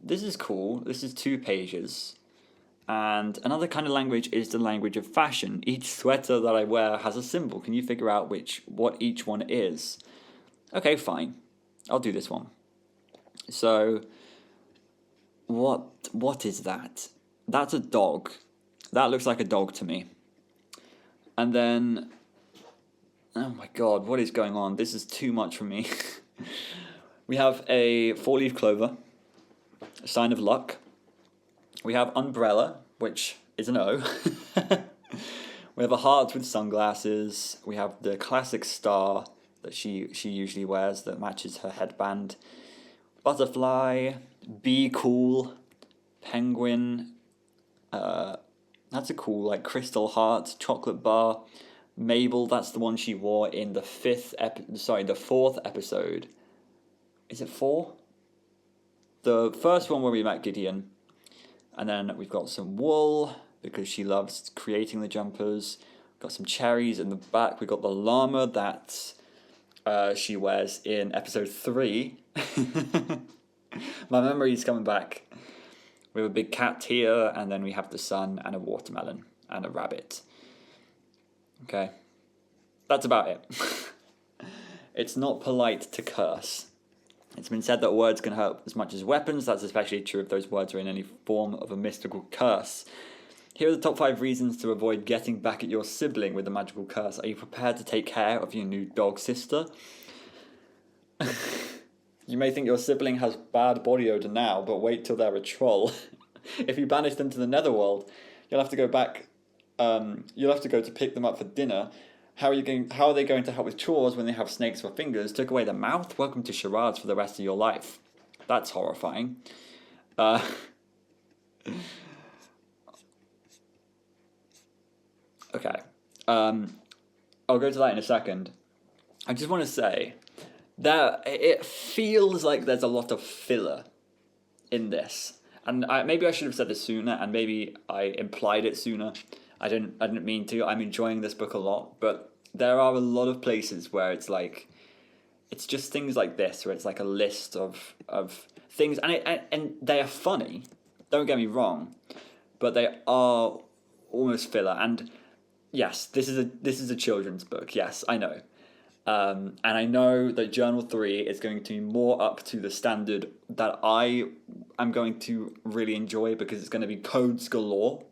This is cool. This is 2 pages. And another kind of language is the language of fashion. Each sweater that I wear has a symbol. Can you figure out what each one is? Okay, fine. I'll do this one. So, what is that? That's a dog. That looks like a dog to me. And then, oh my god, what is going on? This is too much for me. We have a 4-leaf clover, a sign of luck. We have umbrella, which is an O. We have a heart with sunglasses. We have the classic star that she usually wears that matches her headband. Butterfly, be cool, penguin. That's a cool, like, crystal heart, chocolate bar. Mabel, that's the one she wore in the 4th episode. Is it 4? The first one where we met Gideon. And then we've got some wool, because she loves creating the jumpers. We've got some cherries in the back. We've got the llama that she wears in episode 3. My memory's coming back. We have a big cat here, and then we have the sun, and a watermelon, and a rabbit. Okay. That's about it. It's not polite to curse. It's been said that words can hurt as much as weapons. That's especially true if those words are in any form of a mystical curse. Here are the top 5 reasons to avoid getting back at your sibling with a magical curse. Are you prepared to take care of your new dog sister? You may think your sibling has bad body odor now, but wait till they're a troll. if you banish them to the netherworld, you'll have to go back. You'll have to go to pick them up for dinner. How are they going to help with chores when they have snakes for fingers? Took away the mouth? Welcome to charades for the rest of your life. That's horrifying. Okay. I'll go to that in a second. I just want to say that it feels like there's a lot of filler in this. And maybe I should have said this sooner, and maybe I implied it sooner. I didn't mean to. I'm enjoying this book a lot, but there are a lot of places where it's like, it's just things like this, where it's like a list of things, and they are funny. Don't get me wrong, but they are almost filler. And yes, this is a children's book. Yes, I know. And I know that Journal 3 is going to be more up to the standard that I am going to really enjoy, because it's going to be codes galore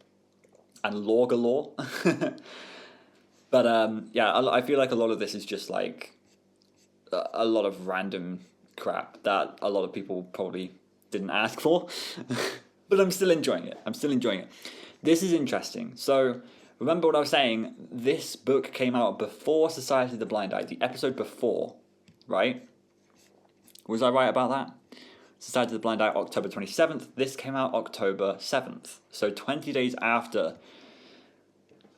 and lore galore. But yeah, I feel like a lot of this is just like a lot of random crap that a lot of people probably didn't ask for. But I'm still enjoying it. This is interesting. So remember what I was saying? This book came out before Society of the Blind Eye, the episode before, right? Was I right about that? Society of the Blind Eye, October 27th. This came out October 7th. So 20 days after.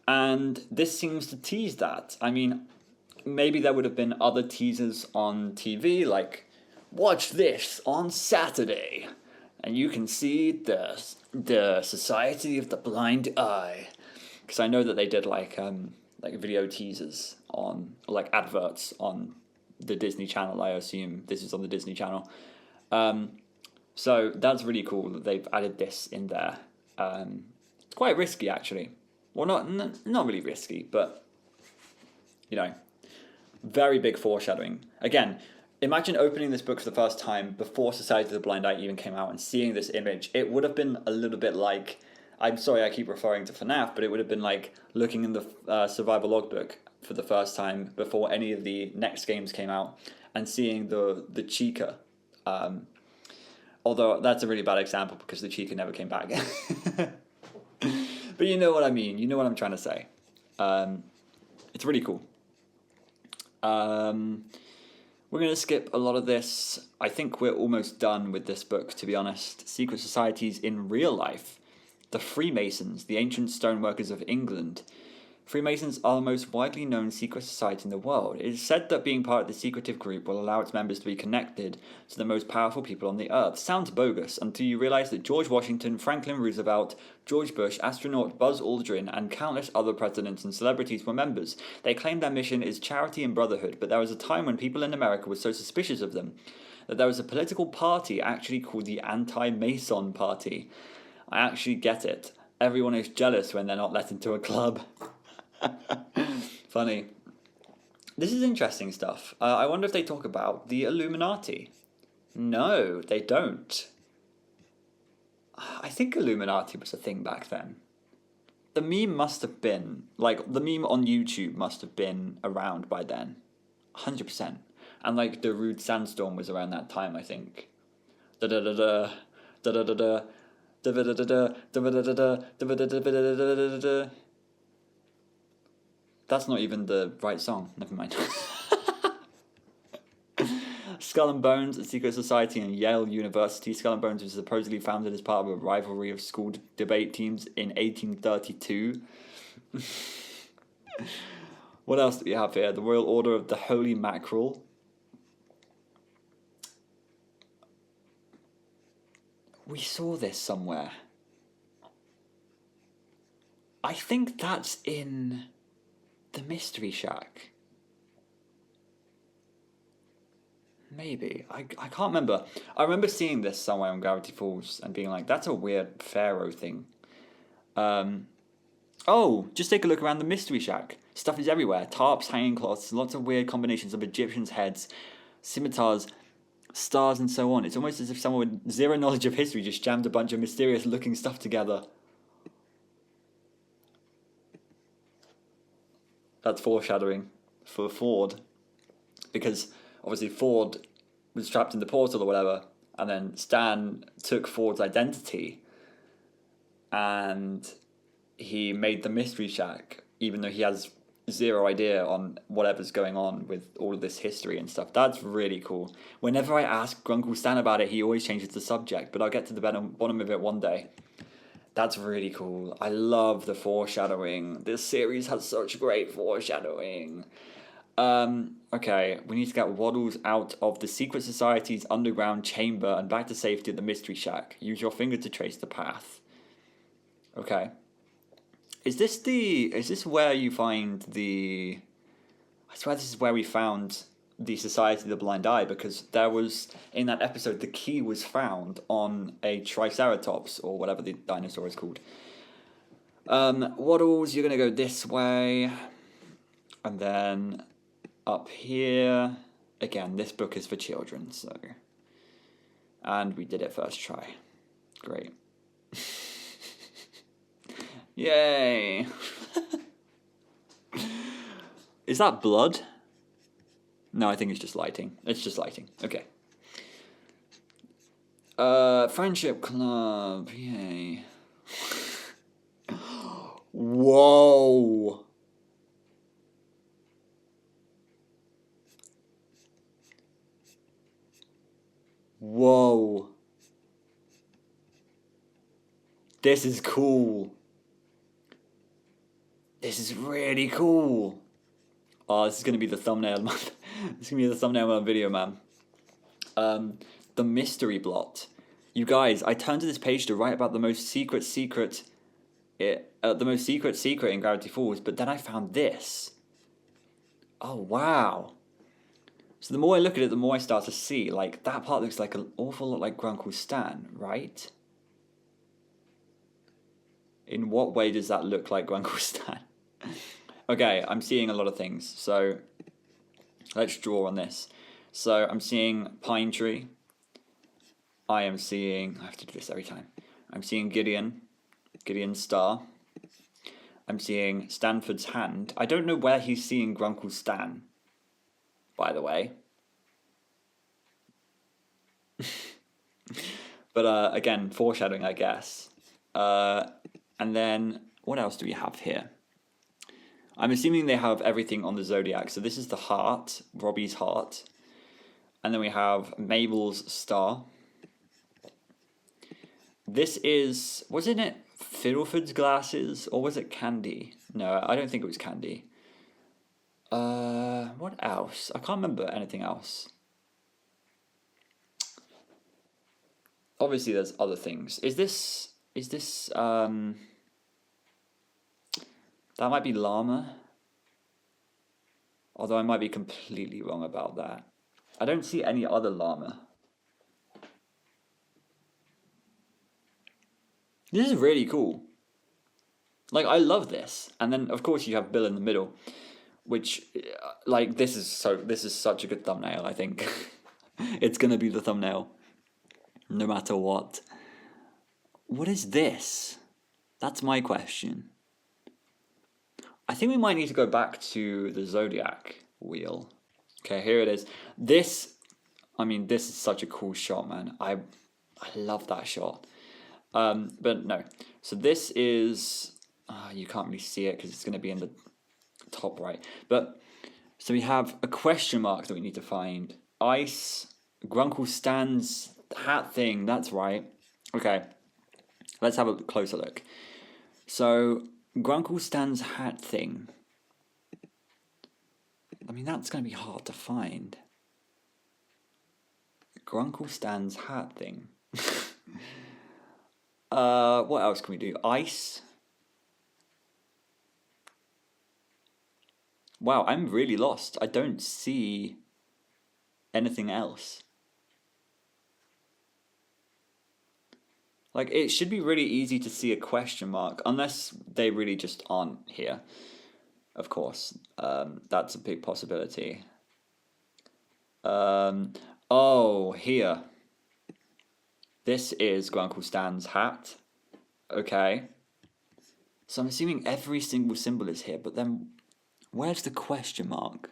And this seems to tease that. I mean, maybe there would have been other teasers on TV, like, watch this on Saturday, and you can see the Society of the Blind Eye. Because I know that they did like video teasers on, like, adverts on the Disney Channel. I assume this is on the Disney Channel. So that's really cool that they've added this in there. It's quite risky, actually. Well, not really risky, but, you know, very big foreshadowing. Again, imagine opening this book for the first time before Society of the Blind Eye even came out and seeing this image. It would have been a little bit like, I'm sorry I keep referring to FNAF, but it would have been like looking in the survival logbook for the first time before any of the next games came out and seeing the Chica. Although that's a really bad example because the Chica never came back. But you know what I mean. You know what I'm trying to say. It's really cool. We're going to skip a lot of this. I think we're almost done with this book, to be honest. Secret societies in real life. The Freemasons, the ancient stoneworkers of England. Freemasons are the most widely known secret society in the world. It is said that being part of the secretive group will allow its members to be connected to the most powerful people on the earth. Sounds bogus until you realize that George Washington, Franklin Roosevelt, George Bush, astronaut Buzz Aldrin, and countless other presidents and celebrities were members. They claim their mission is charity and brotherhood, but there was a time when people in America were so suspicious of them that there was a political party actually called the Anti-Mason Party. I actually get it. Everyone is jealous when they're not let into a club. Funny. This is interesting stuff. I wonder if they talk about the Illuminati. No, they don't. I think Illuminati was a thing back then. The meme must have been, like, the meme on YouTube must have been around by then. 100%. And, like, the Rude Sandstorm was around that time, I think. Da-da-da-da, da-da-da-da, da-da-da-da, da-da-da-da, da-da-da-da. That's not even the right song. Never mind. Skull and Bones, a secret society in Yale University. Skull and Bones was supposedly founded as part of a rivalry of school debate teams in 1832. What else do we have here? The Royal Order of the Holy Mackerel. We saw this somewhere. I think that's in the Mystery Shack. Maybe. I can't remember. I remember seeing this somewhere on Gravity Falls and being like, that's a weird pharaoh thing. Oh, just take a look around the Mystery Shack. Stuff is everywhere. Tarps, hanging cloths, lots of weird combinations of Egyptians' heads, scimitars, stars, and so on. It's almost as if someone with zero knowledge of history just jammed a bunch of mysterious looking stuff together. That's foreshadowing for Ford. Because obviously Ford was trapped in the portal or whatever, and then Stan took Ford's identity and he made the mystery shack, even though he has zero idea on whatever's going on with all of this history and stuff. That's really cool. Whenever I ask Grunkle Stan about it, he always changes the subject, but I'll get to the bottom of it one day. That's really cool. I love the foreshadowing. This series has such great foreshadowing. Okay, we need to get Waddles out of the secret society's underground chamber and back to safety at the mystery shack. Use your finger to trace the path. Okay. Is this where you find the... I swear this is where we found the Society of the Blind Eye, because there was, in that episode, the key was found on a Triceratops, or whatever the dinosaur is called. Waddles, you're going to go this way. And then up here. Again, this book is for children, so... And we did it first try. Great. Yay! Is that blood? No, I think it's just lighting. It's just lighting. Okay. Friendship club. Yay. Whoa! Whoa. This is cool. This is really cool. Oh, this is going to be the thumbnail. This is going to be the thumbnail of my video, man. The mystery blot. You guys, I turned to this page to write about the most secret in Gravity Falls, but then I found this. Oh, wow. So the more I look at it, the more I start to see, like, that part looks like an awful lot like Grunkle Stan, right? In what way does that look like Grunkle Stan? Okay, I'm seeing a lot of things, so let's draw on this. So I'm seeing Pine Tree. I have to do this every time. I'm seeing Gideon's star. I'm seeing Stanford's hand. I don't know where he's seeing Grunkle Stan, by the way. But again, foreshadowing, I guess. And then, what else do we have here? I'm assuming they have everything on the Zodiac. So this is the heart, Robbie's heart. And then we have Mabel's star. This is, wasn't it Fiddleford's glasses? Or was it Candy? No, I don't think it was Candy. What else? I can't remember anything else. Obviously there's other things. Is this, that might be llama. Although I might be completely wrong about that. I don't see any other llama. This is really cool. Like, I love this. And then, of course, you have Bill in the middle. Which, like, this is such a good thumbnail, I think. It's gonna be the thumbnail. No matter what. What is this? That's my question. I think we might need to go back to the Zodiac wheel. Okay, here it is. This is such a cool shot, man. I love that shot. But no. So this is... you can't really see it because it's going to be in the top right. But, so we have a question mark that we need to find. Ice. Grunkle Stan's hat thing. That's right. Okay. Let's have a closer look. So... Grunkle Stan's hat thing. I mean, that's going to be hard to find. Grunkle Stan's hat thing. What else can we do? Ice. Wow, I'm really lost. I don't see anything else. Like, it should be really easy to see a question mark, unless they really just aren't here. Of course, that's a big possibility. Oh, here. This is Grunkle Stan's hat. Okay. So I'm assuming every single symbol is here, but then where's the question mark?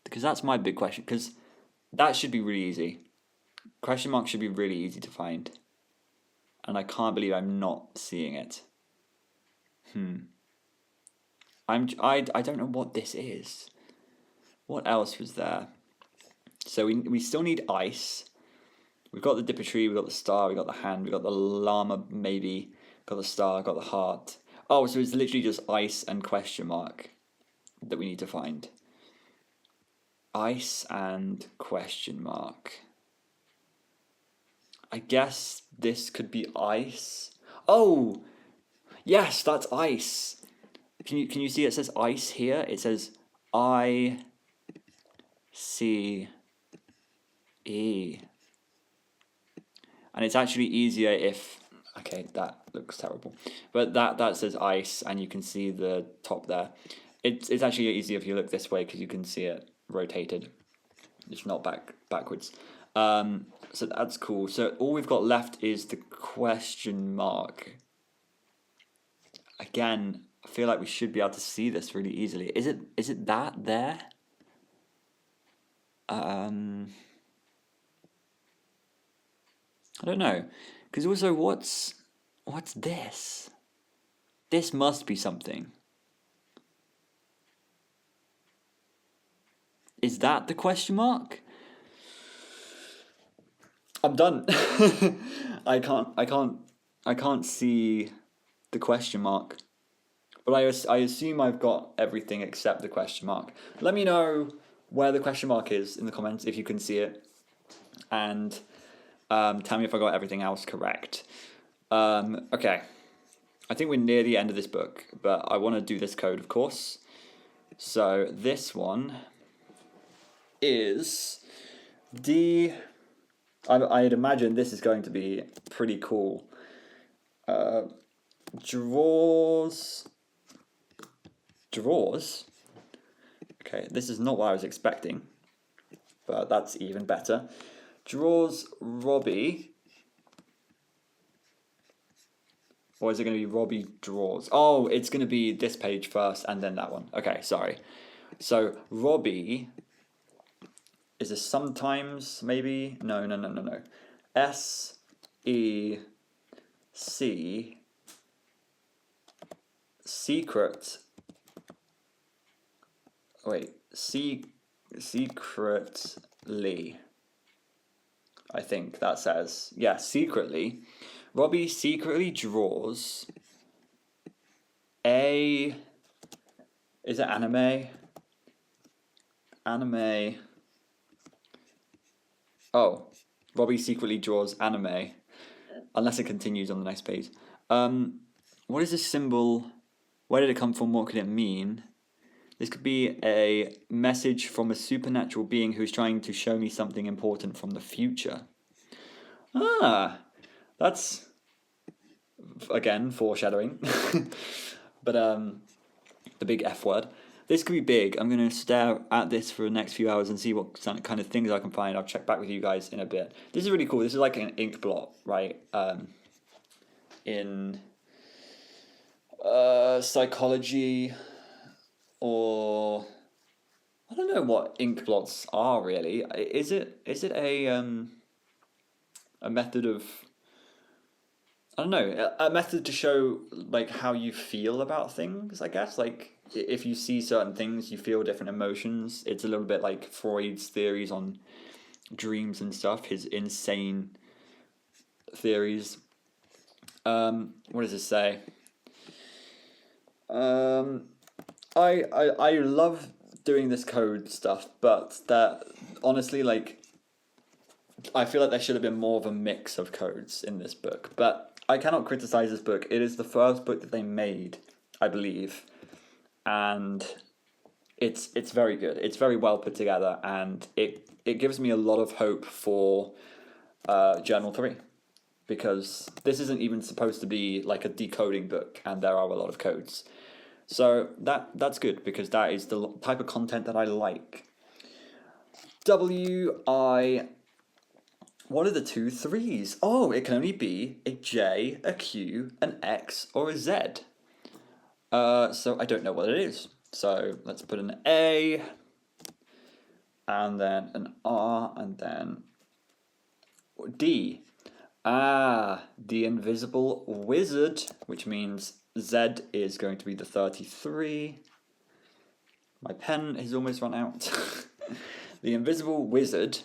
Because that's my big question, because that should be really easy. Question mark should be really easy to find. and I can't believe I'm not seeing it. I don't know what this is. What else was there? So we still need ice. We've got the dipper tree, we've got the star, we've got the hand, we've got the llama maybe, got the star, got the heart. Oh, so it's literally just ice and question mark that we need to find. Ice and question mark. I guess this could be ice. Oh, yes, that's ice. Can you see it says ice here? It says ICE. And it's actually easier if, okay, that looks terrible, but that says ice, and you can see the top there. It's actually easier if you look this way because you can see it rotated. It's not backwards. So that's cool. So all we've got left is the question mark. Again, I feel like we should be able to see this really easily. Is it that there? I don't know. Because also, what's this? This must be something. Is that the question mark? I'm done. I can't see the question mark. But I assume I've got everything except the question mark. Let me know where the question mark is in the comments if you can see it. And tell me if I got everything else correct. Okay. I think we're near the end of this book, but I want to do this code, of course. So this one is I'd imagine this is going to be pretty cool. Drawers. Okay, this is not what I was expecting, but that's even better. Draws Robbie. Or is it going to be Robbie draws? Oh, it's going to be this page first and then that one. Okay, sorry. So Robbie is a sometimes, maybe? No. SEC secret. Wait, secretly. I think that says, yeah, secretly. Robbie secretly draws is it anime? Anime. Oh, Robbie secretly draws anime. Unless it continues on the next page. What is this symbol? Where did it come from? What could it mean? This could be a message from a supernatural being who's trying to show me something important from the future. Ah, that's, again, foreshadowing. But the big F word. This could be big. I'm going to stare at this for the next few hours and see what kind of things I can find. I'll check back with you guys in a bit. This is really cool. This is like an ink blot, right? In psychology, or I don't know what ink blots are really. Is it a method of, I don't know, a method to show like how you feel about things, I guess. Like if you see certain things, you feel different emotions. It's a little bit like Freud's theories on dreams and stuff, his insane theories. What does this say? I love doing this code stuff, but that honestly, like, I feel like there should have been more of a mix of codes in this book. But I cannot criticize this book. It is the first book that they made, I believe, and it's very good. It's very well put together, and it gives me a lot of hope for Journal 3. Because this isn't even supposed to be like a decoding book, and there are a lot of codes. So that's good, because that is the type of content that I like. What are the 2 3s? Oh, it can only be a J, a Q, an X, or a Z. So I don't know what it is. So let's put an A, and then an R, and then D. Ah, the invisible wizard, which means Z is going to be the 33. My pen has almost run out. The invisible wizard.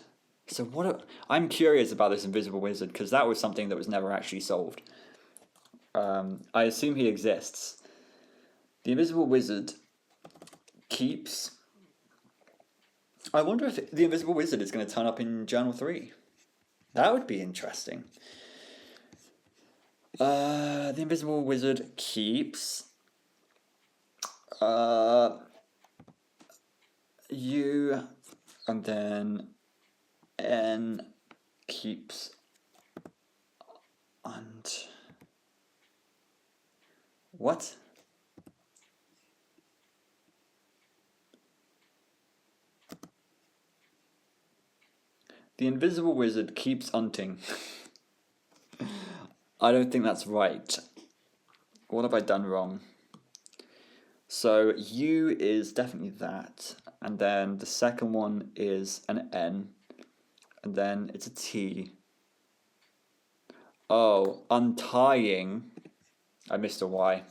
So I'm curious about this invisible wizard because that was something that was never actually solved. I assume he exists. The invisible wizard keeps... I wonder if the invisible wizard is going to turn up in Journal 3. That would be interesting. The invisible wizard keeps... U, and then N keeps... And... What? The invisible wizard keeps unting. I don't think that's right. What have I done wrong? So U is definitely that. And then the second one is an N. And then it's a T. Oh, untying. I missed a Y.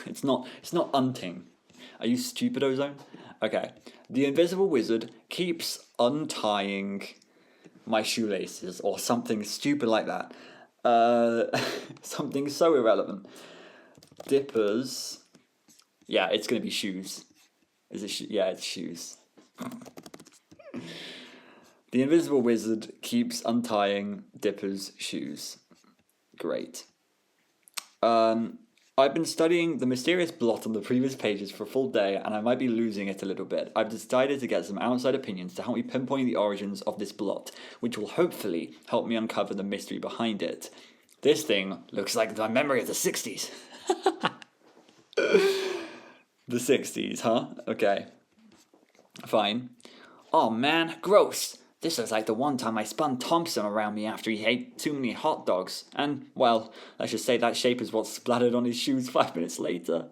It's not unting. Are you stupid, Ozone? Okay. The invisible wizard keeps untying my shoelaces or something stupid like that. Something so irrelevant. Dippers. Yeah, it's going to be shoes. Is it yeah, it's shoes. The invisible wizard keeps untying Dipper's shoes. Great. I've been studying the mysterious blot on the previous pages for a full day, and I might be losing it a little bit. I've decided to get some outside opinions to help me pinpoint the origins of this blot, which will hopefully help me uncover the mystery behind it. This thing looks like my memory of the 60s. The 60s, huh? Okay. Fine. Oh man, gross. This looks like the one time I spun Thompson around me after he ate too many hot dogs. And, well, let's just say that shape is what splattered on his shoes 5 minutes later.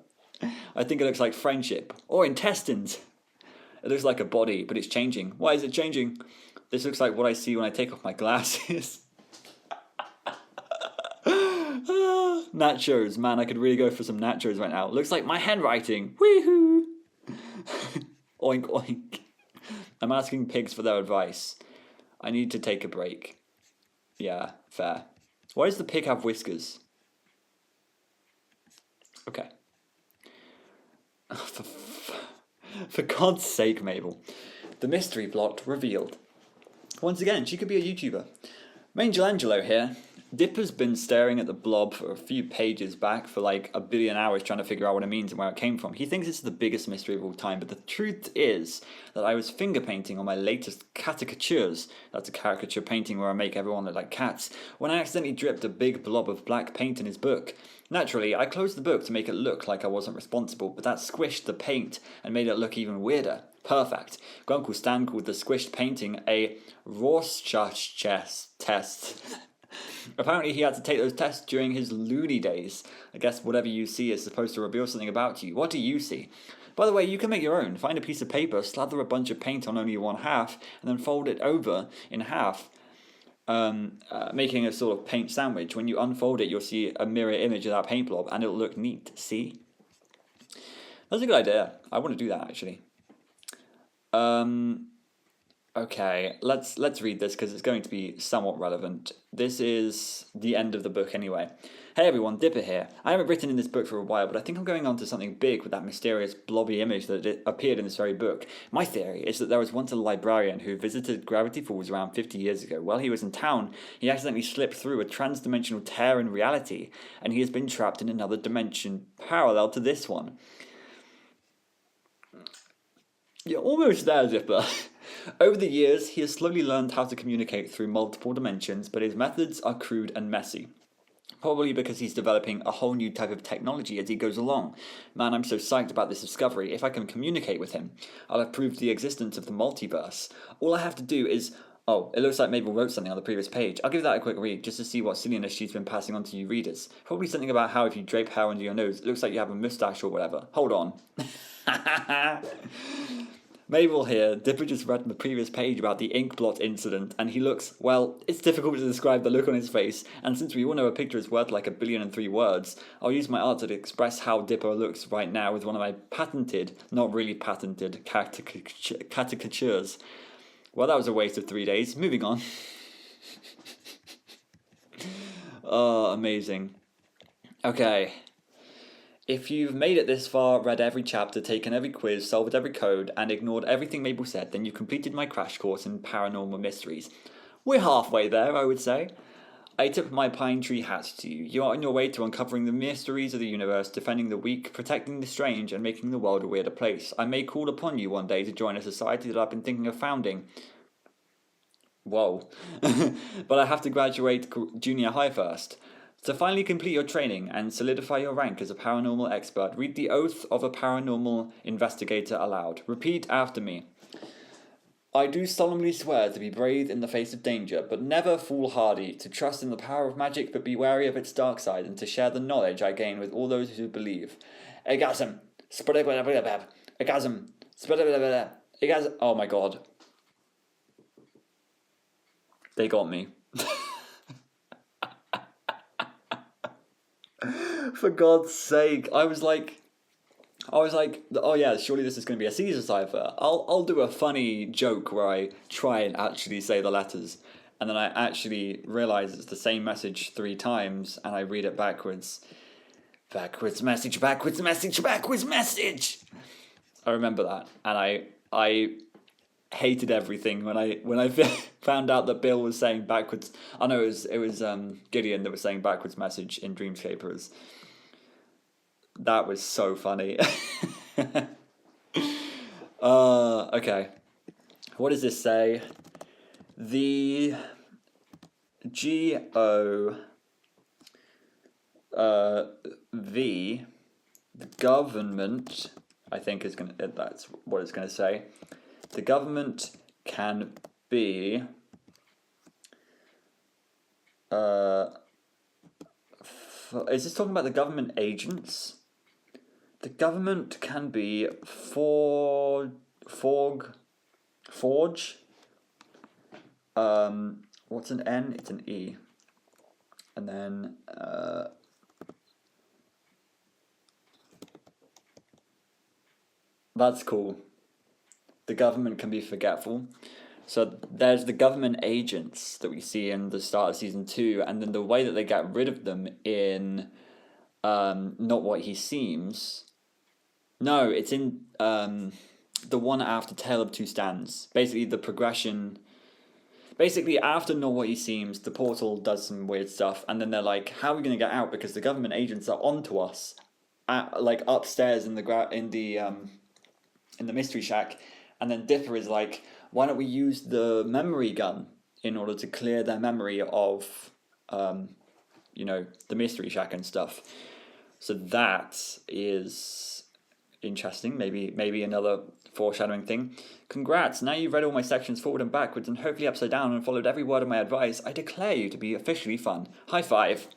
I think it looks like friendship. Or intestines. It looks like a body, but it's changing. Why is it changing? This looks like what I see when I take off my glasses. Nachos. Man, I could really go for some nachos right now. Looks like my handwriting. Woohoo! Oink, oink. I'm asking pigs for their advice. I need to take a break. Yeah, fair. Why does the pig have whiskers? Okay. For God's sake, Mabel. The mystery blot revealed. Once again, she could be a YouTuber. Mangelangelo here. Dipper's been staring at the blob for a few pages back for like a billion hours trying to figure out what it means and where it came from. He thinks it's the biggest mystery of all time, but the truth is that I was finger painting on my latest caricatures. That's a caricature painting where I make everyone look like cats, when I accidentally dripped a big blob of black paint in his book. Naturally, I closed the book to make it look like I wasn't responsible, but that squished the paint and made it look even weirder. Perfect. Grunkle Stan called the squished painting a Rorschach test. Apparently he had to take those tests during his loony days. I guess whatever you see is supposed to reveal something about you. What do you see? By the way, you can make your own. Find a piece of paper, slather a bunch of paint on only one half, and then fold it over in half, making a sort of paint sandwich. When you unfold it, you'll see a mirror image of that paint blob, and it'll look neat. See? That's a good idea. I want to do that, actually. Okay, let's read this because it's going to be somewhat relevant. This is the end of the book anyway. Hey everyone, Dipper here. I haven't written in this book for a while, but I think I'm going on to something big with that mysterious blobby image that appeared in this very book. My theory is that there was once a librarian who visited Gravity Falls around 50 years ago. While he was in town, he accidentally slipped through a trans-dimensional tear in reality, and he has been trapped in another dimension parallel to this one. You're almost there, Dipper. Over the years, he has slowly learned how to communicate through multiple dimensions, but his methods are crude and messy. Probably because he's developing a whole new type of technology as he goes along. Man, I'm so psyched about this discovery. If I can communicate with him, I'll have proved the existence of the multiverse. All I have to do is... Oh, it looks like Mabel wrote something on the previous page. I'll give that a quick read, just to see what silliness she's been passing on to you readers. Probably something about how if you drape hair under your nose, it looks like you have a moustache or whatever. Hold on. Mabel here. Dipper just read the previous page about the ink blot incident, and he looks, well, it's difficult to describe the look on his face, and since we all know a picture is worth like 1,000,000,003 words, I'll use my art to express how Dipper looks right now with one of my patented, not really patented, caricatures. Well, that was a waste of 3 days. Moving on. Oh, amazing. Okay. If you've made it this far, read every chapter, taken every quiz, solved every code, and ignored everything Mabel said, then you've completed my crash course in paranormal mysteries. We're halfway there, I would say. I tip my pine tree hat to you. You are on your way to uncovering the mysteries of the universe, defending the weak, protecting the strange, and making the world a weirder place. I may call upon you one day to join a society that I've been thinking of founding. Whoa. But I have to graduate junior high first. To finally complete your training and solidify your rank as a paranormal expert, read the Oath of a Paranormal Investigator aloud. Repeat after me. I do solemnly swear to be brave in the face of danger, but never foolhardy, to trust in the power of magic but be wary of its dark side, and to share the knowledge I gain with all those who believe. Egasm. Egasm. Egasm. Oh my god. They got me. For God's sake, I was like, oh yeah, surely this is going to be a Caesar cipher. I'll do a funny joke where I try and actually say the letters, and then I actually realize it's the same message 3 times, and I read it backwards. Backwards message, backwards message, backwards message. I remember that, and I hated everything when I found out that Bill was saying backwards. I know it was Gideon that was saying backwards message in Dreamscapers. That was so funny. Okay. What does this say? The the government, I think that's what it's gonna say. The government can be is this talking about the government agents? The government can be forge. What's an N? It's an E. And then that's cool. The government can be forgetful. So there's the government agents that we see in the start of season 2, and then the way that they get rid of them in Not What He Seems. No, it's in the one after Tale of Two Stands. Basically, the progression. Basically, after Not What He Seems, the portal does some weird stuff, and then they're like, "How are we going to get out? Because the government agents are onto us, like upstairs in the mystery shack." And then Dipper is like, "Why don't we use the memory gun in order to clear their memory of, the mystery shack and stuff?" So that is interesting. Maybe another foreshadowing thing. Congrats! Now you've read all my sections forward and backwards, and hopefully upside down, and followed every word of my advice. I declare you to be officially fun. High five.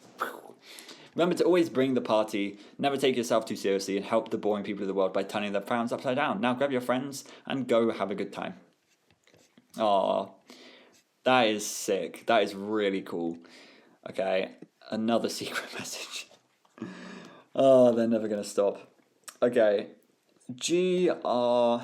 Remember to always bring the party, never take yourself too seriously, and help the boring people of the world by turning their frowns upside down. Now grab your friends and go have a good time. Aw, that is sick. That is really cool. Okay, another secret message. Oh, they're never going to stop. Okay, GROWING.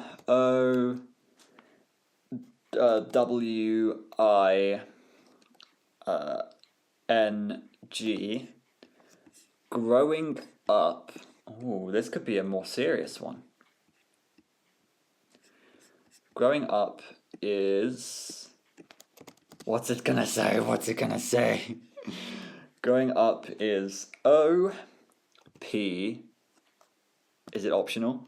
Growing up. Oh, this could be a more serious one. Growing up is... What's it gonna say? Growing up is OP. Is it optional?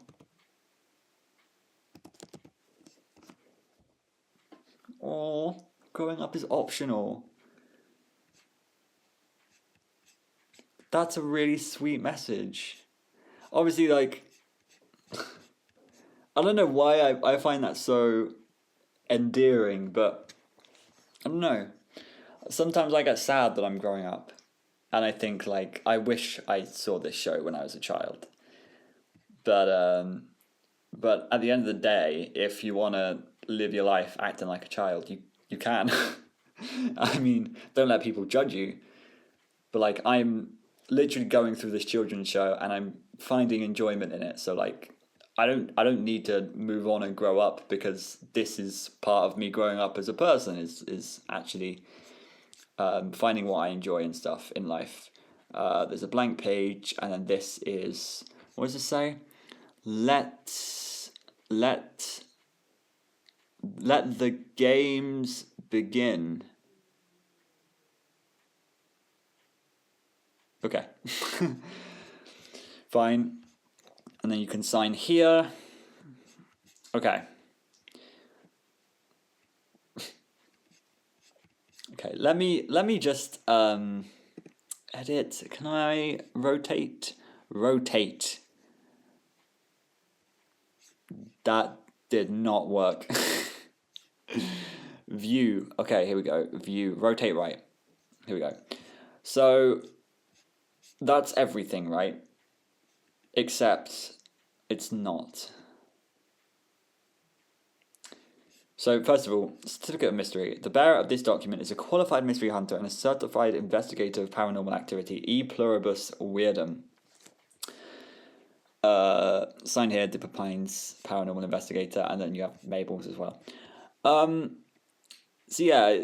Oh, growing up is optional. That's a really sweet message. Obviously, like, I don't know why I find that so endearing, but I don't know. Sometimes I get sad that I'm growing up. And I think, I wish I saw this show when I was a child. But, But at the end of the day, if you want to live your life acting like a child, you can. I mean, don't let people judge you. But like, I'm literally going through this children's show and I'm finding enjoyment in it. So like, I don't need to move on and grow up, because this is part of me growing up as a person, is actually finding what I enjoy and stuff in life. There's a blank page, and then this is, what does it say? Let the games begin. Okay. Fine. And then you can sign here. Okay. Okay, let me just edit. Can I rotate? Rotate. That did not work. View. Okay, here we go. View. Rotate right. Here we go. So that's everything, right? Except it's not. So first of all, certificate of mystery. The bearer of this document is a qualified mystery hunter and a certified investigator of paranormal activity, e pluribus weirdum. Signed here, Dipper Pines, paranormal investigator, and then you have Mabel's as well. So yeah,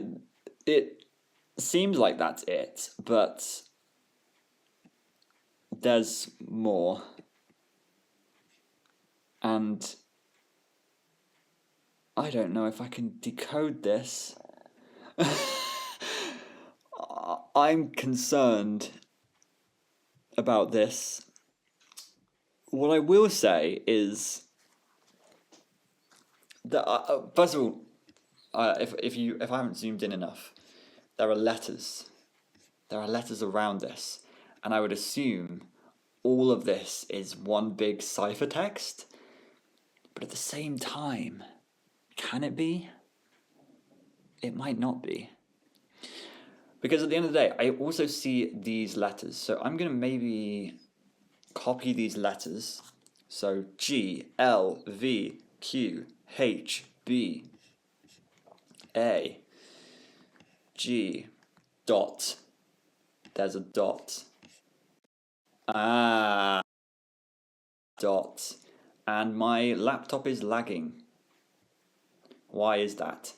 it seems like that's it, but there's more. And I don't know if I can decode this. I'm concerned about this. What I will say is that first of all, if I haven't zoomed in enough, there are letters. There are letters around this, and I would assume all of this is one big ciphertext. But at the same time, can it be? It might not be. Because at the end of the day, I also see these letters. So I'm going to maybe copy these letters. So G, L, V, Q, H, B, A, G, dot. There's a dot. Ah, dot. And my laptop is lagging. Why is that?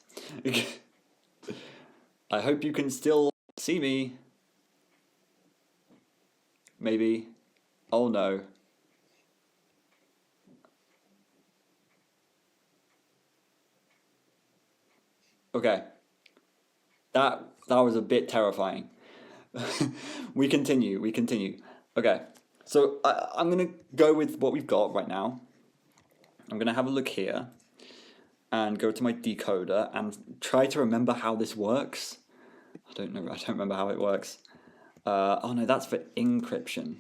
I hope you can still see me. Maybe. Oh no. Okay. That was a bit terrifying. We continue. Okay. So I'm going to go with what we've got right now. I'm going to have a look here and go to my decoder and try to remember how this works. I don't remember how it works. Oh no, that's for encryption.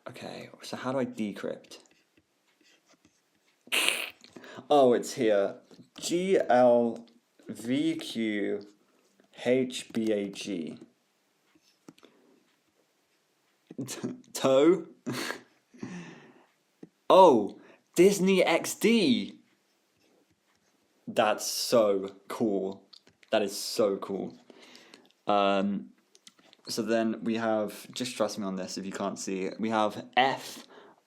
Okay, so how do I decrypt? Oh, it's here. GLVQHBAG. Toe? Oh, Disney XD. That's so cool. That is so cool. So then we have, just trust me on this if you can't see, we have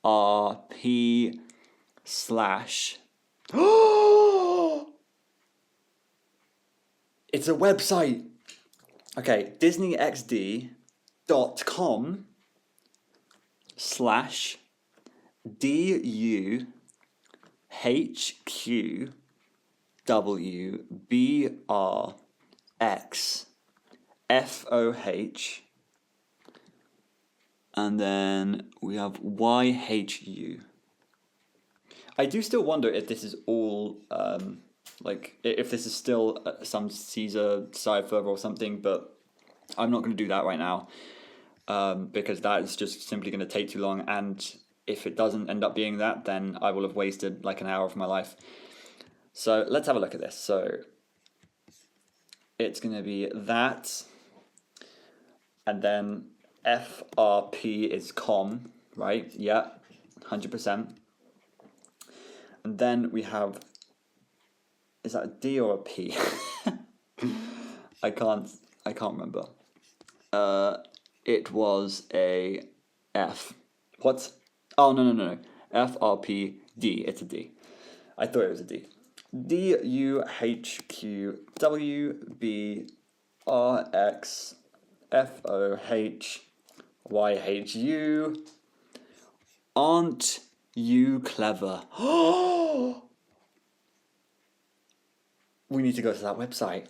FRP slash. It's a website. Okay, DisneyXD.com slash DUHQWBRXFOH, and then we have YHU. I do still wonder if this is all, like, if this is still some Caesar cipher or something, but I'm not going to do that right now, because that is just simply going to take too long, and if it doesn't end up being that, then I will have wasted like an hour of my life. So let's have a look at this. So it's going to be that, and then FRP is com, right? Yeah, 100%. And then we have, is that a D or a P? I can't remember. It was a F. What? Oh, no. F, R, P, D. It's a D. I thought it was a D. D, U, H, Q, W, B, R, X, F, O, H, Y, H, U. Aren't you clever? We need to go to that website.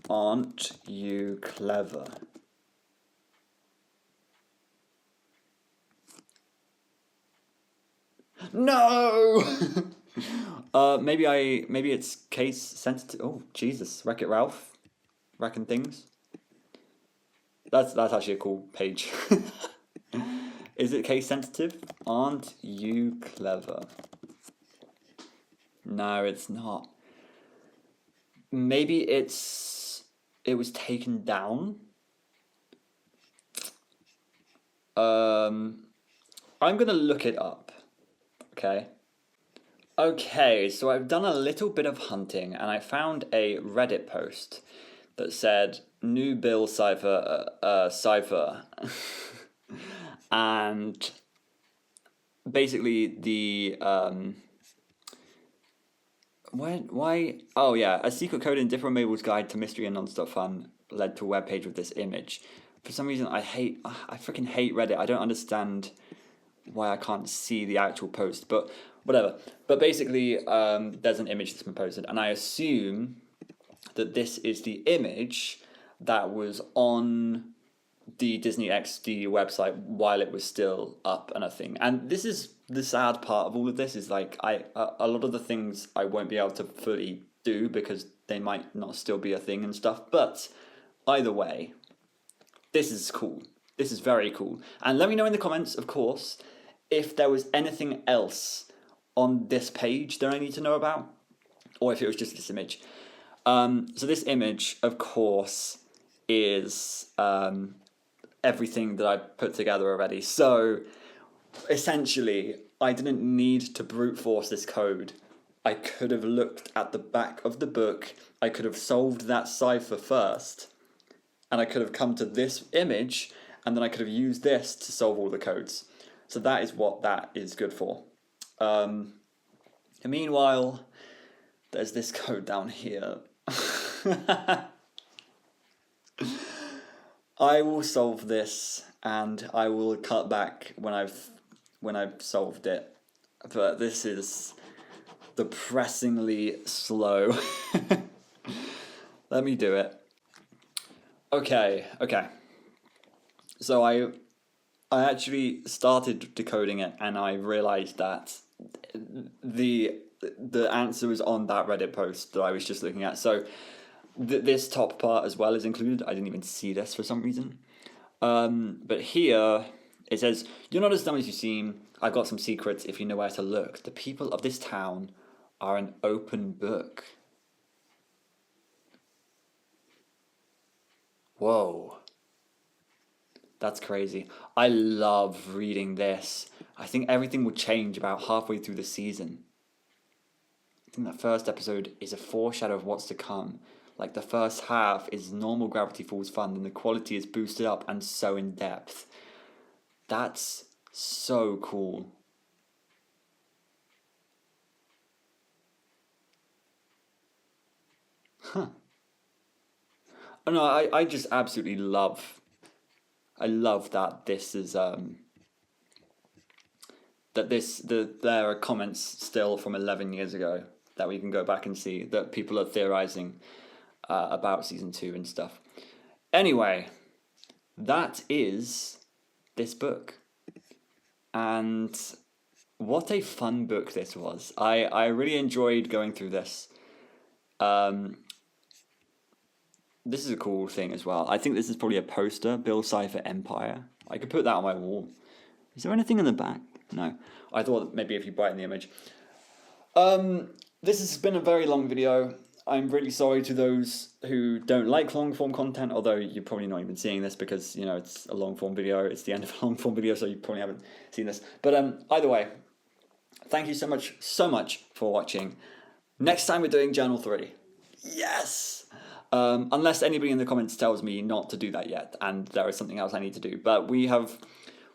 / aren't you clever? No! Maybe it's case sensitive. Oh, Jesus. Wreck-It Ralph. Wrecking things. That's actually a cool page. Is it case sensitive? Aren't you clever? No, it's not. Maybe it was taken down. I'm gonna look it up. Okay, so I've done a little bit of hunting and I found a Reddit post that said new Bill Cipher and basically the why oh yeah, a secret code in different Mabel's guide to mystery and non-stop fun led to a webpage with this image. For some reason I freaking hate Reddit. I don't understand why I can't see the actual post, but whatever. But basically, there's an image that's been posted, and I assume that this is the image that was on the Disney XD website while it was still up and a thing. And this is the sad part of all of this, is like a lot of the things I won't be able to fully do because they might not still be a thing and stuff. But either way, this is cool. This is very cool. And let me know in the comments, of course, if there was anything else on this page that I need to know about, or if it was just this image. So this image, of course, is everything that I put together already. So essentially, I didn't need to brute force this code. I could have looked at the back of the book, I could have solved that cipher first, and I could have come to this image, and then I could have used this to solve all the codes. So that is what that is good for. And meanwhile, there's this code down here. I will solve this, and I will cut back when I've solved it. But this is depressingly slow. Let me do it. Okay. So I actually started decoding it, and I realized that the answer was on that Reddit post that I was just looking at. So this top part as well is included. I didn't even see this for some reason. But here it says, "You're not as dumb as you seem. I've got some secrets if you know where to look. The people of this town are an open book." Whoa. That's crazy. I love reading this. I think everything will change about halfway through the season. I think that first episode is a foreshadow of what's to come. Like the first half is normal Gravity Falls fun, and the quality is boosted up and so in depth. That's so cool. Huh. Oh no, I just absolutely love. I love that this is there are comments still from 11 years ago that we can go back and see that people are theorizing about season 2 and stuff. Anyway, that is this book, and what a fun book this was. I really enjoyed going through this. This is a cool thing as well. I think this is probably a poster, Bill Cipher Empire. I could put that on my wall. Is there anything in the back? No. I thought maybe if you brighten the image. This has been a very long video. I'm really sorry to those who don't like long form content, although you're probably not even seeing this because, you know, it's a long form video. It's the end of a long form video, so you probably haven't seen this. But either way, thank you so much for watching. Next time we're doing Journal 3. Yes! Unless anybody in the comments tells me not to do that yet, and there is something else I need to do. But we have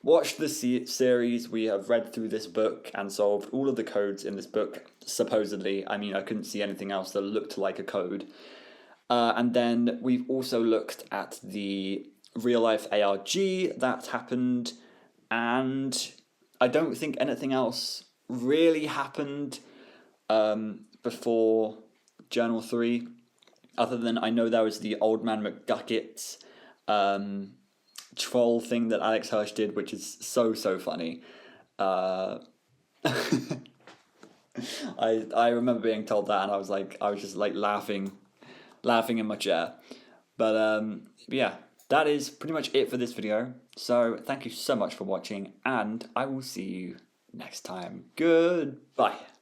watched the series, we have read through this book and solved all of the codes in this book, supposedly. I mean, I couldn't see anything else that looked like a code. And then we've also looked at the real-life ARG that happened, and I don't think anything else really happened before Journal 3, other than I know there was the Old Man McGucket troll thing that Alex Hirsch did, which is so funny. I remember being told that, and I was just like laughing in my chair. But yeah, that is pretty much it for this video. So thank you so much for watching, and I will see you next time. Goodbye.